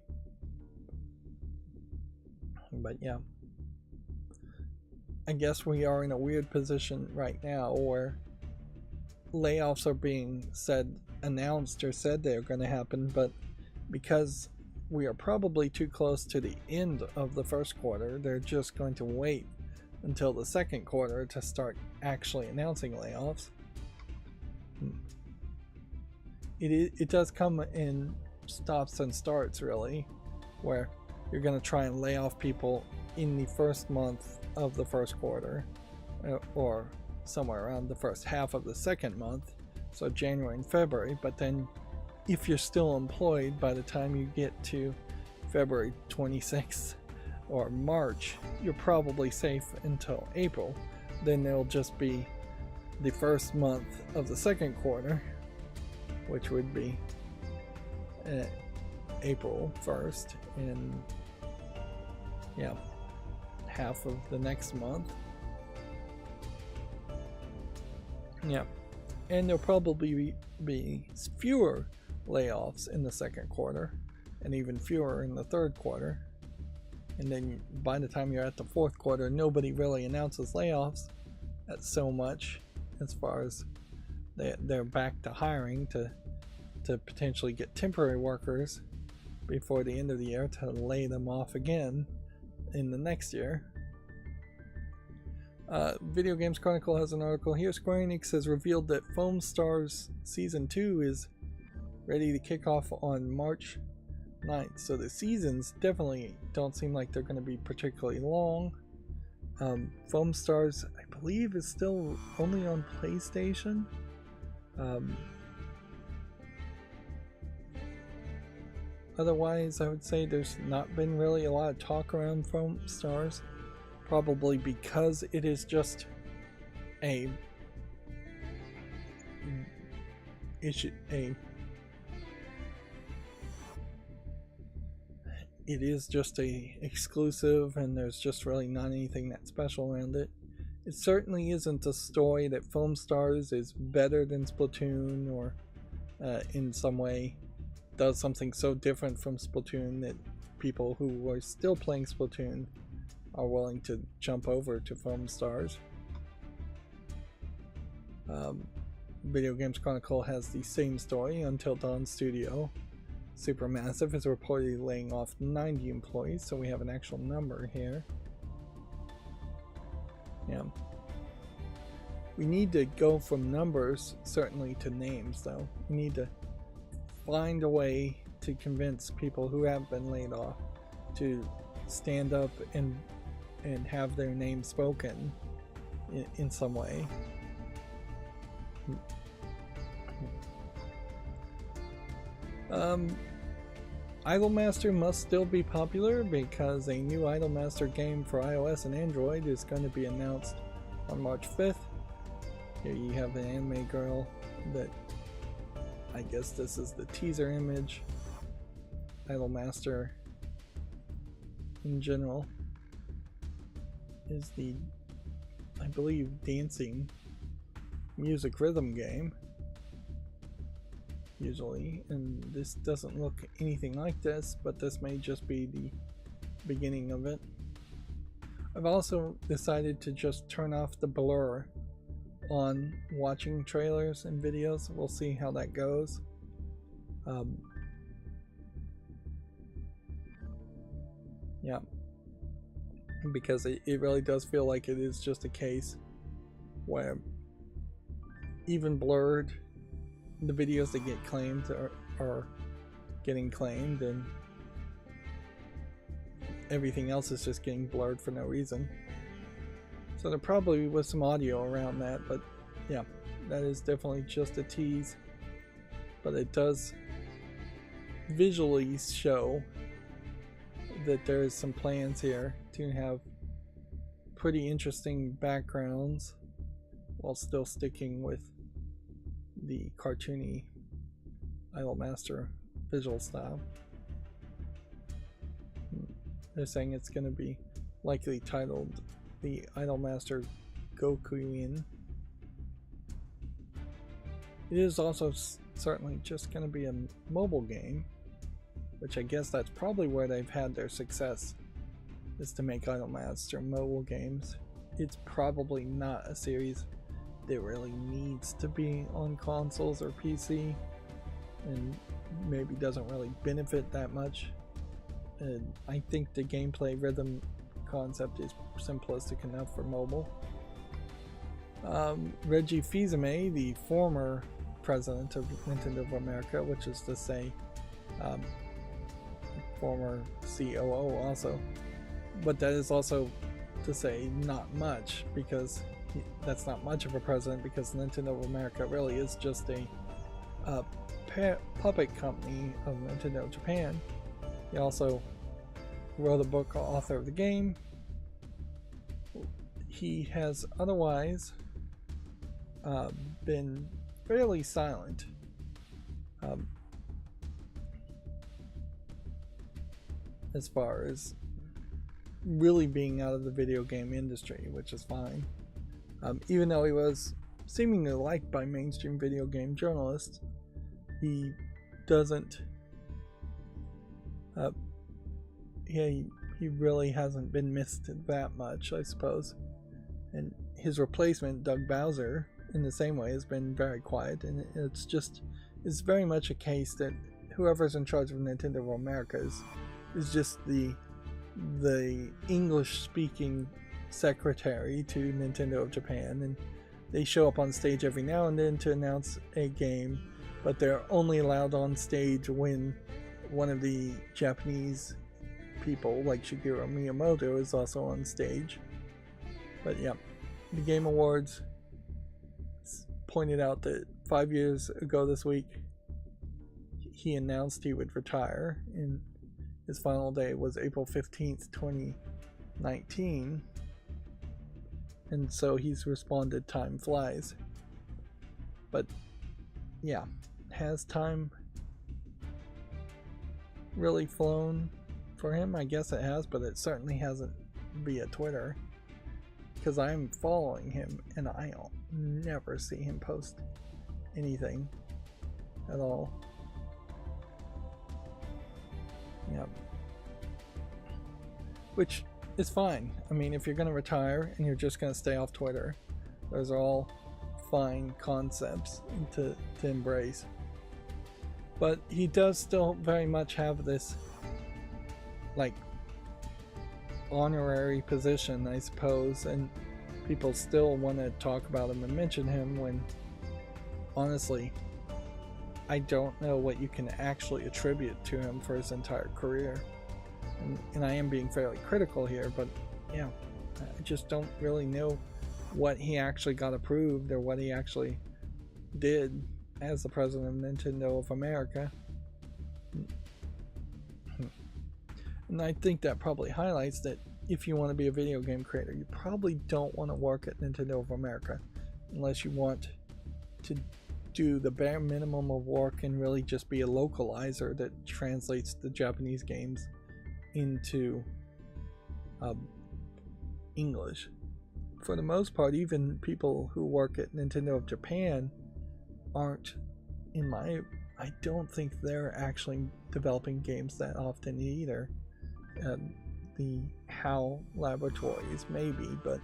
But yeah, I guess we are in a weird position right now where layoffs are being announced or said they're going to happen, but because we are probably too close to the end of the first quarter, they're just going to wait until the second quarter to start actually announcing layoffs. it does come in stops and starts, really, where you're going to try and lay off people in the first month of the first quarter, or somewhere around the first half of the second month, so January and February. But then if you're still employed by the time you get to February 26th or March, you're probably safe until April. Then there'll just be the first month of the second quarter, which would be April 1st, and yeah, half of the next month. Yeah, and there'll probably be fewer layoffs in the second quarter, and even fewer in the third quarter. And then by the time you're at the fourth quarter, nobody really announces layoffs at so much, as far as they're back to hiring to potentially get temporary workers before the end of the year to lay them off again in the next year. Video Games Chronicle has an article here. Square Enix has revealed that Foam Stars Season 2 is ready to kick off on March 9th. So the seasons definitely don't seem like they're going to be particularly long. Foam Stars, I believe, is still only on PlayStation. Otherwise, I would say there's not been really a lot of talk around Foam Stars. Probably because it is just it is just a exclusive, and there's just really not anything that special around it. It certainly isn't a story that Foam Stars is better than Splatoon, or in some way does something so different from Splatoon that people who are still playing Splatoon are willing to jump over to Foam Stars. Video Games Chronicle has the same story. Until Dawn Studio Supermassive is reportedly laying off 90 employees, so we have an actual number here. Yeah. We need to go from numbers, certainly, to names, though. We need to find a way to convince people who have been laid off to stand up and have their name spoken in some way. Idolmaster must still be popular because a new Idolmaster game for iOS and Android is going to be announced on March 5th. Here you have an anime girl that, I guess this is the teaser image. Idolmaster in general is the, I believe, dancing music rhythm game usually, and this doesn't look anything like this, but this may just be the beginning of it. I've also decided to just turn off the blur on watching trailers and videos. We'll see how that goes. Yeah, because it really does feel like it is just a case where even blurred, the videos that get claimed are getting claimed, and everything else is just getting blurred for no reason. So there probably was some audio around that, but yeah, that is definitely just a tease. But it does visually show that there is some plans here to have pretty interesting backgrounds while still sticking with the cartoony Idolmaster visual style. They're saying it's going to be likely titled the Idolmaster Gokuin. It is also certainly just going to be a mobile game, which I guess that's probably where they've had their success, is to make Idolmaster mobile games. It's probably not a series that really needs to be on consoles or PC, and maybe doesn't really benefit that much. And I think the gameplay rhythm concept is simplistic enough for mobile. Reggie Fils-Aimé, the former president of Nintendo of America, which is to say, former COO also. But that is also to say not much, because that's not much of a president, because Nintendo of America really is just a puppet company of Nintendo Japan. He also wrote a book, author of the game. He has otherwise been fairly silent. As far as really being out of the video game industry, which is fine. Even though he was seemingly liked by mainstream video game journalists, he doesn't he really hasn't been missed that much, I suppose. And his replacement, Doug Bowser, in the same way, has been very quiet, and it's very much a case that whoever's in charge of Nintendo of America is just the English speaking secretary to Nintendo of Japan, and they show up on stage every now and then to announce a game, but they're only allowed on stage when one of the Japanese people like Shigeru Miyamoto is also on stage. But yeah, the Game Awards pointed out that 5 years ago this week he announced he would retire, and his final day was April 15th, 2019. And so he's responded, time flies. But yeah, has time really flown for him? I guess it has, but it certainly hasn't via Twitter, because I'm following him and I'll never see him post anything at all. Yeah. Which is fine. I mean, if you're going to retire and you're just going to stay off Twitter, those are all fine concepts to embrace. But he does still very much have this, like, honorary position, I suppose, and people still want to talk about him and mention him when, honestly, I don't know what you can actually attribute to him for his entire career. And I am being fairly critical here, but yeah, I just don't really know what he actually got approved or what he actually did as the president of Nintendo of America. And I think that probably highlights that if you want to be a video game creator, you probably don't want to work at Nintendo of America unless you want to do the bare minimum of work and really just be a localizer that translates the Japanese games into English. For the most part, even people who work at Nintendo of Japan aren't, I don't think they're actually developing games that often either. The HAL laboratories maybe, but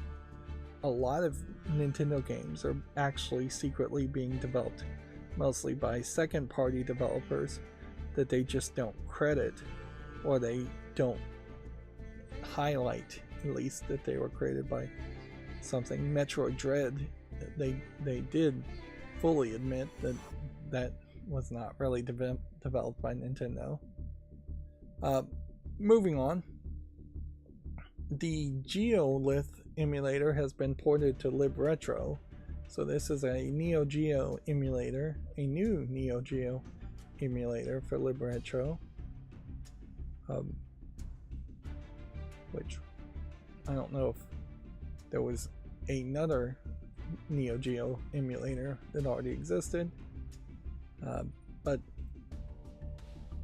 a lot of Nintendo games are actually secretly being developed mostly by second-party developers that they just don't credit, or they don't highlight, at least, that they were created by something. Metroid Dread, they did fully admit that was not really developed by Nintendo. Moving on, the Geolith emulator has been ported to LibRetro. So this is a Neo Geo emulator, a new Neo Geo emulator for LibRetro. Which I don't know if there was another Neo Geo emulator that already existed, but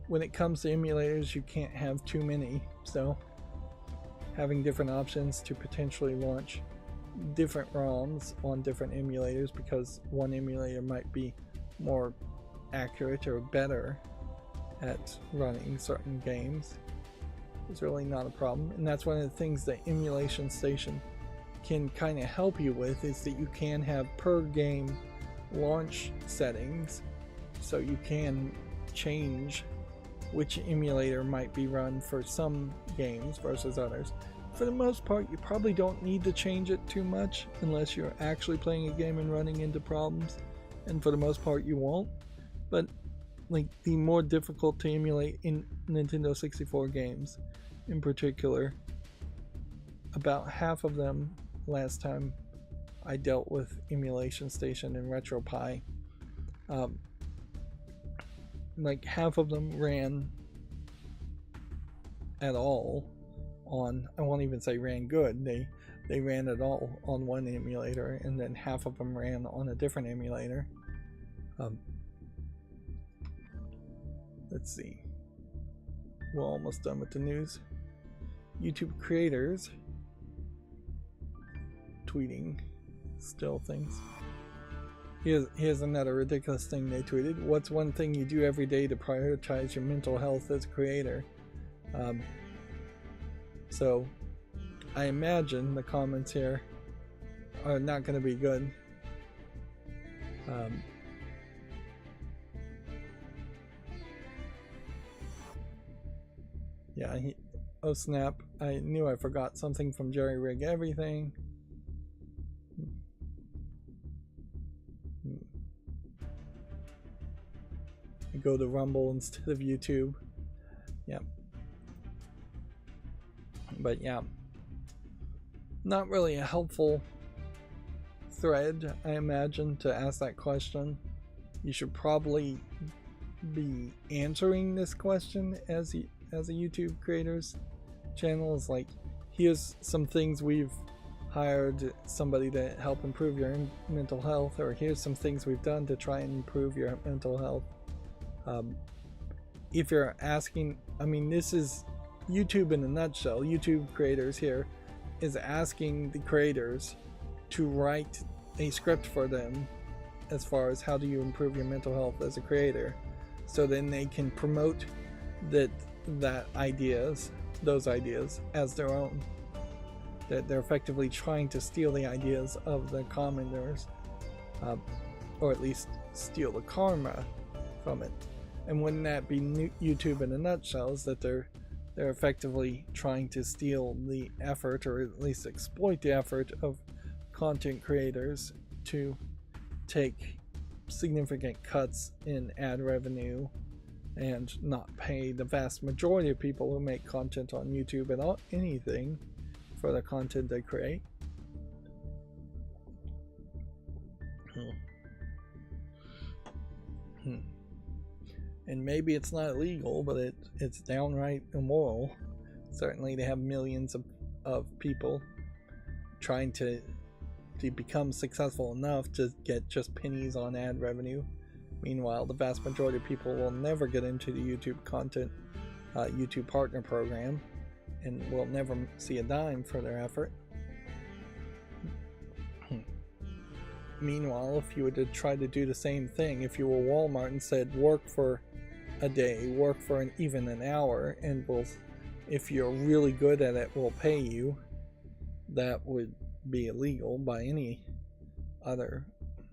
when it comes to emulators, you can't have too many, so having different options to potentially launch different ROMs on different emulators, because one emulator might be more accurate or better at running certain games, is really not a problem. And that's one of the things that Emulation Station can kind of help you with, is that you can have per game launch settings, so you can change which emulator might be run for some games versus others. For the most part, you probably don't need to change it too much unless you're actually playing a game and running into problems. and for the most part you won't. But like the more difficult to emulate in Nintendo 64 games in particular, about half of them last time I dealt with Emulation Station and RetroPie, like half of them ran at all on, I won't even say ran good, they ran at all on one emulator, and then half of them ran on a different emulator. Let's see, we're almost done with the news. YouTube creators tweeting still things. Here's another ridiculous thing they tweeted. What's one thing you do every day to prioritize your mental health as a creator? So I imagine the comments here are not going to be good. Yeah, oh snap, I knew I forgot something from Jerry Rig Everything. Go to Rumble instead of YouTube. Yeah. But yeah, not really a helpful thread, I imagine, to ask that question. You should probably be answering this question as a YouTube creator's channel. Is like, here's some things we've hired somebody to help improve your mental health, or here's some things we've done to try and improve your mental health. If you're asking, I mean, this is YouTube in a nutshell. YouTube creators here is asking the creators to write a script for them as far as how do you improve your mental health as a creator, so then they can promote those ideas as their own. That they're effectively trying to steal the ideas of the commenters, or at least steal the karma from it. And wouldn't that be YouTube in a nutshell? Is that they're effectively trying to steal the effort, or at least exploit the effort, of content creators to take significant cuts in ad revenue and not pay the vast majority of people who make content on YouTube at all anything for the content they create. And maybe it's not illegal, but it's downright immoral. Certainly they have millions of people trying to become successful enough to get just pennies on ad revenue. Meanwhile, the vast majority of people will never get into the YouTube content, YouTube partner program, and will never see a dime for their effort. Meanwhile, if you were to try to do the same thing, if you were Walmart and said work for a day, work for even an hour, and if you're really good at it, we'll pay you, that would be illegal by any other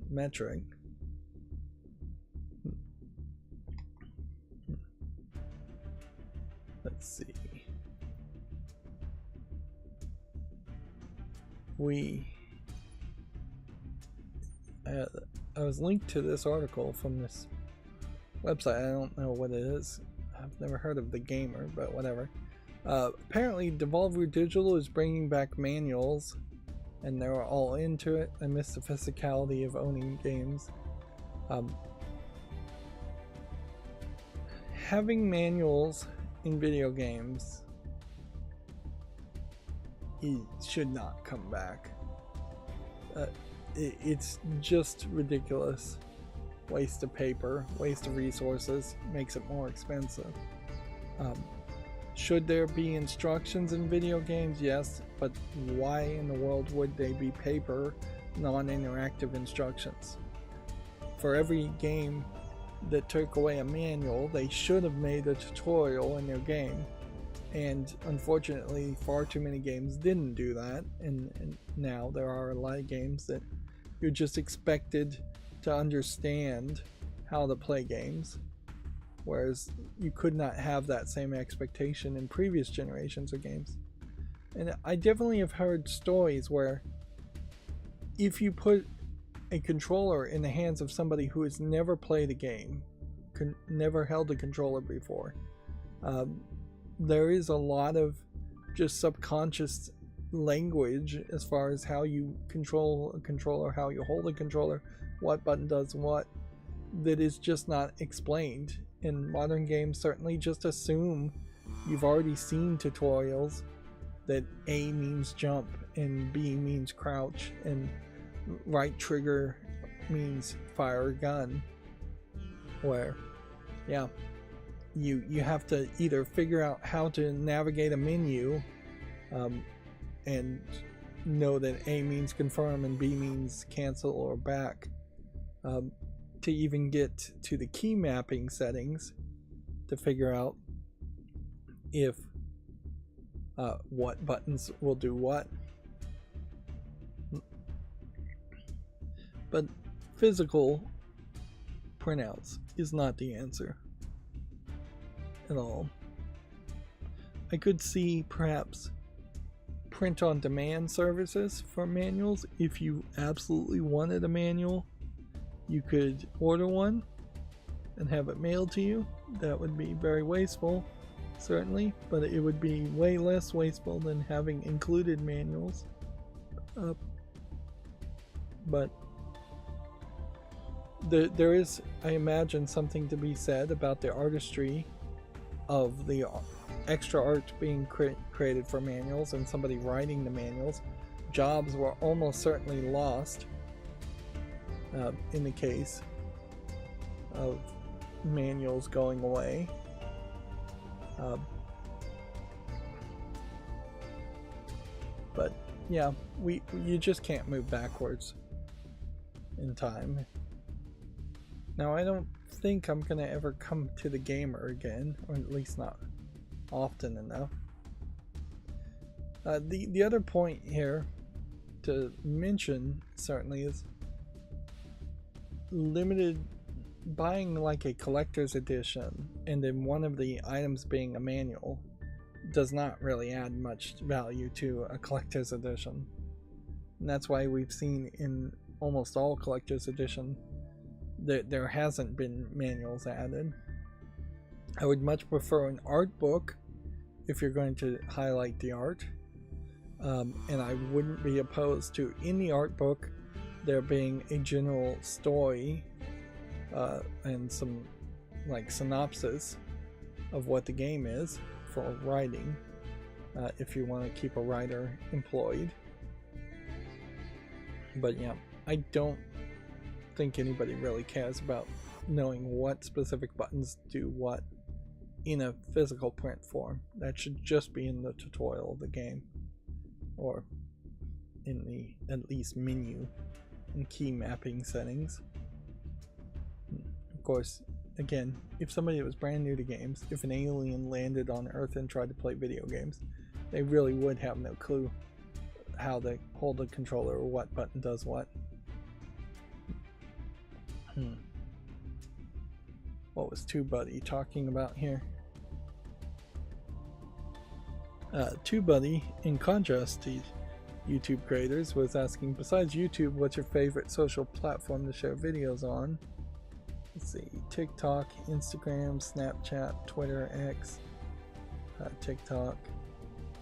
metric. Let's see. I was linked to this article from this website. I don't know what it is. I've never heard of The Gamer, but whatever. Apparently Devolver Digital is bringing back manuals, and they're all into it. I miss the physicality of owning games. Having manuals in video games, it should not come back. It's just ridiculous. Waste of paper, waste of resources, makes it more expensive. Should there be instructions in video games? Yes, but why in the world would they be paper, non-interactive instructions? For every game that took away a manual, they should have made a tutorial in their game. And unfortunately, far too many games didn't do that, and now there are a lot of games that you're just expected to understand how to play games, whereas you could not have that same expectation in previous generations of games. And I definitely have heard stories where if you put a controller in the hands of somebody who has never played a game, never held a controller before, there is a lot of just subconscious language as far as how you control a controller, how you hold a controller, what button does what, that is just not explained. In modern games, certainly just assume you've already seen tutorials that A means jump and B means crouch and right trigger means fire a gun, where you have to either figure out how to navigate a menu and know that A means confirm and B means cancel or back, to even get to the key mapping settings to figure out if what buttons will do what. But physical printouts is not the answer at all. I could see perhaps print on demand services for manuals. If you absolutely wanted a manual, you could order one and have it mailed to you. That would be very wasteful, certainly, but it would be way less wasteful than having included manuals. But there is, I imagine, something to be said about the artistry of the extra art being created for manuals and somebody writing the manuals. Jobs were almost certainly lost in the case of manuals going away. But yeah, you just can't move backwards in time. Now, I don't think I'm gonna ever come to the gamer again, or at least not often enough. The other point here to mention certainly is limited buying, like a collector's edition and then one of the items being a manual does not really add much value to a collector's edition. And that's why we've seen in almost all collector's edition that there hasn't been manuals added. I would much prefer an art book if you're going to highlight the art, and I wouldn't be opposed to, in the art book, there being a general story and some like synopsis of what the game is for writing, if you want to keep a writer employed. But yeah, I don't think anybody really cares about knowing what specific buttons do what in a physical print form. That should just be in the tutorial of the game, or in the at least menu and key mapping settings. Of course, again, if somebody was brand new to games, if an alien landed on Earth and tried to play video games, they really would have no clue how to hold a controller or what button does what. What was TubeBuddy talking about here? TubeBuddy, in contrast to YouTube creators, was asking, besides YouTube, what's your favorite social platform to share videos on? Let's see, TikTok, Instagram, Snapchat, Twitter, X, TikTok,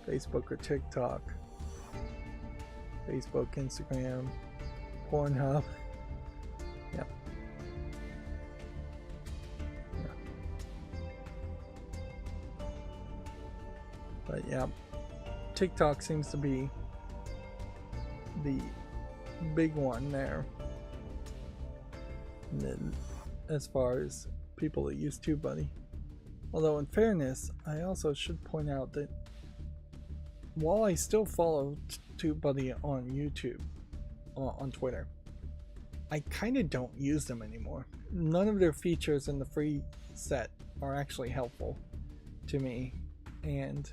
Facebook or TikTok, Facebook, Instagram, Pornhub. Yeah. But yeah, TikTok seems to be the big one there. And then, as far as people that use TubeBuddy. Although in fairness, I also should point out that while I still follow TubeBuddy on YouTube, on Twitter, I kind of don't use them anymore. None of their features in the free set are actually helpful to me, and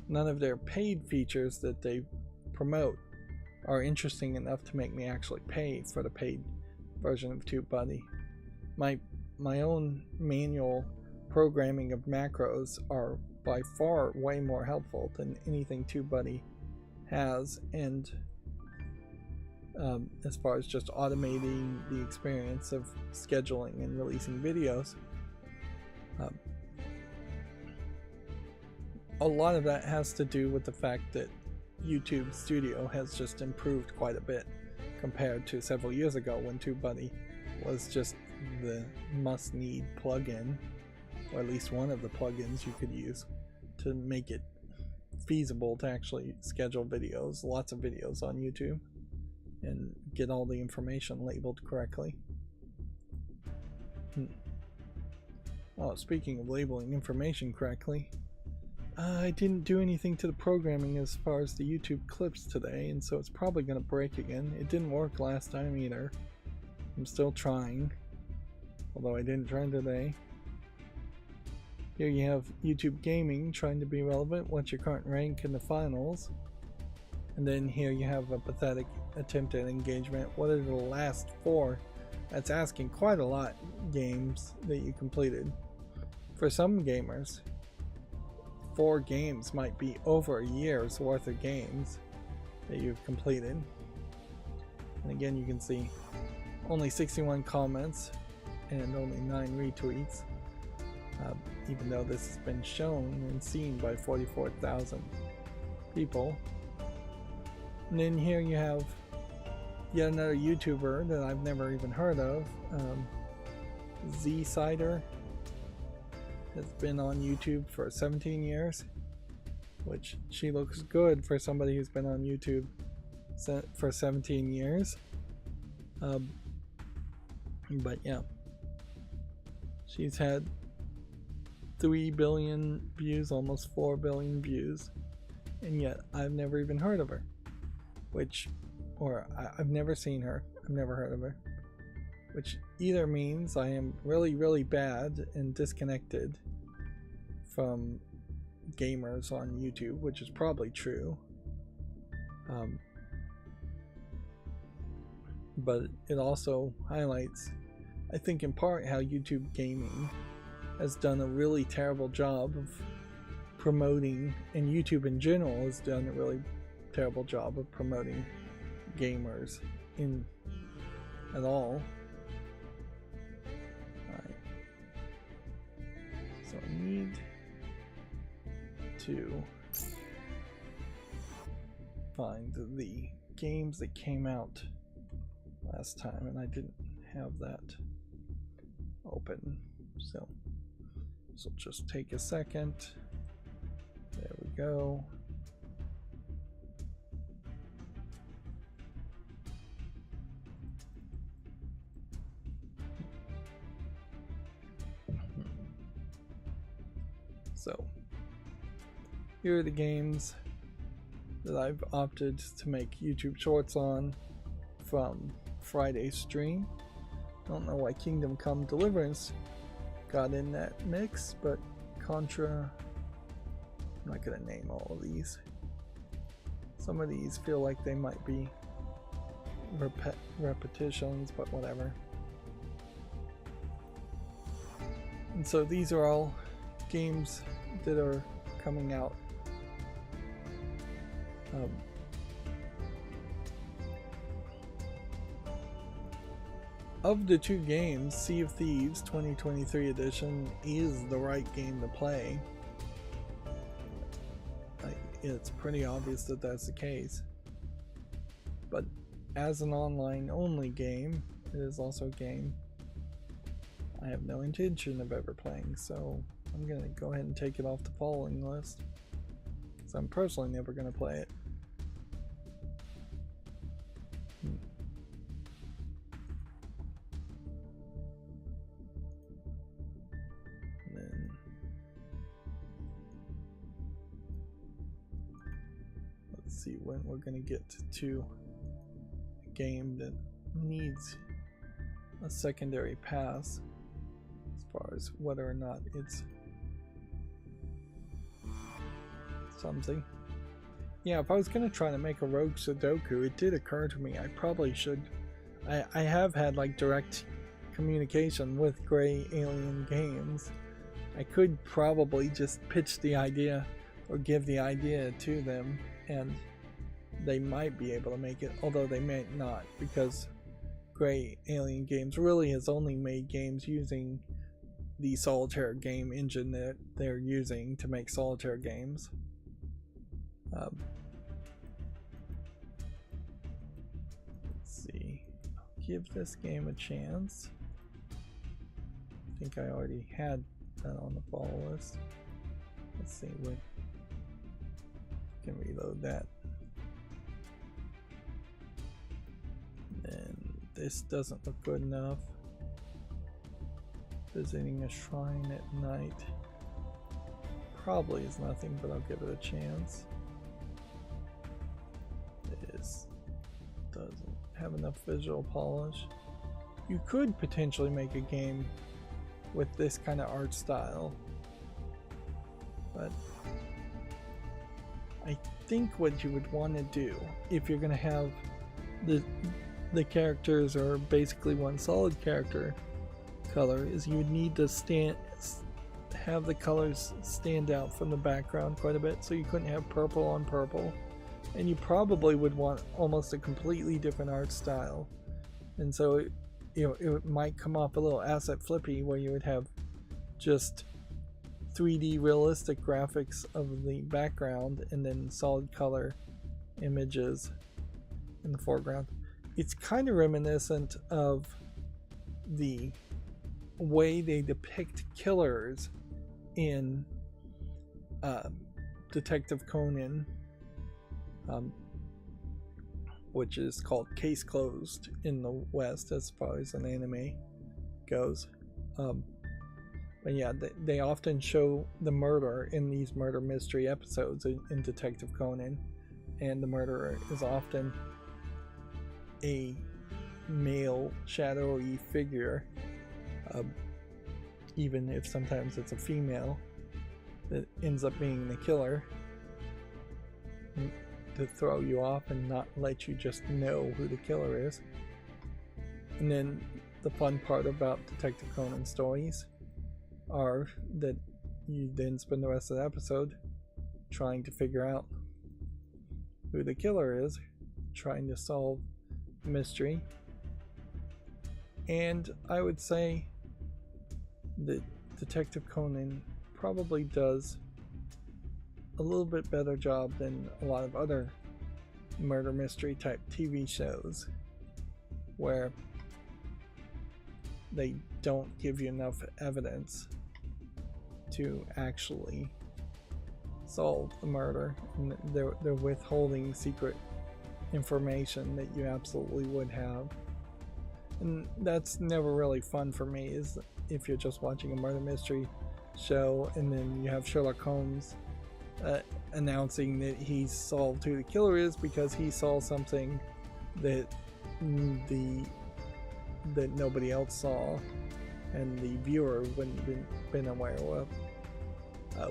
none of their paid features that they promote are interesting enough to make me actually pay for the paid version of TubeBuddy. My own manual programming of macros are by far way more helpful than anything TubeBuddy has, and as far as just automating the experience of scheduling and releasing videos. A lot of that has to do with the fact that YouTube Studio has just improved quite a bit compared to several years ago when TubeBuddy was just the must-need plugin, or at least one of the plugins you could use to make it feasible to actually schedule videos, lots of videos on YouTube, and get all the information labeled correctly. Oh, speaking of labeling information correctly, I didn't do anything to the programming as far as the YouTube clips today, and so it's probably going to break again. It didn't work last time either. I'm still trying, although I didn't try today. Here you have YouTube Gaming trying to be relevant. What's your current rank in the finals? And then here you have a pathetic attempt at engagement. What are the last 4? That's asking quite a lot. Games that you completed. For some gamers, 4 games might be over a year's worth of games that you've completed. And again, you can see only 61 comments and only 9 retweets, even though this has been shown and seen by 44,000 people. And then here you have yet another YouTuber that I've never even heard of, Z-Cider. Has been on YouTube for 17 years, which she looks good for somebody who's been on YouTube for 17 years. But yeah, she's had 3 billion views, almost 4 billion views, and yet I've never even heard of her, I've never seen her, I've never heard of her, which either means I am really, really bad and disconnected from gamers on YouTube, which is probably true. But it also highlights, I think in part, how YouTube Gaming has done a really terrible job of promoting, and YouTube in general has done a really terrible job of promoting gamers at all. Alright. So I need to find the games that came out last time, and I didn't have that open, so this will just take a second. There we go. So here are the games that I've opted to make YouTube shorts on from Friday's stream. Don't know why Kingdom Come Deliverance got in that mix, but Contra, I'm not gonna name all of these. Some of these feel like they might be repetitions, but whatever. And so these are all games that are coming out. Of the 2 games, Sea of Thieves 2023 edition is the right game to play. It's pretty obvious that that's the case. But as an online only game, it is also a game I have no intention of ever playing, so I'm gonna go ahead and take it off the following list, because I'm personally never gonna play it. And then let's see when we're gonna get to a game that needs a secondary pass, as far as whether or not it's something. Yeah, if I was going to try to make a rogue Sudoku, it did occur to me I probably should. I have had like direct communication with Gray Alien Games. I could probably just pitch the idea or give the idea to them and they might be able to make it, although they may not, because Gray Alien Games really has only made games using the solitaire game engine that they're using to make solitaire games. Let's see. I'll give this game a chance. I think I already had that on the follow list. Let's see what. Can reload that. And this doesn't look good enough. Visiting a shrine at night probably is nothing, but I'll give it a chance. This doesn't have enough visual polish. You could potentially make a game with this kind of art style, but I think what you would want to do, if you're going to have the characters are basically one solid character color, is you would need to have the colors stand out from the background quite a bit, so you couldn't have purple on purple, and you probably would want almost a completely different art style, and so it might come off a little asset flippy, where you would have just 3D realistic graphics of the background and then solid color images in the foreground. It's kind of reminiscent of the way they depict killers in Detective Conan, which is called Case Closed in the West as far as an anime goes. But yeah, they often show the murder in these murder mystery episodes in Detective Conan, and the murderer is often a male shadowy figure, even if sometimes it's a female that ends up being the killer, to throw you off and not let you just know who the killer is. And then the fun part about Detective Conan stories are that you then spend the rest of the episode trying to figure out who the killer is, trying to solve the mystery. And I would say that Detective Conan probably does a little bit better job than a lot of other murder mystery type TV shows, where they don't give you enough evidence to actually solve the murder, and they're withholding secret information that you absolutely would have. And that's never really fun for me, is if you're just watching a murder mystery show and then you have Sherlock Holmes announcing that he's solved who the killer is because he saw something that that nobody else saw and the viewer wouldn't have been aware of,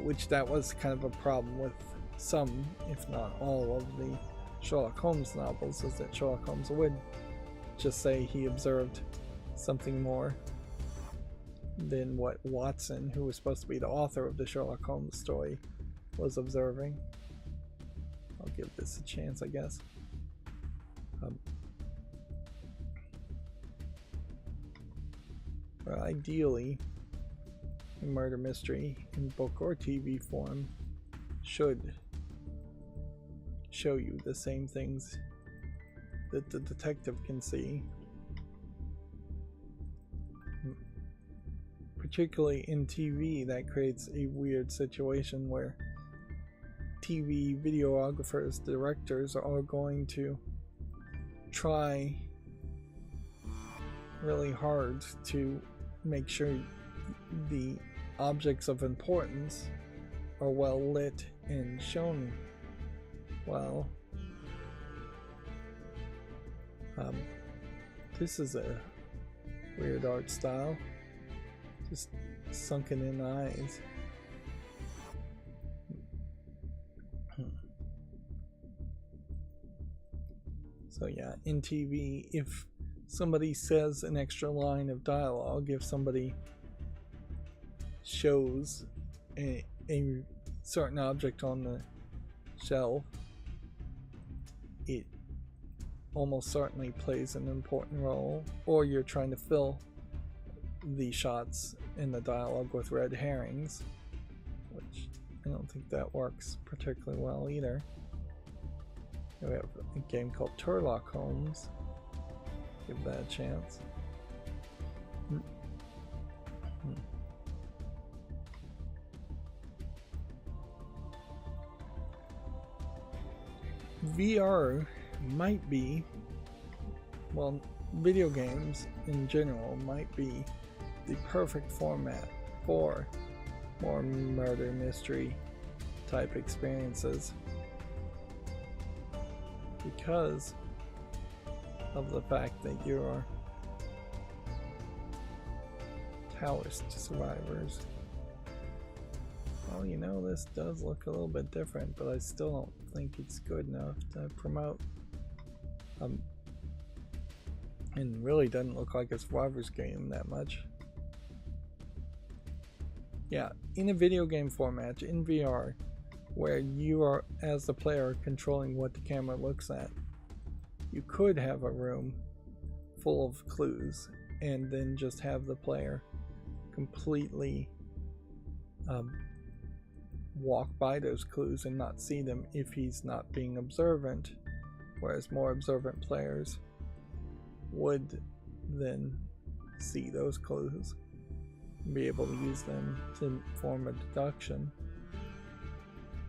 which that was kind of a problem with some, if not all, of the Sherlock Holmes novels, is that Sherlock Holmes would just say he observed something more than what Watson, who was supposed to be the author of the Sherlock Holmes story, was observing. I'll give this a chance, I guess. Well, ideally, a murder mystery in book or TV form should show you the same things that the detective can see. Particularly in TV, that creates a weird situation where TV videographers, directors are going to try really hard to make sure the objects of importance are well lit and shown well. This is a weird art style, just sunken in eyes. So yeah, in TV, if somebody says an extra line of dialogue, if somebody shows a certain object on the shelf, it almost certainly plays an important role, or you're trying to fill the shots in the dialogue with red herrings, which I don't think that works particularly well either. We have a game called Turlock Holmes. Give that a chance. VR might be, well, video games in general might be the perfect format for more murder mystery type experiences, because of the fact that you're Taoist survivors. Well, you know, this does look a little bit different, but I still don't think it's good enough to promote. And really doesn't look like a survivor's game that much. Yeah, in a video game format, in VR, where you are, as the player, controlling what the camera looks at, you could have a room full of clues and then just have the player completely walk by those clues and not see them if he's not being observant, whereas more observant players would then see those clues and be able to use them to form a deduction.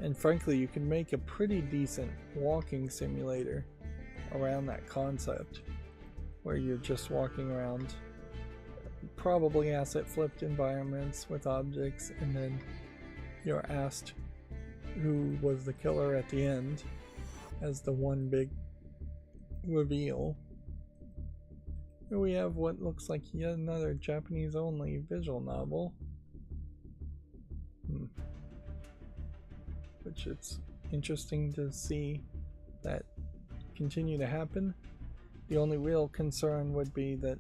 And frankly, you can make a pretty decent walking simulator around that concept, where you're just walking around probably asset flipped environments with objects, and then you're asked who was the killer at the end as the one big reveal. Here we have what looks like yet another Japanese only visual novel, which it's interesting to see that continue to happen. The only real concern would be that,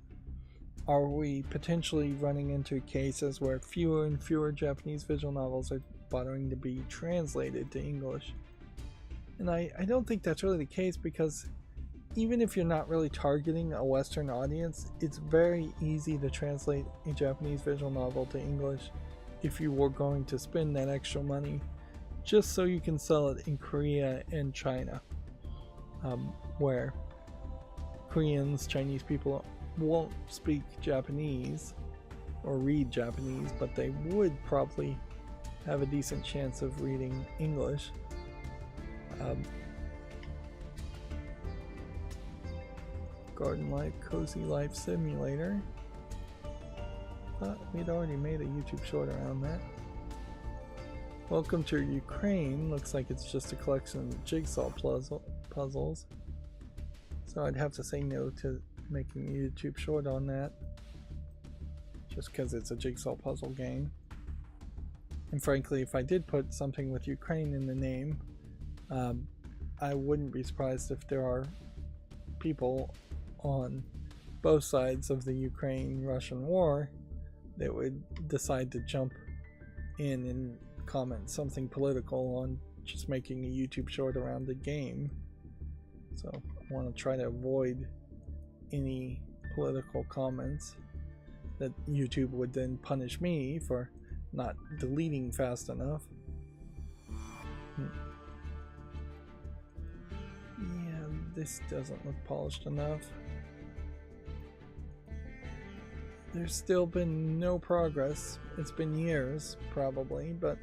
are we potentially running into cases where fewer and fewer Japanese visual novels are bothering to be translated to English? And I don't think that's really the case, because even if you're not really targeting a Western audience, it's very easy to translate a Japanese visual novel to English if you were going to spend that extra money just so you can sell it in Korea and China, where Koreans, Chinese people won't speak Japanese or read Japanese, but they would probably have a decent chance of reading English. Garden Life, Cozy Life Simulator. Thought we'd already made a YouTube short around that. Welcome to Ukraine. Looks like it's just a collection of jigsaw puzzles. So I'd have to say no to making a YouTube short on that, just because it's a jigsaw puzzle game. And frankly, if I did put something with Ukraine in the name, I wouldn't be surprised if there are people on both sides of the Ukraine-Russian war that would decide to jump in and comment something political on just making a YouTube short around the game. So I want to try to avoid any political comments that YouTube would then punish me for not deleting fast enough. Yeah, this doesn't look polished enough. There's still been no progress. It's been years, probably, but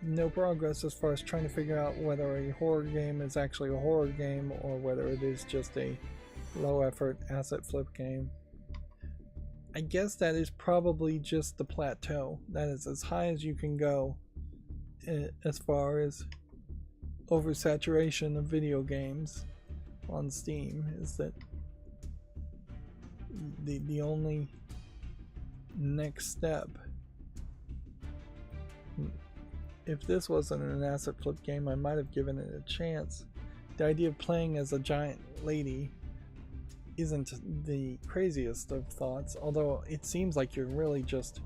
no progress as far as trying to figure out whether a horror game is actually a horror game or whether it is just a low effort asset flip game. I guess that is probably just the plateau. That is as high as you can go as far as oversaturation of video games on Steam, is that the only next step. If this wasn't an asset flip game, I might have given it a chance. The idea of playing as a giant lady isn't the craziest of thoughts, although it seems like you're really just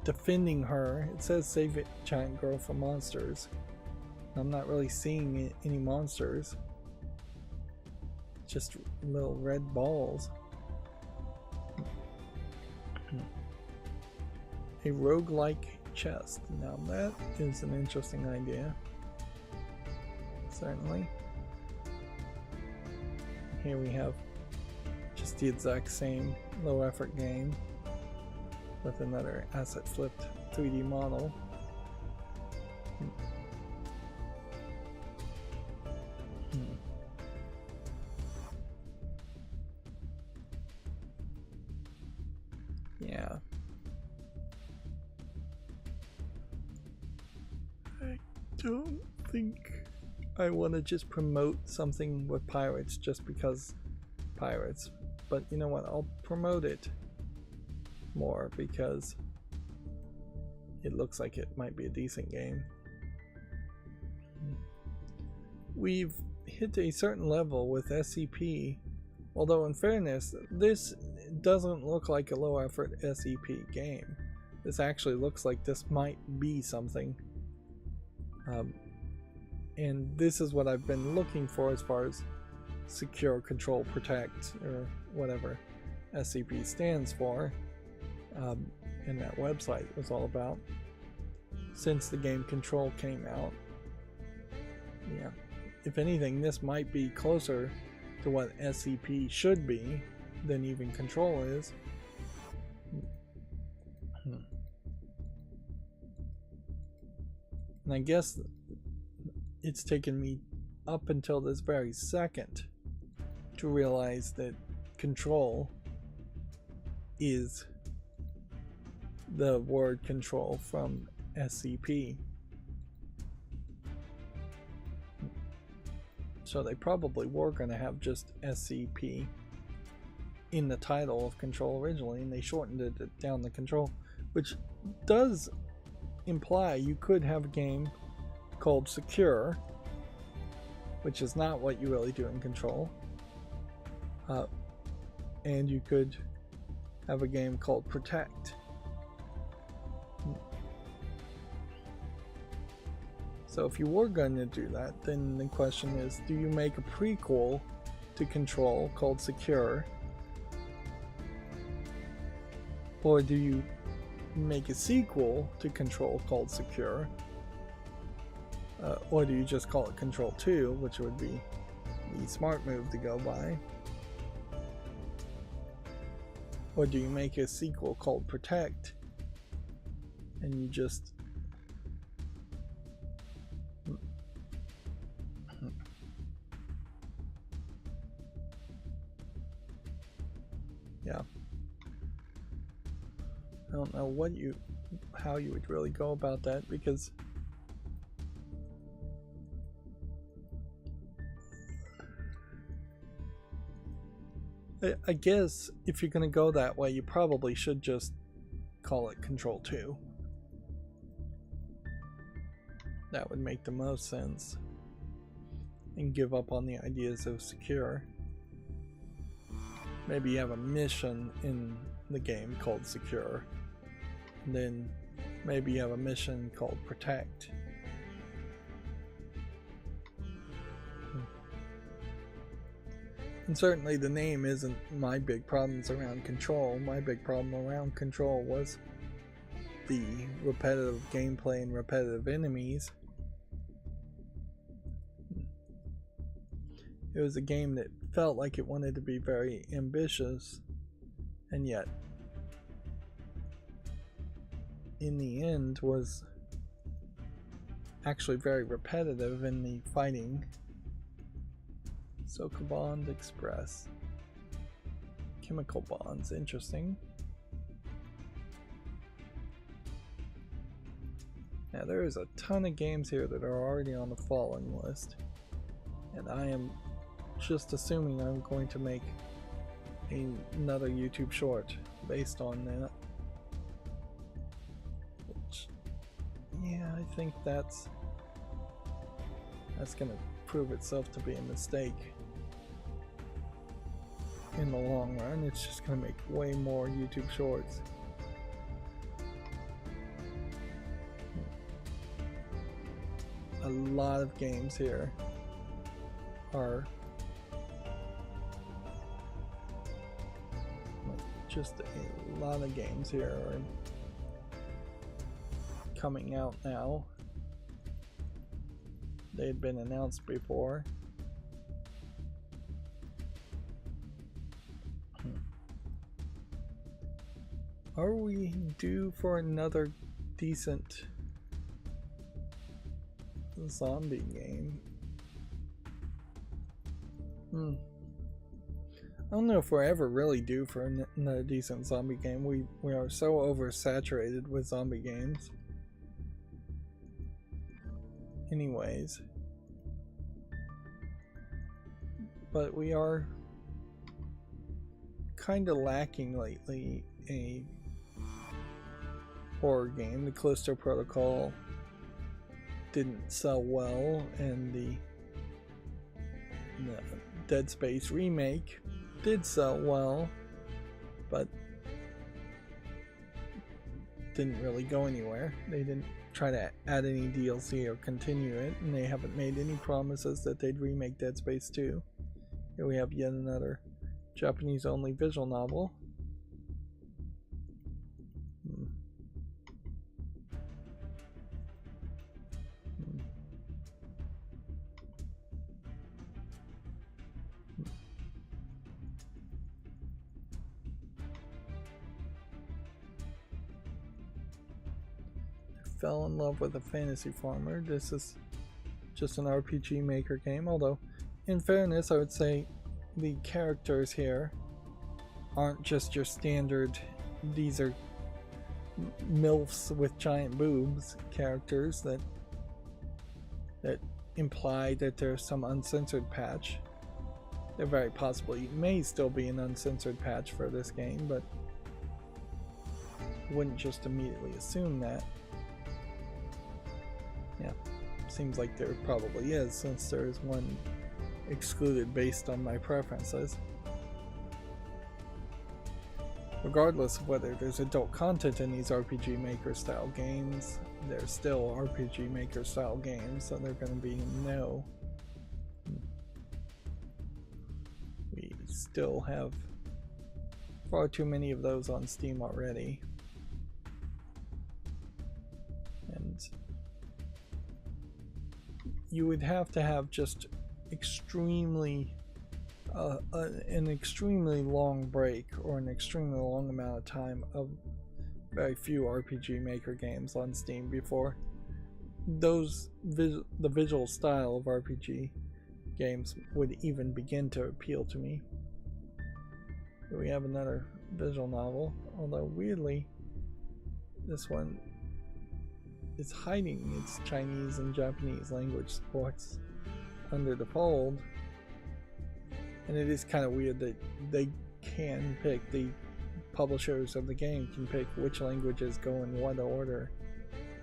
defending her. It says save it, giant girl from monsters. I'm not really seeing any monsters. Just little red balls. A roguelike chest. Now that is an interesting idea. Certainly. Here we have just the exact same low effort game with another asset flipped 3D model. Yeah. I don't think I want to just promote something with pirates just because pirates. But you know what? I'll promote it more because it looks like it might be a decent game. We've hit a certain level with SCP, although in fairness, this doesn't look like a low effort SCP game. This actually looks like this might be something. And this is what I've been looking for as far as secure, control, protect, or whatever SCP stands for. And that website was all about since the game Control came out. Yeah, if anything, this might be closer to what SCP should be than even Control is. And I guess it's taken me up until this very second to realize that Control is the word control from SCP. So they probably were going to have just SCP in the title of Control originally, and they shortened it down to Control, which does imply you could have a game called Secure, which is not what you really do in Control. And you could have a game called Protect. So if you were going to do that, then the question is, do you make a prequel to Control called Secure? Or do you make a sequel to Control called Secure? Or do you just call it Control 2, which would be the smart move to go by? Or do you make a sequel called Protect and you just yeah, I don't know how you would really go about that, because I guess if you're going to go that way, you probably should just call it Control 2. That would make the most sense. And give up on the ideas of Secure. Maybe you have a mission in the game called Secure. And then maybe you have a mission called Protect. And certainly the name isn't my big problems around Control. My big problem around Control was the repetitive gameplay and repetitive enemies. It was a game that felt like it wanted to be very ambitious, and yet in the end was actually very repetitive in the fighting. Sokobond Express. Chemical bonds, interesting. Now there is a ton of games here that are already on the following list, and I am just assuming I'm going to make another YouTube short based on that. Which, yeah, I think that's gonna prove itself to be a mistake. In the long run, it's just going to make way more YouTube shorts. A lot of games here are just a lot of games here are coming out now. They had been announced before. Are we due for another decent zombie game? I don't know if we're ever really due for another decent zombie game. We are so oversaturated with zombie games. Anyways. But we are kind of lacking lately a horror game. The Callisto Protocol didn't sell well, and the Dead Space remake did sell well, but didn't really go anywhere. They didn't try to add any DLC or continue it, and they haven't made any promises that they'd remake Dead Space 2. Here we have yet another Japanese only visual novel. Fell in love with a fantasy farmer. This is just an RPG Maker game, although in fairness I would say the characters here aren't just your standard, these are MILFs with giant boobs characters that imply that there's some uncensored patch. There very possibly may still be an uncensored patch for this game, but I wouldn't just immediately assume that. Yeah, seems like there probably is, since there is one excluded based on my preferences. Regardless of whether there's adult content in these RPG Maker style games, they're still RPG Maker style games, so they're going to be no. We still have far too many of those on Steam already. And you would have to have just extremely an extremely long break or an extremely long amount of time of very few RPG Maker games on Steam before those the visual style of RPG games would even begin to appeal to me. Here we have another visual novel, although weirdly this one is hiding its Chinese and Japanese language supports under the fold, and it is kind of weird that they can pick, the publishers of the game can pick which languages go in what order,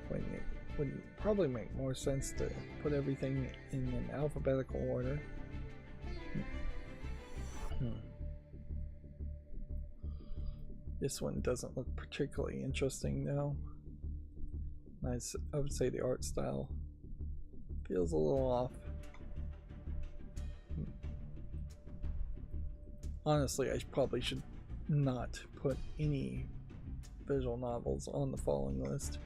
when it would probably make more sense to put everything in an alphabetical order. This one doesn't look particularly interesting though. Nice, I would say the art style feels a little off. Honestly, I probably should not put any visual novels on the following list,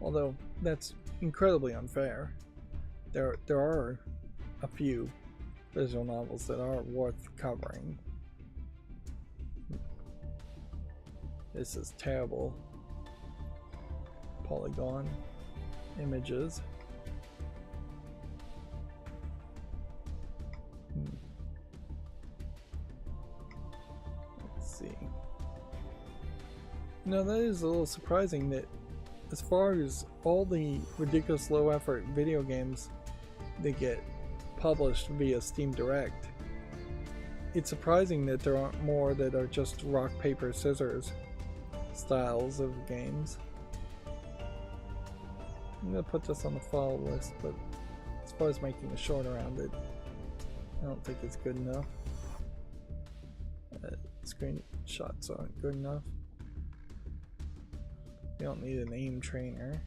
although that's incredibly unfair. There are a few visual novels that are worth covering. This is terrible. Polygon images. Let's see. Now that is a little surprising that as far as all the ridiculous low effort video games that get published via Steam Direct, it's surprising that there aren't more that are just rock, paper, scissors styles of games. I'm going to put this on the follow list, but as far as making a short around it, I don't think it's good enough. Screenshots aren't good enough. You don't need an aim trainer.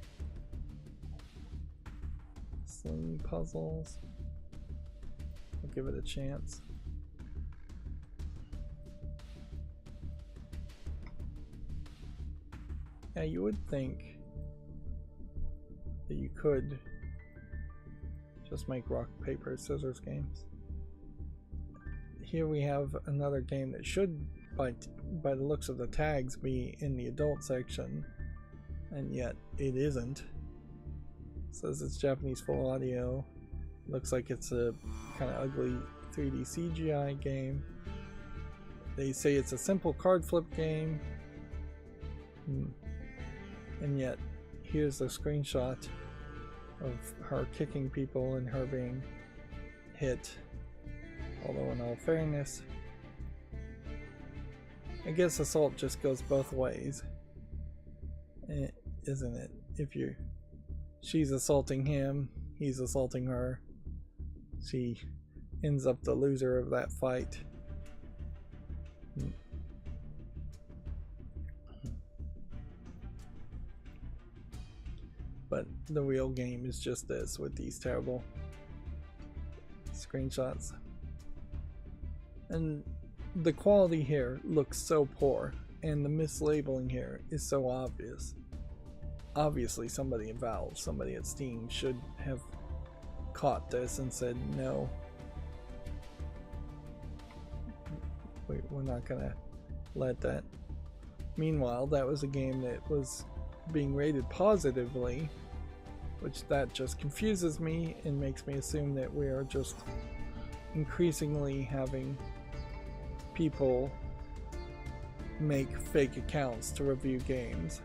Let's Sling puzzles. I'll give it a chance. Yeah, you would think that you could just make rock, paper, scissors games. Here we have another game that should, by the looks of the tags, be in the adult section, and yet it isn't. It says it's Japanese full audio. Looks like it's a kind of ugly 3D CGI game. They say it's a simple card flip game. And yet, here's a screenshot of her kicking people and her being hit. Although in all fairness, I guess assault just goes both ways, isn't it? If she's assaulting him, he's assaulting her. She ends up the loser of that fight. But the real game is just this, with these terrible screenshots. And the quality here looks so poor, and the mislabeling here is so obvious. Obviously somebody at Valve, somebody at Steam should have caught this and said, no, we're not gonna let that. Meanwhile, that was a game that was being rated positively, which that just confuses me and makes me assume that we are just increasingly having people make fake accounts to review games,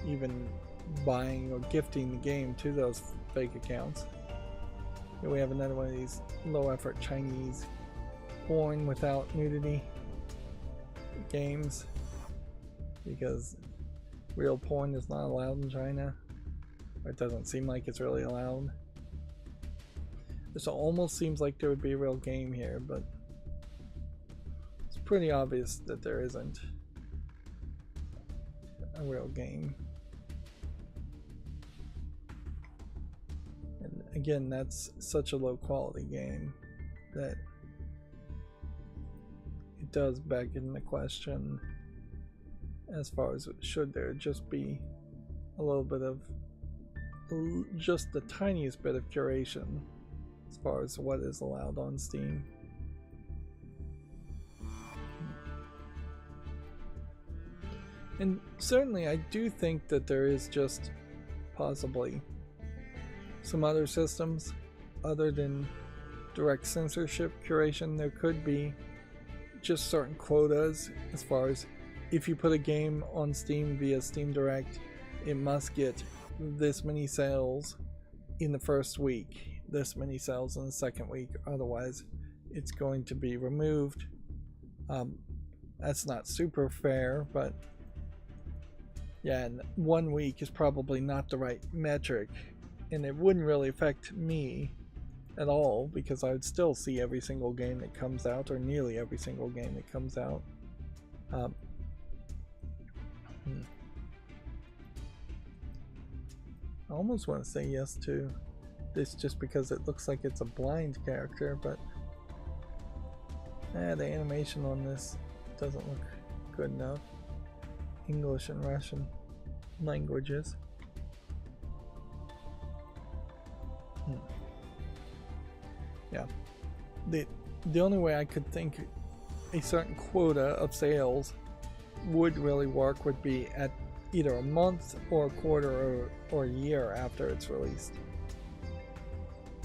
even buying or gifting the game to those fake accounts. Here we have another one of these low effort Chinese porn without nudity games, because real porn is not allowed in China. It doesn't seem like it's really allowed. This almost seems like there would be a real game here, but it's pretty obvious that there isn't a real game. And again, that's such a low quality game that it does beg into question as far as should there just be a little bit of, just the tiniest bit of curation as far as what is allowed on Steam. And certainly I do think that there is just possibly some other systems other than direct censorship curation. There could be just certain quotas as far as, if you put a game on Steam via Steam Direct, it must get this many sales in the first week, this many sales in the second week, otherwise it's going to be removed. That's not super fair, but yeah, and 1 week is probably not the right metric, and it wouldn't really affect me at all, because I would still see every single game that comes out, or nearly every single game that comes out. I almost want to say yes to this just because it looks like it's a blind character, but the animation on this doesn't look good enough. English and Russian languages. Yeah, the only way I could think a certain quota of sales would really work would be at either a month or a quarter or a year after it's released,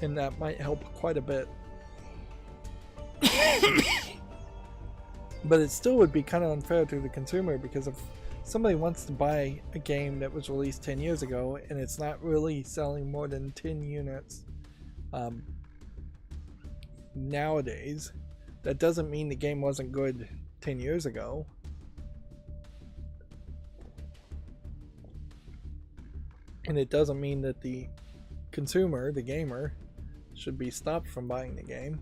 and that might help quite a bit. But it still would be kind of unfair to the consumer, because if somebody wants to buy a game that was released 10 years ago and it's not really selling more than 10 units nowadays, that doesn't mean the game wasn't good 10 years ago. And it doesn't mean that the consumer, the gamer, should be stopped from buying the game.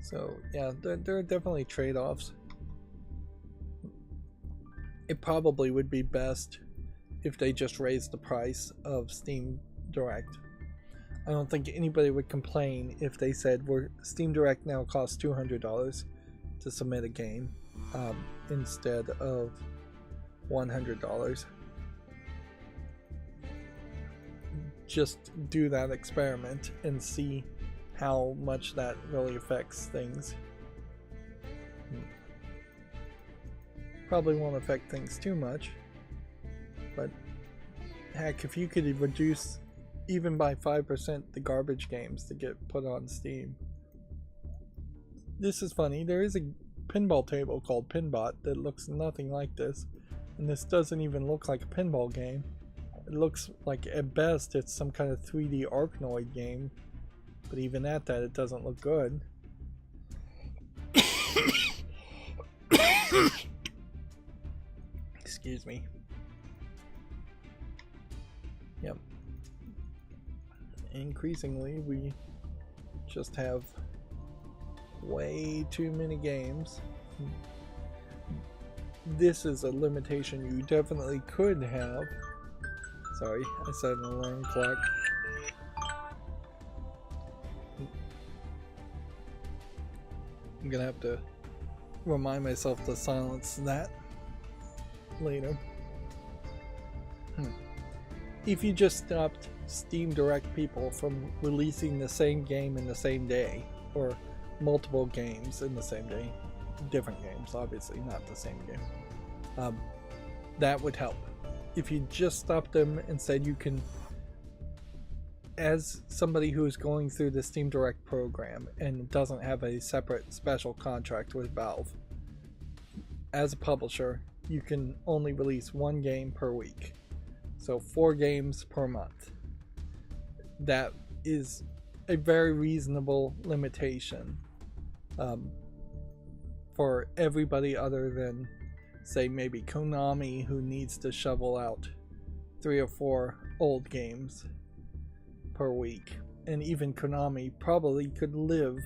So yeah, there are definitely trade-offs. It probably would be best if they just raised the price of Steam Direct. I don't think anybody would complain if they said Steam Direct now costs $200 to submit a game instead of $100. Just do that experiment and see how much that really affects things. Probably won't affect things too much, but heck, if you could reduce even by 5% the garbage games that get put on Steam. This is funny, there is a pinball table called Pinbot that looks nothing like this, and this doesn't even look like a pinball game. It looks like at best it's some kind of 3D Arkanoid game, but even at that it doesn't look good. Excuse me. Yep. Increasingly we just have way too many games. This is a limitation you definitely could have. Sorry, I set an alarm clock. I'm gonna have to remind myself to silence that later. If you just stopped Steam Direct people from releasing the same game in the same day, or multiple games in the same day, different games, obviously, not the same game, that would help. If you just stopped them and said you can, as somebody who's going through the Steam Direct program and doesn't have a separate special contract with Valve, as a publisher, you can only release one game per week. So 4 games per month. That is a very reasonable limitation for everybody other than, say, maybe Konami, who needs to shovel out 3 or 4 old games per week. And even Konami probably could live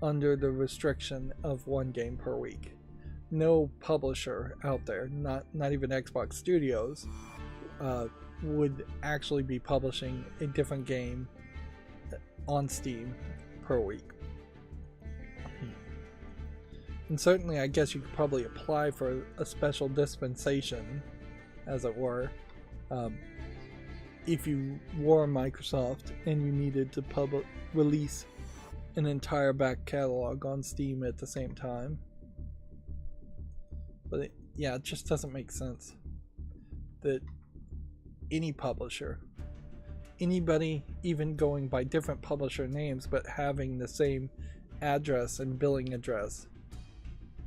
under the restriction of 1 game per week. No publisher out there, not even Xbox Studios, would actually be publishing a different game on Steam per week. And certainly I guess you could probably apply for a special dispensation, as it were, if you were Microsoft and you needed to release an entire back catalog on Steam at the same time. But it just doesn't make sense that any publisher, anybody even going by different publisher names but having the same address and billing address,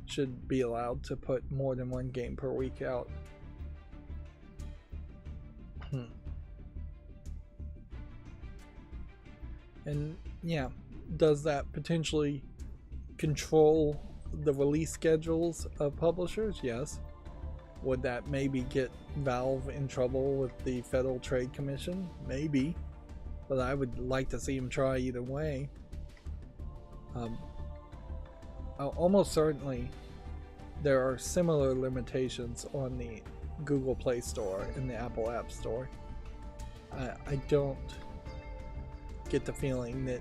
should be allowed to put more than 1 game per week out. And yeah, does that potentially control the release schedules of publishers? Yes. Would that maybe get Valve in trouble with the Federal Trade Commission? Maybe. But I would like to see them try either way. Almost certainly there are similar limitations on the Google Play Store and the Apple App Store. I don't get the feeling that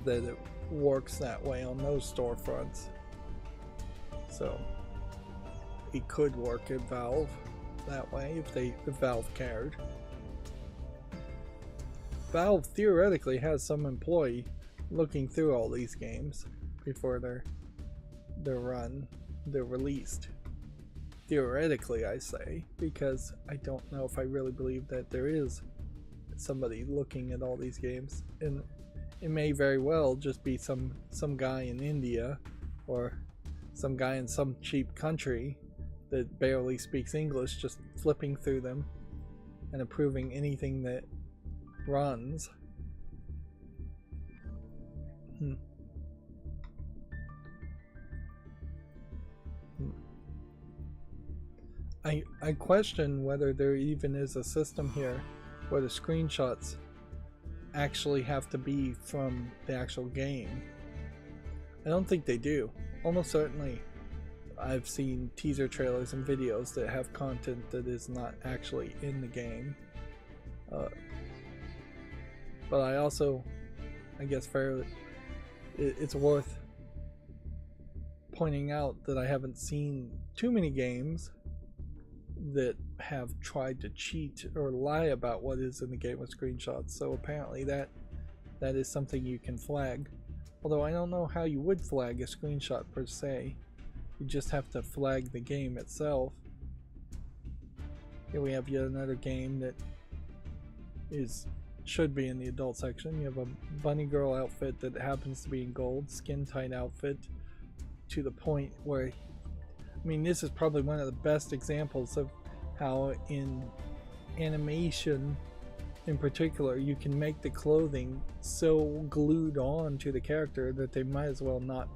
it works that way on those storefronts. So it could work at Valve that way if Valve cared. Valve theoretically has some employee looking through all these games before they're released. Theoretically, I say, because I don't know if I really believe that there is somebody looking at all these games, and it may very well just be some guy in India or some guy in some cheap country that barely speaks English just flipping through them and approving anything that runs. I question whether there even is a system here where the screenshots actually have to be from the actual game. I don't think they do. Almost certainly I've seen teaser trailers and videos that have content that is not actually in the game. But I also, I guess it's worth pointing out that I haven't seen too many games that have tried to cheat or lie about what is in the game with screenshots. So apparently that is something you can flag. Although I don't know how you would flag a screenshot per se. You just have to flag the game itself. Here we have yet another game that should be in the adult section. You have a bunny girl outfit that happens to be in gold, skin tight outfit, to the point where, I mean, this is probably one of the best examples of how in animation in particular you can make the clothing so glued on to the character that they might as well not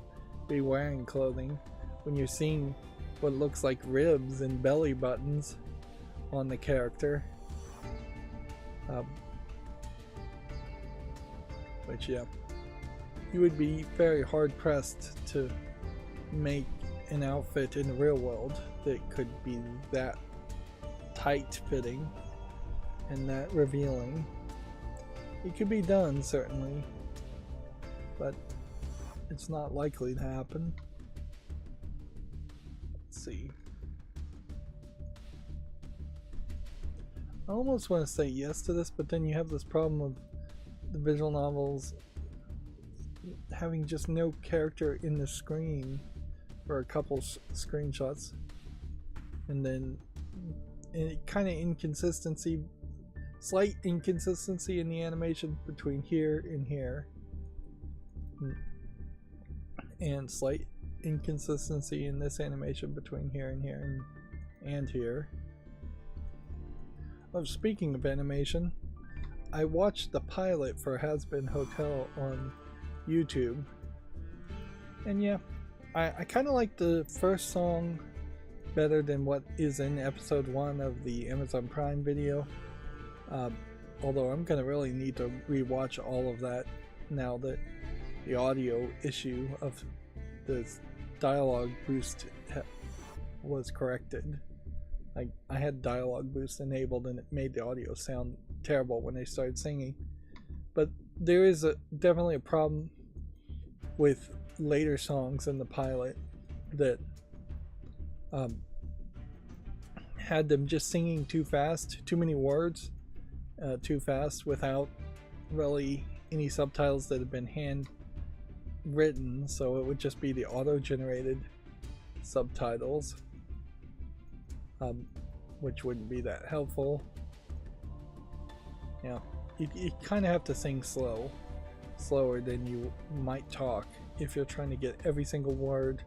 be wearing clothing when you're seeing what looks like ribs and belly buttons on the character. Which, yeah, you would be very hard pressed to make an outfit in the real world that could be that tight fitting and that revealing. It could be done, certainly, but it's not likely to happen. Let's see. I almost want to say yes to this, but then you have this problem of the visual novels having just no character in the screen for a couple screenshots, and then kind of inconsistency, slight inconsistency in the animation between here and here, and slight inconsistency in this animation between here and here and here. Oh, speaking of animation, I watched the pilot for Has Been Hotel on YouTube, and yeah, I kind of like the first song better than what is in episode 1 of the Amazon Prime video, although I'm gonna really need to rewatch all of that now that the audio issue of the dialogue boost was corrected. I had dialogue boost enabled and it made the audio sound terrible when they started singing. But there is definitely a problem with later songs in the pilot that had them just singing too fast, too many words, too fast, without really any subtitles that had been hand written, so it would just be the auto-generated subtitles, which wouldn't be that helpful. Yeah, you kind of have to sing slower than you might talk if you're trying to get every single word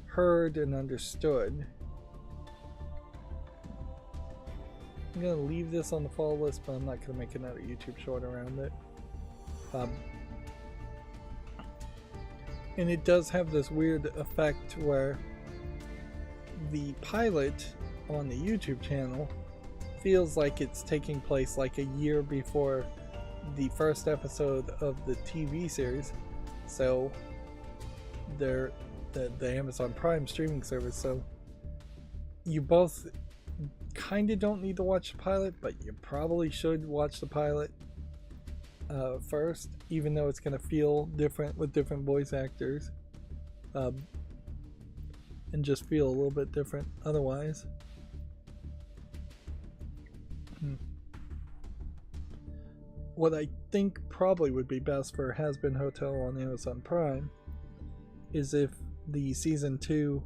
heard and understood. I'm gonna leave this on the follow list, but I'm not gonna make another YouTube short around it. And it does have this weird effect where the pilot on the YouTube channel feels like it's taking place like a year before the first episode of the TV series. So they're the Amazon Prime streaming service, so you both kind of don't need to watch the pilot, but you probably should watch the pilot first, even though it's going to feel different with different voice actors, and just feel a little bit different otherwise. What I think probably would be best for Has Been Hotel on Amazon Prime is if the season 2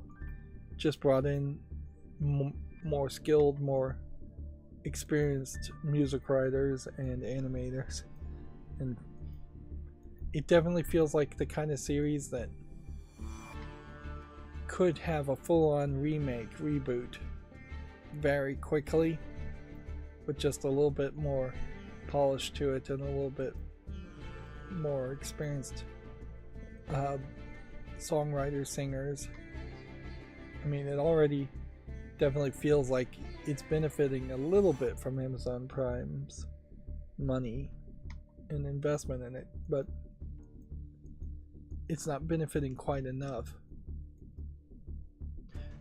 just brought in more skilled, more experienced music writers and animators. And it definitely feels like the kind of series that could have a full-on remake, reboot very quickly, with just a little bit more polish to it and a little bit more experienced songwriters, singers. I mean, it already definitely feels like it's benefiting a little bit from Amazon Prime's money and investment in it, but it's not benefiting quite enough.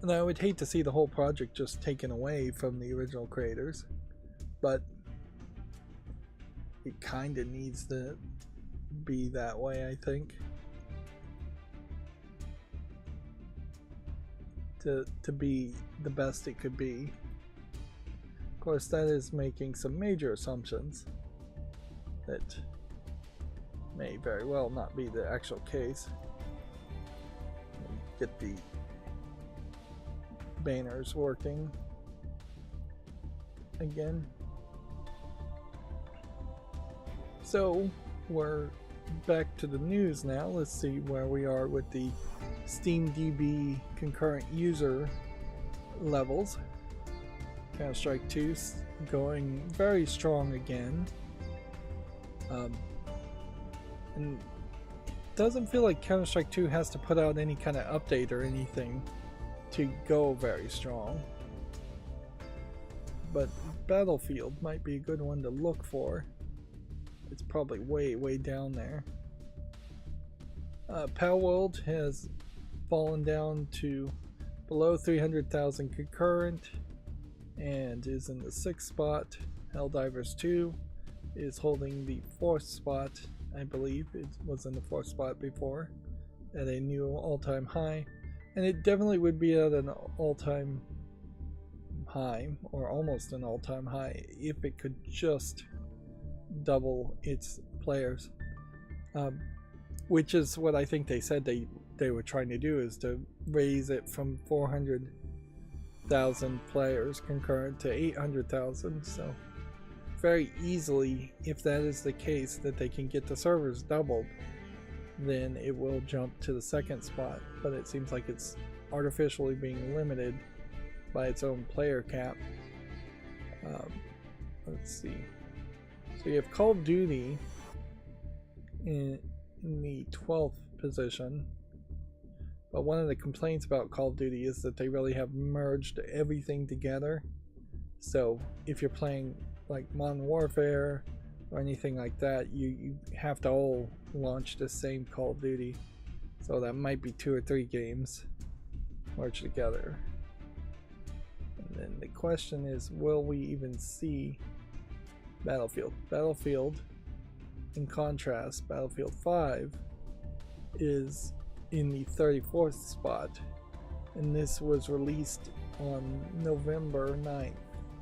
And I would hate to see the whole project just taken away from the original creators, but it kind of needs to be that way, I think, to be the best it could be. Of course, that is making some major assumptions that may very well not be the actual case. Get the banners working again. So we're back to the news now. Let's see where we are with the SteamDB concurrent user levels. Counter-Strike 2 going very strong again. And doesn't feel like Counter-Strike 2 has to put out any kind of update or anything to go very strong. But Battlefield might be a good one to look for. It's probably way down there. Palworld has fallen down to below 300,000 concurrent and is in the 6th spot. Helldivers 2 is holding the 4th spot. I believe it was in the 4th spot before, at a new all-time high, and it definitely would be at an all-time high, or almost an all-time high, if it could just double its players, which is what I think they said they were trying to do, is to raise it from 400,000 players concurrent to 800,000. So very easily, if that is the case, that they can get the servers doubled, then it will jump to the 2nd spot. But it seems like it's artificially being limited by its own player cap. Let's see. So you have Call of Duty in the 12th position, but one of the complaints about Call of Duty is that they really have merged everything together. So if you're playing like Modern Warfare or anything like that, you have to all launch the same Call of Duty. So that might be 2 or 3 games merged together. And then the question is, will we even see Battlefield? Battlefield, in contrast, Battlefield 5 is in the 34th spot, and this was released on November 9th,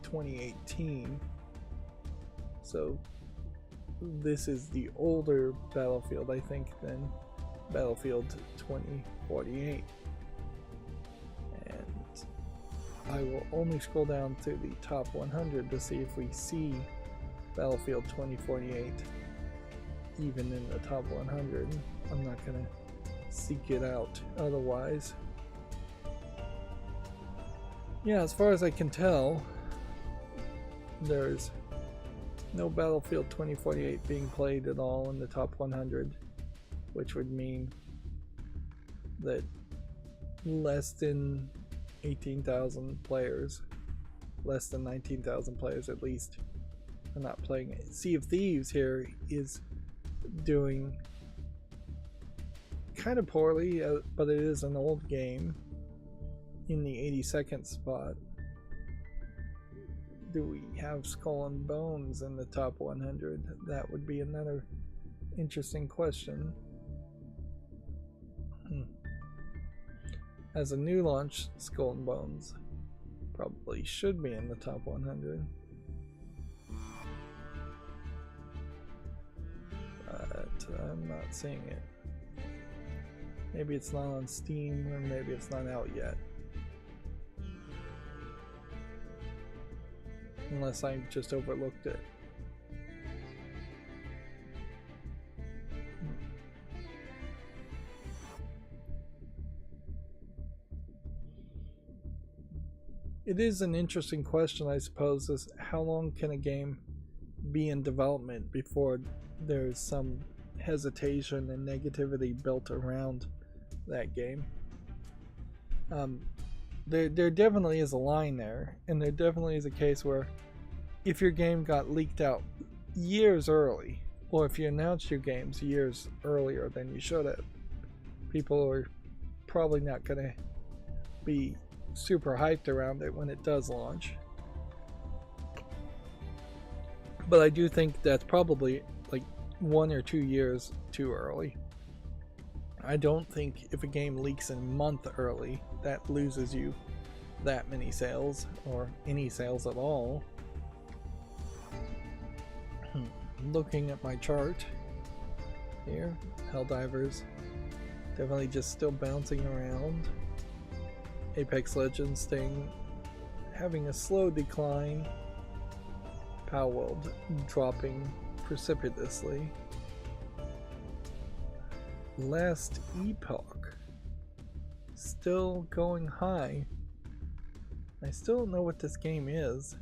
2018. So this is the older Battlefield, I think, than Battlefield 2048. And I will only scroll down to the top 100 to see if we see Battlefield 2048 even in the top 100. I'm not going to seek it out otherwise. Yeah, as far as I can tell, there's no Battlefield 2048 being played at all in the top 100, which would mean that less than 18,000 players, less than 19,000 players at least, are not playing it. Sea of Thieves here is doing kind of poorly, but it is an old game, in the 82nd spot. Do we have Skull and Bones in the top 100? That would be another interesting question. As a new launch, Skull and Bones probably should be in the top 100. But I'm not seeing it. Maybe it's not on Steam, or maybe it's not out yet. Unless I just overlooked it. It is an interesting question, I suppose, is how long can a game be in development before there's some hesitation and negativity built around that game? There definitely is a line there, and there definitely is a case where if your game got leaked out years early, or if you announced your games years earlier than you should have, people are probably not going to be super hyped around it when it does launch. But I do think that's probably like 1 or 2 years too early. I don't think if a game leaks a month early, that loses you that many sales, or any sales at all. Looking at my chart here, Helldivers definitely just still bouncing around. Apex Legends having a slow decline. Palworld dropping precipitously. Last Epoch still going high. I still don't know what this game is.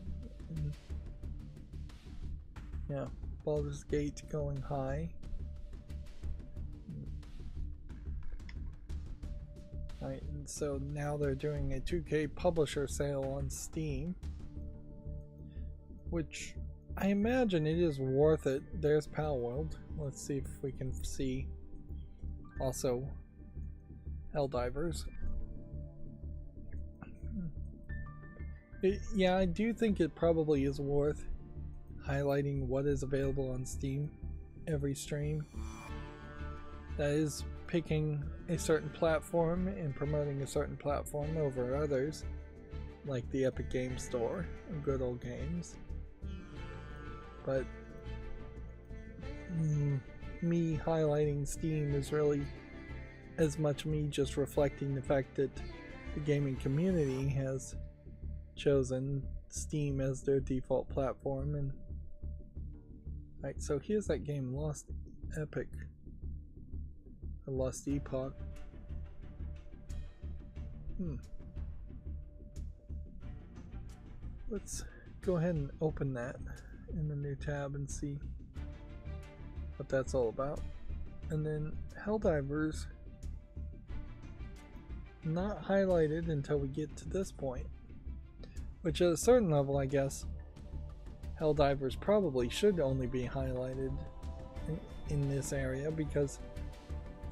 Yeah, Baldur's Gate going high. Alright, and so now they're doing a 2K publisher sale on Steam, which I imagine it is worth it. There's Palworld. Let's see if we can see also Helldivers. Yeah, I do think it probably is worth highlighting what is available on Steam every stream. That is picking a certain platform and promoting a certain platform over others, like the Epic Games Store and Good Old Games. But me highlighting Steam is really as much me just reflecting the fact that the gaming community has chosen Steam as their default platform. And right, so here's that game, Lost Epoch. Let's go ahead and open that in the new tab and see what that's all about. And then Helldivers, not highlighted until we get to this point, which at a certain level I guess Helldivers probably should only be highlighted in this area, because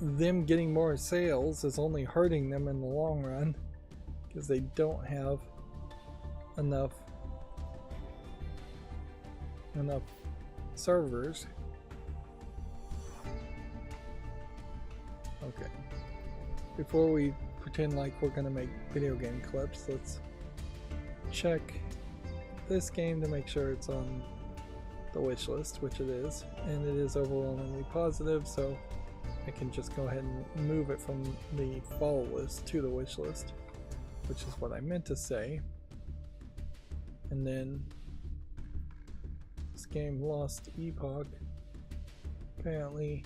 them getting more sales is only hurting them in the long run, because they don't have enough servers. Okay, before we pretend like we're gonna make video game clips, let's check this game to make sure it's on the wish list, which it is, and it is overwhelmingly positive, so I can just go ahead and move it from the follow list to the wish list, which is what I meant to say. And then this game, Lost Epoch, apparently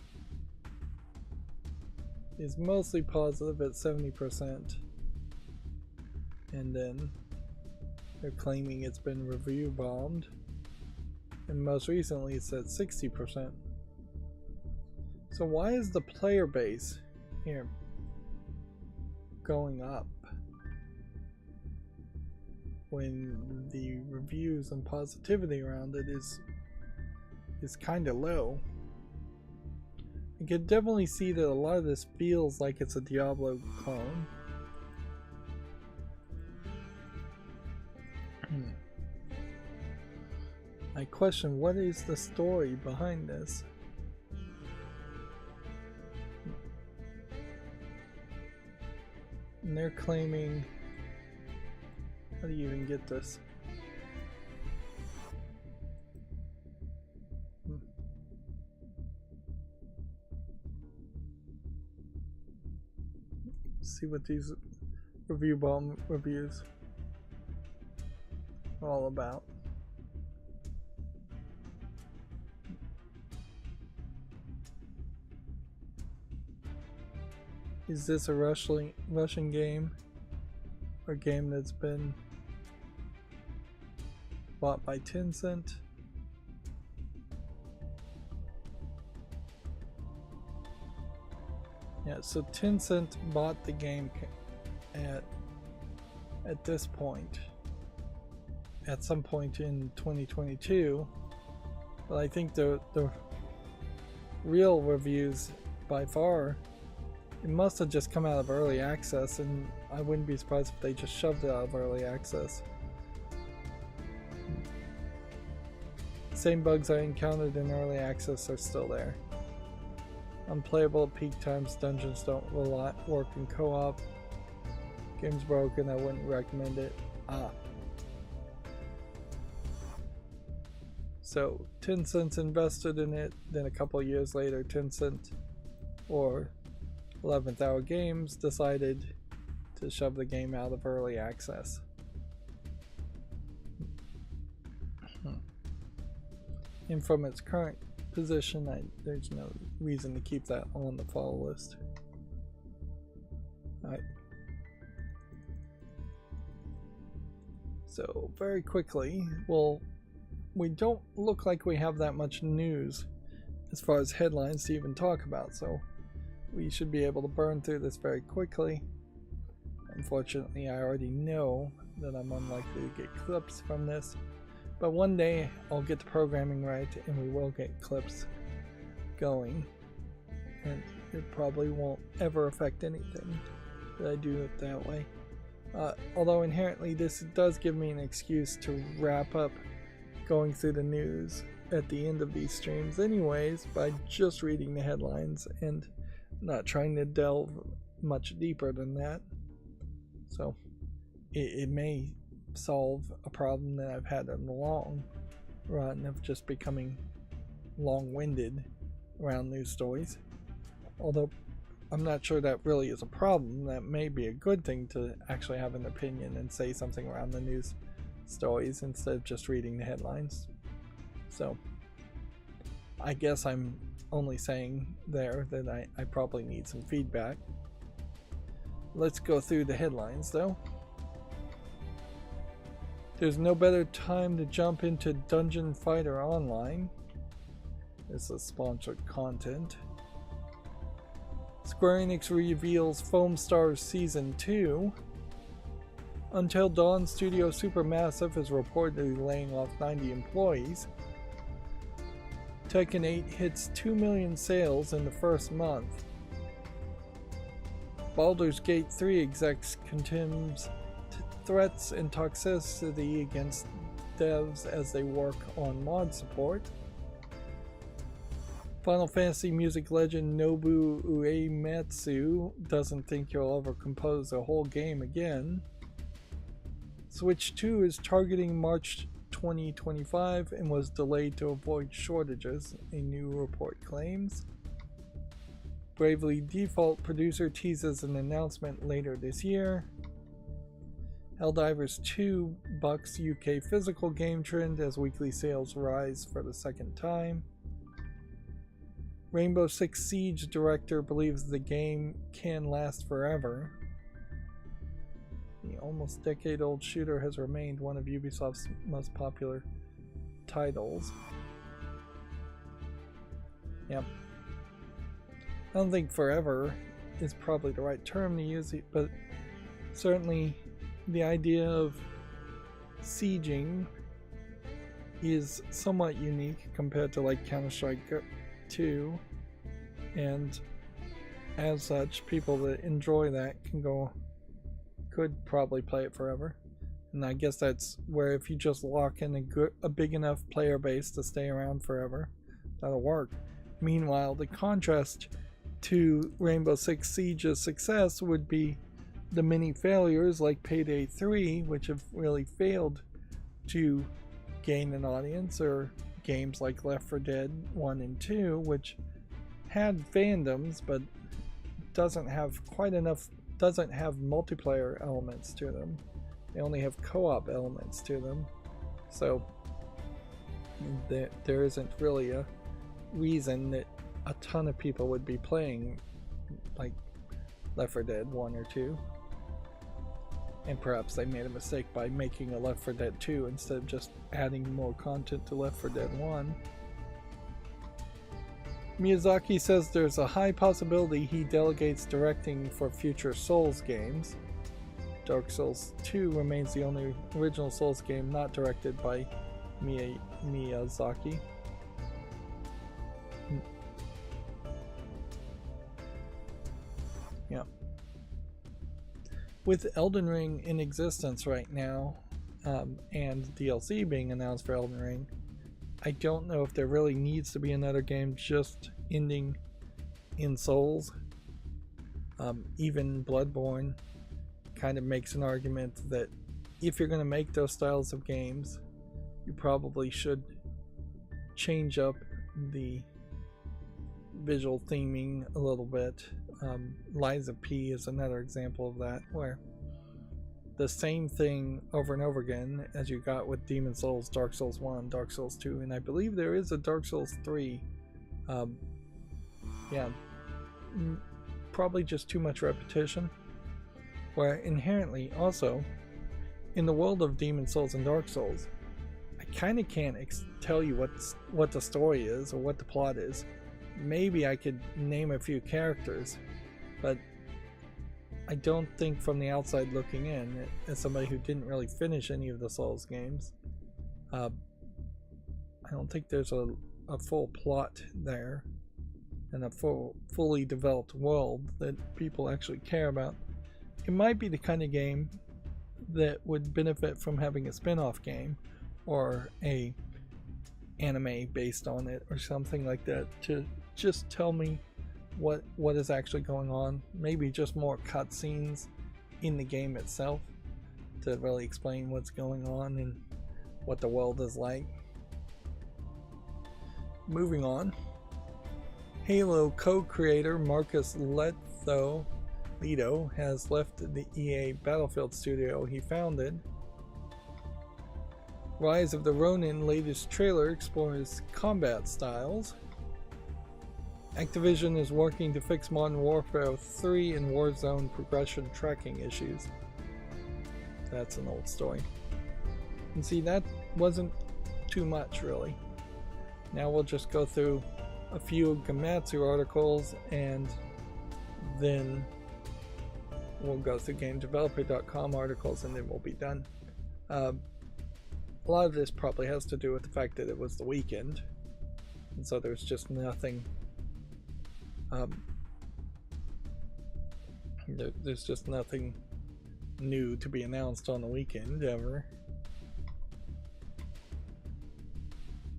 is mostly positive at 70%, and then they're claiming it's been review bombed, and most recently it's at 60%. So why is the player base here going up when the reviews and positivity around it is kind of low? I could definitely see that a lot of this feels like it's a Diablo clone. I question, what is the story behind this? And they're claiming, how do you even get this? See what these review bomb reviews are all about. Is this a Russian game, or a game that's been bought by Tencent? Yeah, so Tencent bought the game at this point, at some point in 2022, but I think the real reviews by far It must have just come out of early access, and I wouldn't be surprised if they just shoved it out of early access. Same bugs I encountered in early access are still there. Unplayable at peak times, dungeons don't work in co-op. Game's broken, I wouldn't recommend it. So Tencent invested in it, then a couple of years later Tencent, or 11th Hour Games, decided to shove the game out of early access. And from its current position, there's no reason to keep that on the follow list. Alright. So, very quickly, well, we don't look like we have that much news as far as headlines to even talk about, so we should be able to burn through this very quickly. Unfortunately, I already know that I'm unlikely to get clips from this, but one day I'll get the programming right and we will get clips going, and it probably won't ever affect anything that I do it that way. Although inherently this does give me an excuse to wrap up going through the news at the end of these streams anyways by just reading the headlines and not trying to delve much deeper than that. So it may solve a problem that I've had in the long run of just becoming long-winded around news stories. Although I'm not sure that really is a problem. That may be a good thing to actually have an opinion and say something around the news stories instead of just reading the headlines. So I guess I'm only saying there that I probably need some feedback. Let's go through the headlines though. There's no better time to jump into Dungeon Fighter Online. This is sponsored content. Square Enix reveals Foam Stars Season 2. Until Dawn Studio Supermassive is reportedly laying off 90 employees. Tekken 8 hits 2 million sales in the first month. Baldur's Gate 3 execs condemns threats and toxicity against devs as they work on mod support. Final Fantasy music legend Nobu Uematsu doesn't think he'll ever compose a whole game again. Switch 2 is targeting March 2025 and was delayed to avoid shortages, a new report claims. Bravely Default producer teases an announcement later this year. Helldivers 2 bucks UK physical game trend as weekly sales rise for the second time. Rainbow Six Siege director believes the game can last forever. The almost decade-old shooter has remained one of Ubisoft's most popular titles. Yep. I don't think forever is probably the right term to use, but certainly the idea of sieging is somewhat unique compared to like Counter-Strike 2, and as such, people that enjoy that could probably play it forever. And I guess that's where if you just lock in a big enough player base to stay around forever, that'll work. Meanwhile, the contrast to Rainbow Six Siege's success would be the many failures like Payday 3, which have really failed to gain an audience, or games like Left 4 Dead 1 and 2, which had fandoms but doesn't have multiplayer elements to them. They only have co-op elements to them, so there isn't really a reason that a ton of people would be playing like Left 4 Dead 1 or 2. And perhaps they made a mistake by making a Left 4 Dead 2 instead of just adding more content to Left 4 Dead 1. Miyazaki says there's a high possibility he delegates directing for future Souls games. Dark Souls 2 remains the only original Souls game not directed by Miyazaki. with Elden Ring in existence right now, and DLC being announced for Elden Ring, I don't know if there really needs to be another game just ending in Souls. Even Bloodborne kind of makes an argument that if you're going to make those styles of games, you probably should change up the visual theming a little bit. Lies of P is another example of that, where the same thing over and over again as you got with Demon Souls, Dark Souls 1, Dark Souls 2, and I believe there is a Dark Souls 3. Yeah, probably just too much repetition, where inherently also in the world of Demon Souls and Dark Souls, I kind of can't tell you what the story is or what the plot is. Maybe I could name a few characters, but I don't think from the outside looking in, as somebody who didn't really finish any of the Souls games, I don't think there's a full plot there and a fully developed world that people actually care about. It might be the kind of game that would benefit from having a spin-off game or a anime based on it or something like that to just tell me what is actually going on. Maybe just more cutscenes in the game itself to really explain what's going on and what the world is like. Moving on, Halo co-creator Marcus Leto has left the EA Battlefield studio he founded. Rise of the Ronin latest trailer explores combat styles. Activision is working to fix Modern Warfare 3 and Warzone progression tracking issues. That's an old story. And see, that wasn't too much really. Now we'll just go through a few Gamatsu articles and then we'll go through GameDeveloper.com articles and then we'll be done. A lot of this probably has to do with the fact that it was the weekend, and so there's just nothing. There's just nothing new to be announced on the weekend ever.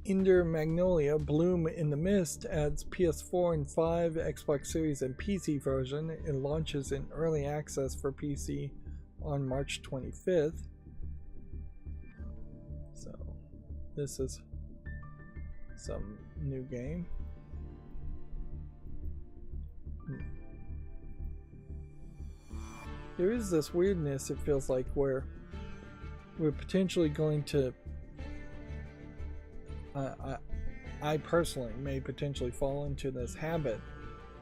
Ender Magnolia Bloom in the Mist adds PS4 and 5, Xbox Series and PC version. It launches in early access for PC on March 25th. So this is some new game. There is this weirdness, it feels like, where we're potentially going to I personally may potentially fall into this habit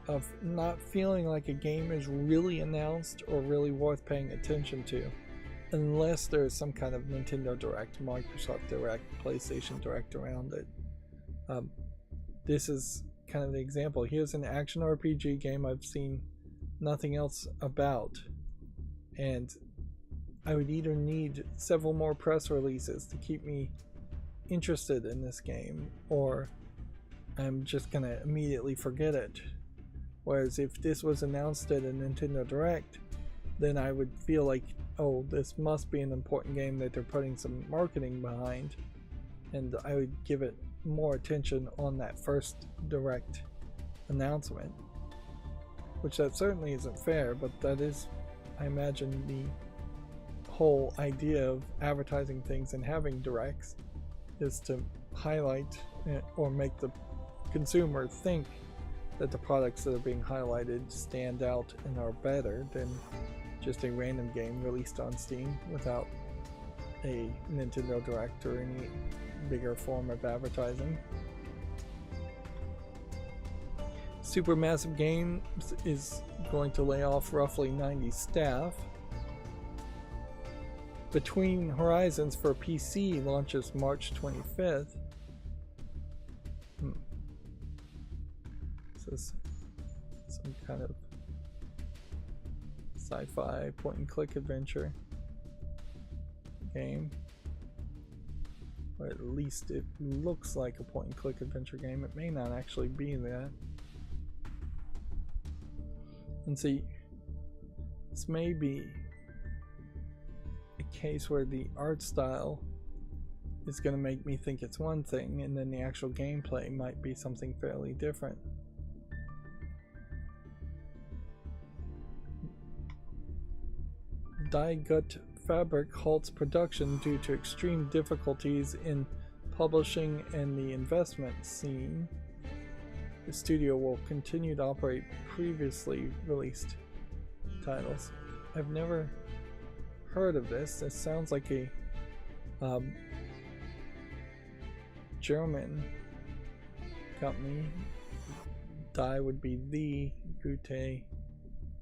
of not feeling like a game is really announced or really worth paying attention to unless there's some kind of Nintendo Direct, Microsoft Direct, PlayStation Direct around it. This is kind of the example. Here's an action RPG game I've seen nothing else about, and I would either need several more press releases to keep me interested in this game, or I'm just gonna immediately forget it. Whereas if this was announced at a Nintendo Direct, then I would feel like, oh, this must be an important game that they're putting some marketing behind, and I would give it more attention on that first Direct announcement. Which that certainly isn't fair, but that is, I imagine, the whole idea of advertising things and having Directs, is to highlight or make the consumer think that the products that are being highlighted stand out and are better than just a random game released on Steam without a Nintendo Direct or any bigger form of advertising. Supermassive Games is going to lay off roughly 90 staff. Between Horizons for PC launches March 25th. This is some kind of sci-fi point-and-click adventure game. Or at least it looks like a point-and-click adventure game. It may not actually be that. And see, this may be case where the art style is going to make me think it's one thing, and then the actual gameplay might be something fairly different. Die Gut Fabric halts production due to extreme difficulties in publishing and the investment scene. The studio will continue to operate previously released titles. I've never heard of this. This sounds like a German company. Die would be the Gute,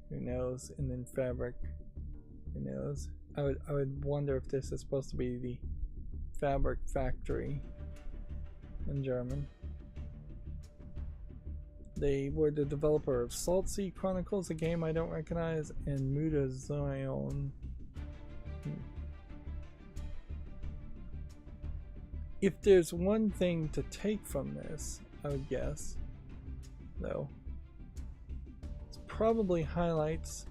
who knows, and then Fabric, who knows. I would wonder if this is supposed to be the Fabric Factory in German. They were the developer of Salt Sea Chronicles, a game I don't recognize, and Muda Zion. If there's one thing to take from this, I would guess, though, it probably highlights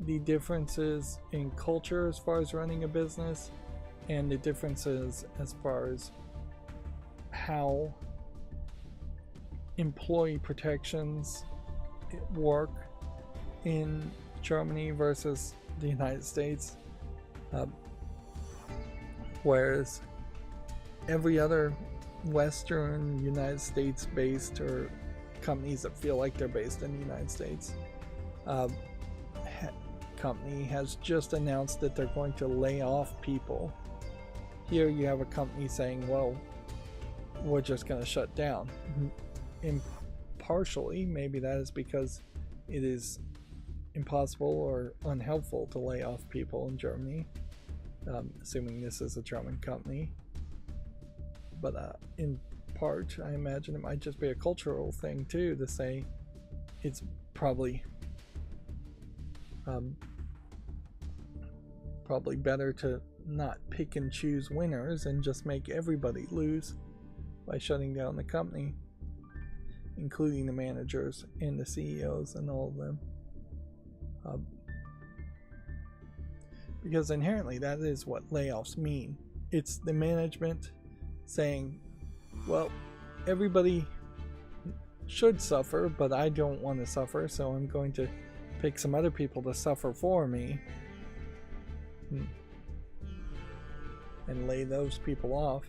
the differences in culture as far as running a business, and the differences as far as how employee protections work in Germany versus the United States. Whereas every other Western United States based, or companies that feel like they're based in the United States, company has just announced that they're going to lay off people. Here you have a company saying, well, we're just going to shut down. Partially, maybe that is because it is impossible or unhelpful to lay off people in Germany, assuming this is a German company. But in part, I imagine it might just be a cultural thing too, to say it's probably better to not pick and choose winners and just make everybody lose by shutting down the company, including the managers and the CEOs and all of them. Because inherently that is what layoffs mean. It's the management saying, well, everybody should suffer, but I don't want to suffer, so I'm going to pick some other people to suffer for me and lay those people off.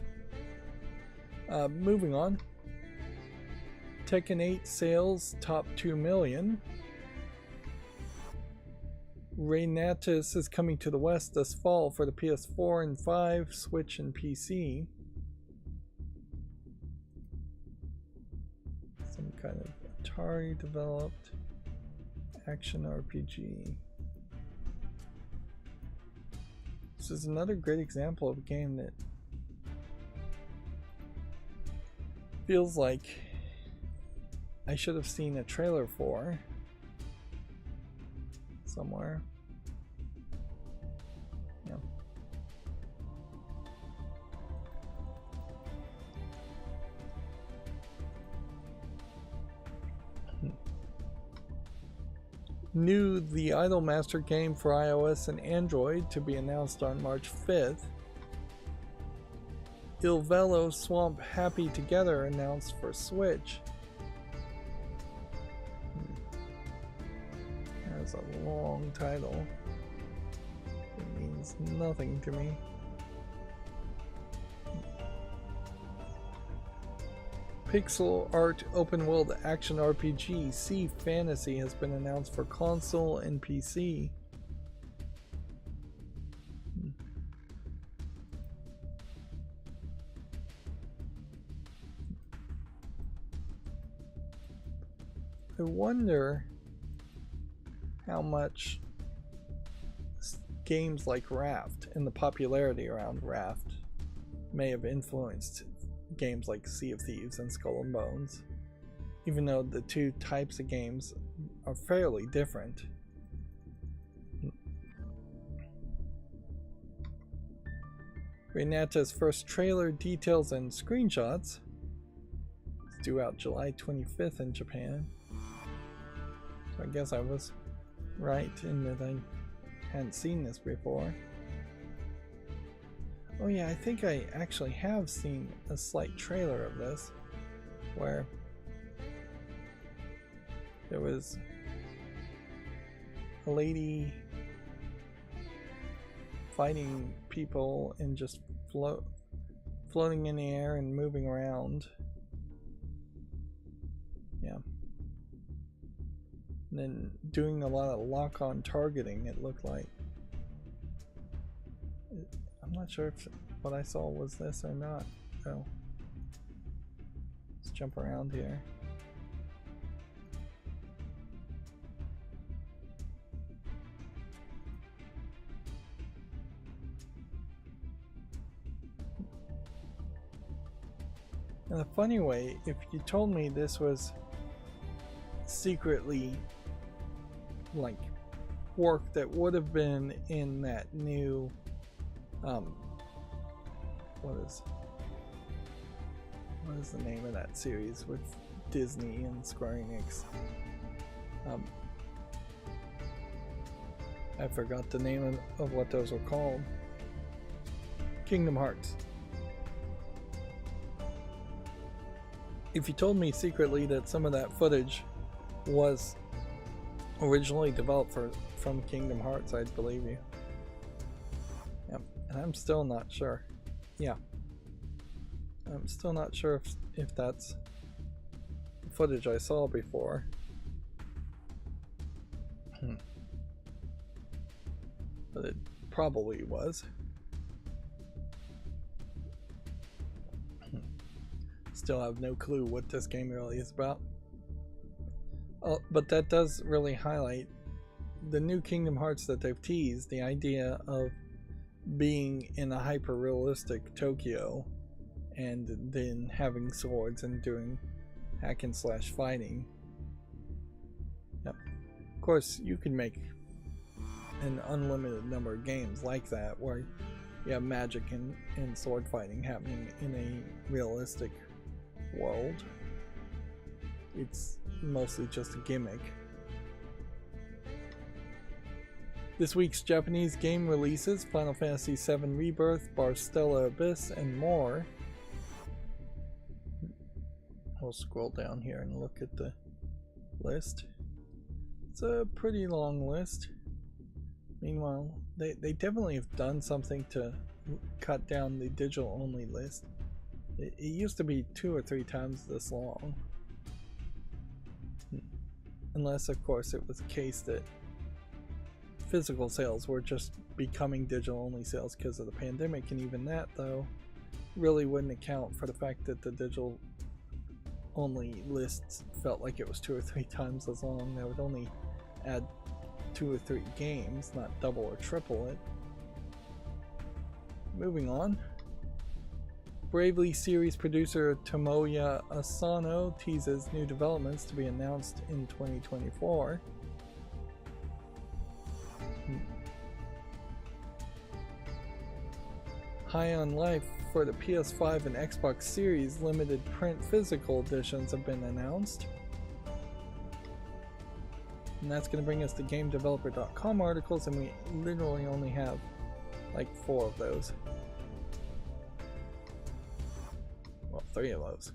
Moving on. Tekken 8 sales top 2 million. Renatus is coming to the West this fall for the PS4 and 5, Switch, and PC. Some kind of Atari developed action RPG. This is another great example of a game that feels like I should have seen a trailer for somewhere. Yeah. New The Idolmaster game for iOS and Android to be announced on March 5th. Il Velo Swamp Happy Together announced for Switch. That's a long title. It means nothing to me. Pixel art open world action RPG Sea Fantasy has been announced for console and PC. I wonder how much games like Raft and the popularity around Raft may have influenced games like Sea of Thieves and Skull and Bones, even though the two types of games are fairly different. Renata's first trailer details and screenshots is due out July 25th in Japan. So I guess I was right in that I hadn't seen this before. Oh yeah, I think I actually have seen a slight trailer of this where there was a lady fighting people and just floating in the air and moving around. Yeah. And then doing a lot of lock-on targeting, it looked like. I'm not sure if what I saw was this or not. Oh. Let's jump around here. In a funny way, if you told me this was secretly like work that would have been in that new what is the name of that series with Disney and Square Enix? I forgot the name of what those were called. Kingdom Hearts. If you told me secretly that some of that footage was originally developed from Kingdom Hearts, I'd believe you. Yep. And I'm still not sure. Yeah. I'm still not sure if that's footage I saw before. But it probably was. Still have no clue what this game really is about. But that does really highlight the new Kingdom Hearts that they've teased, the idea of being in a hyper-realistic Tokyo and then having swords and doing hack and slash fighting. Yep. Of course, you can make an unlimited number of games like that where you have magic and sword fighting happening in a realistic world. It's mostly just a gimmick. This week's Japanese game releases: Final Fantasy VII Rebirth, Barstella Abyss, and more. We'll scroll down here and look at the list. It's a pretty long list. Meanwhile, they definitely have done something to cut down the digital only list. It used to be 2 or 3 times this long. Unless, of course, it was a case that physical sales were just becoming digital only sales because of the pandemic, and even that, though, really wouldn't account for the fact that the digital only list felt like it was 2 or 3 times as long. That would only add 2 or 3 games, not double or triple it. Moving on. Bravely series producer Tomoya Asano teases new developments to be announced in 2024. High on Life for the PS5 and Xbox Series limited print physical editions have been announced. And that's going to bring us to GameDeveloper.com articles, and we literally only have like 4 of those. Well, 3 of those.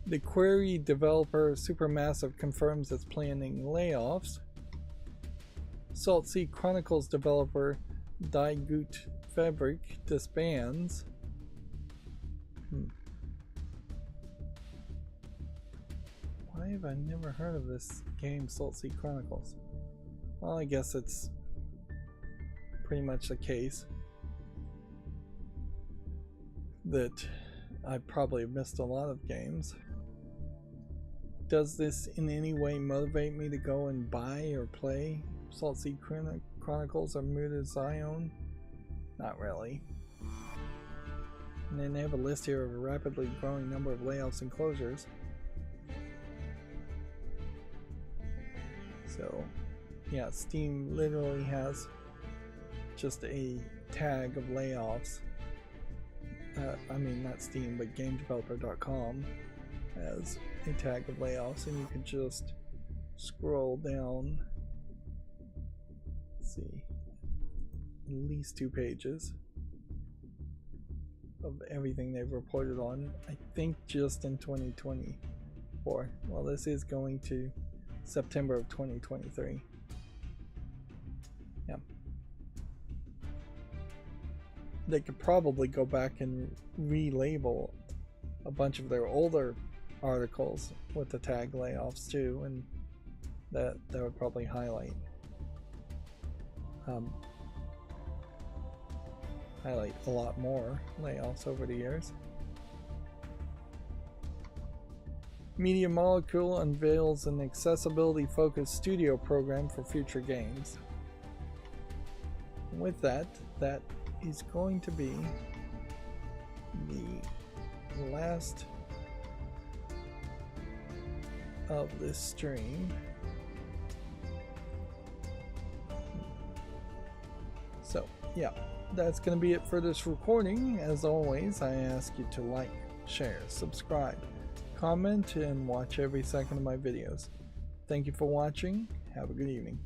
The Query developer Supermassive confirms it's planning layoffs. Salt Sea Chronicles developer Die Gut Fabrik disbands. Why have I never heard of this game, Salt Sea Chronicles? Well, I guess it's pretty much the case that I probably have missed a lot of games. Does this in any way motivate me to go and buy or play Salt Sea Chronicles or Muda Zion? Not really. And then they have a list here of a rapidly growing number of layoffs and closures. So, yeah, Steam literally has just a tag of layoffs. I mean, not Steam, but GameDeveloper.com has a tag of layoffs, and you can just scroll down. Let's see, at least 2 pages. of everything they've reported on, I think just in 2024. Well, this is going to September of 2023. Yeah. They could probably go back and relabel a bunch of their older articles with the tag layoffs too, and that would probably highlight a lot more layoffs over the years. Media Molecule unveils an accessibility-focused studio program for future games. With that is going to be the last of this stream. So, yeah, that's going to be it for this recording. As always, I ask you to like, share, subscribe, comment, and watch every second of my videos. Thank you for watching. Have a good evening.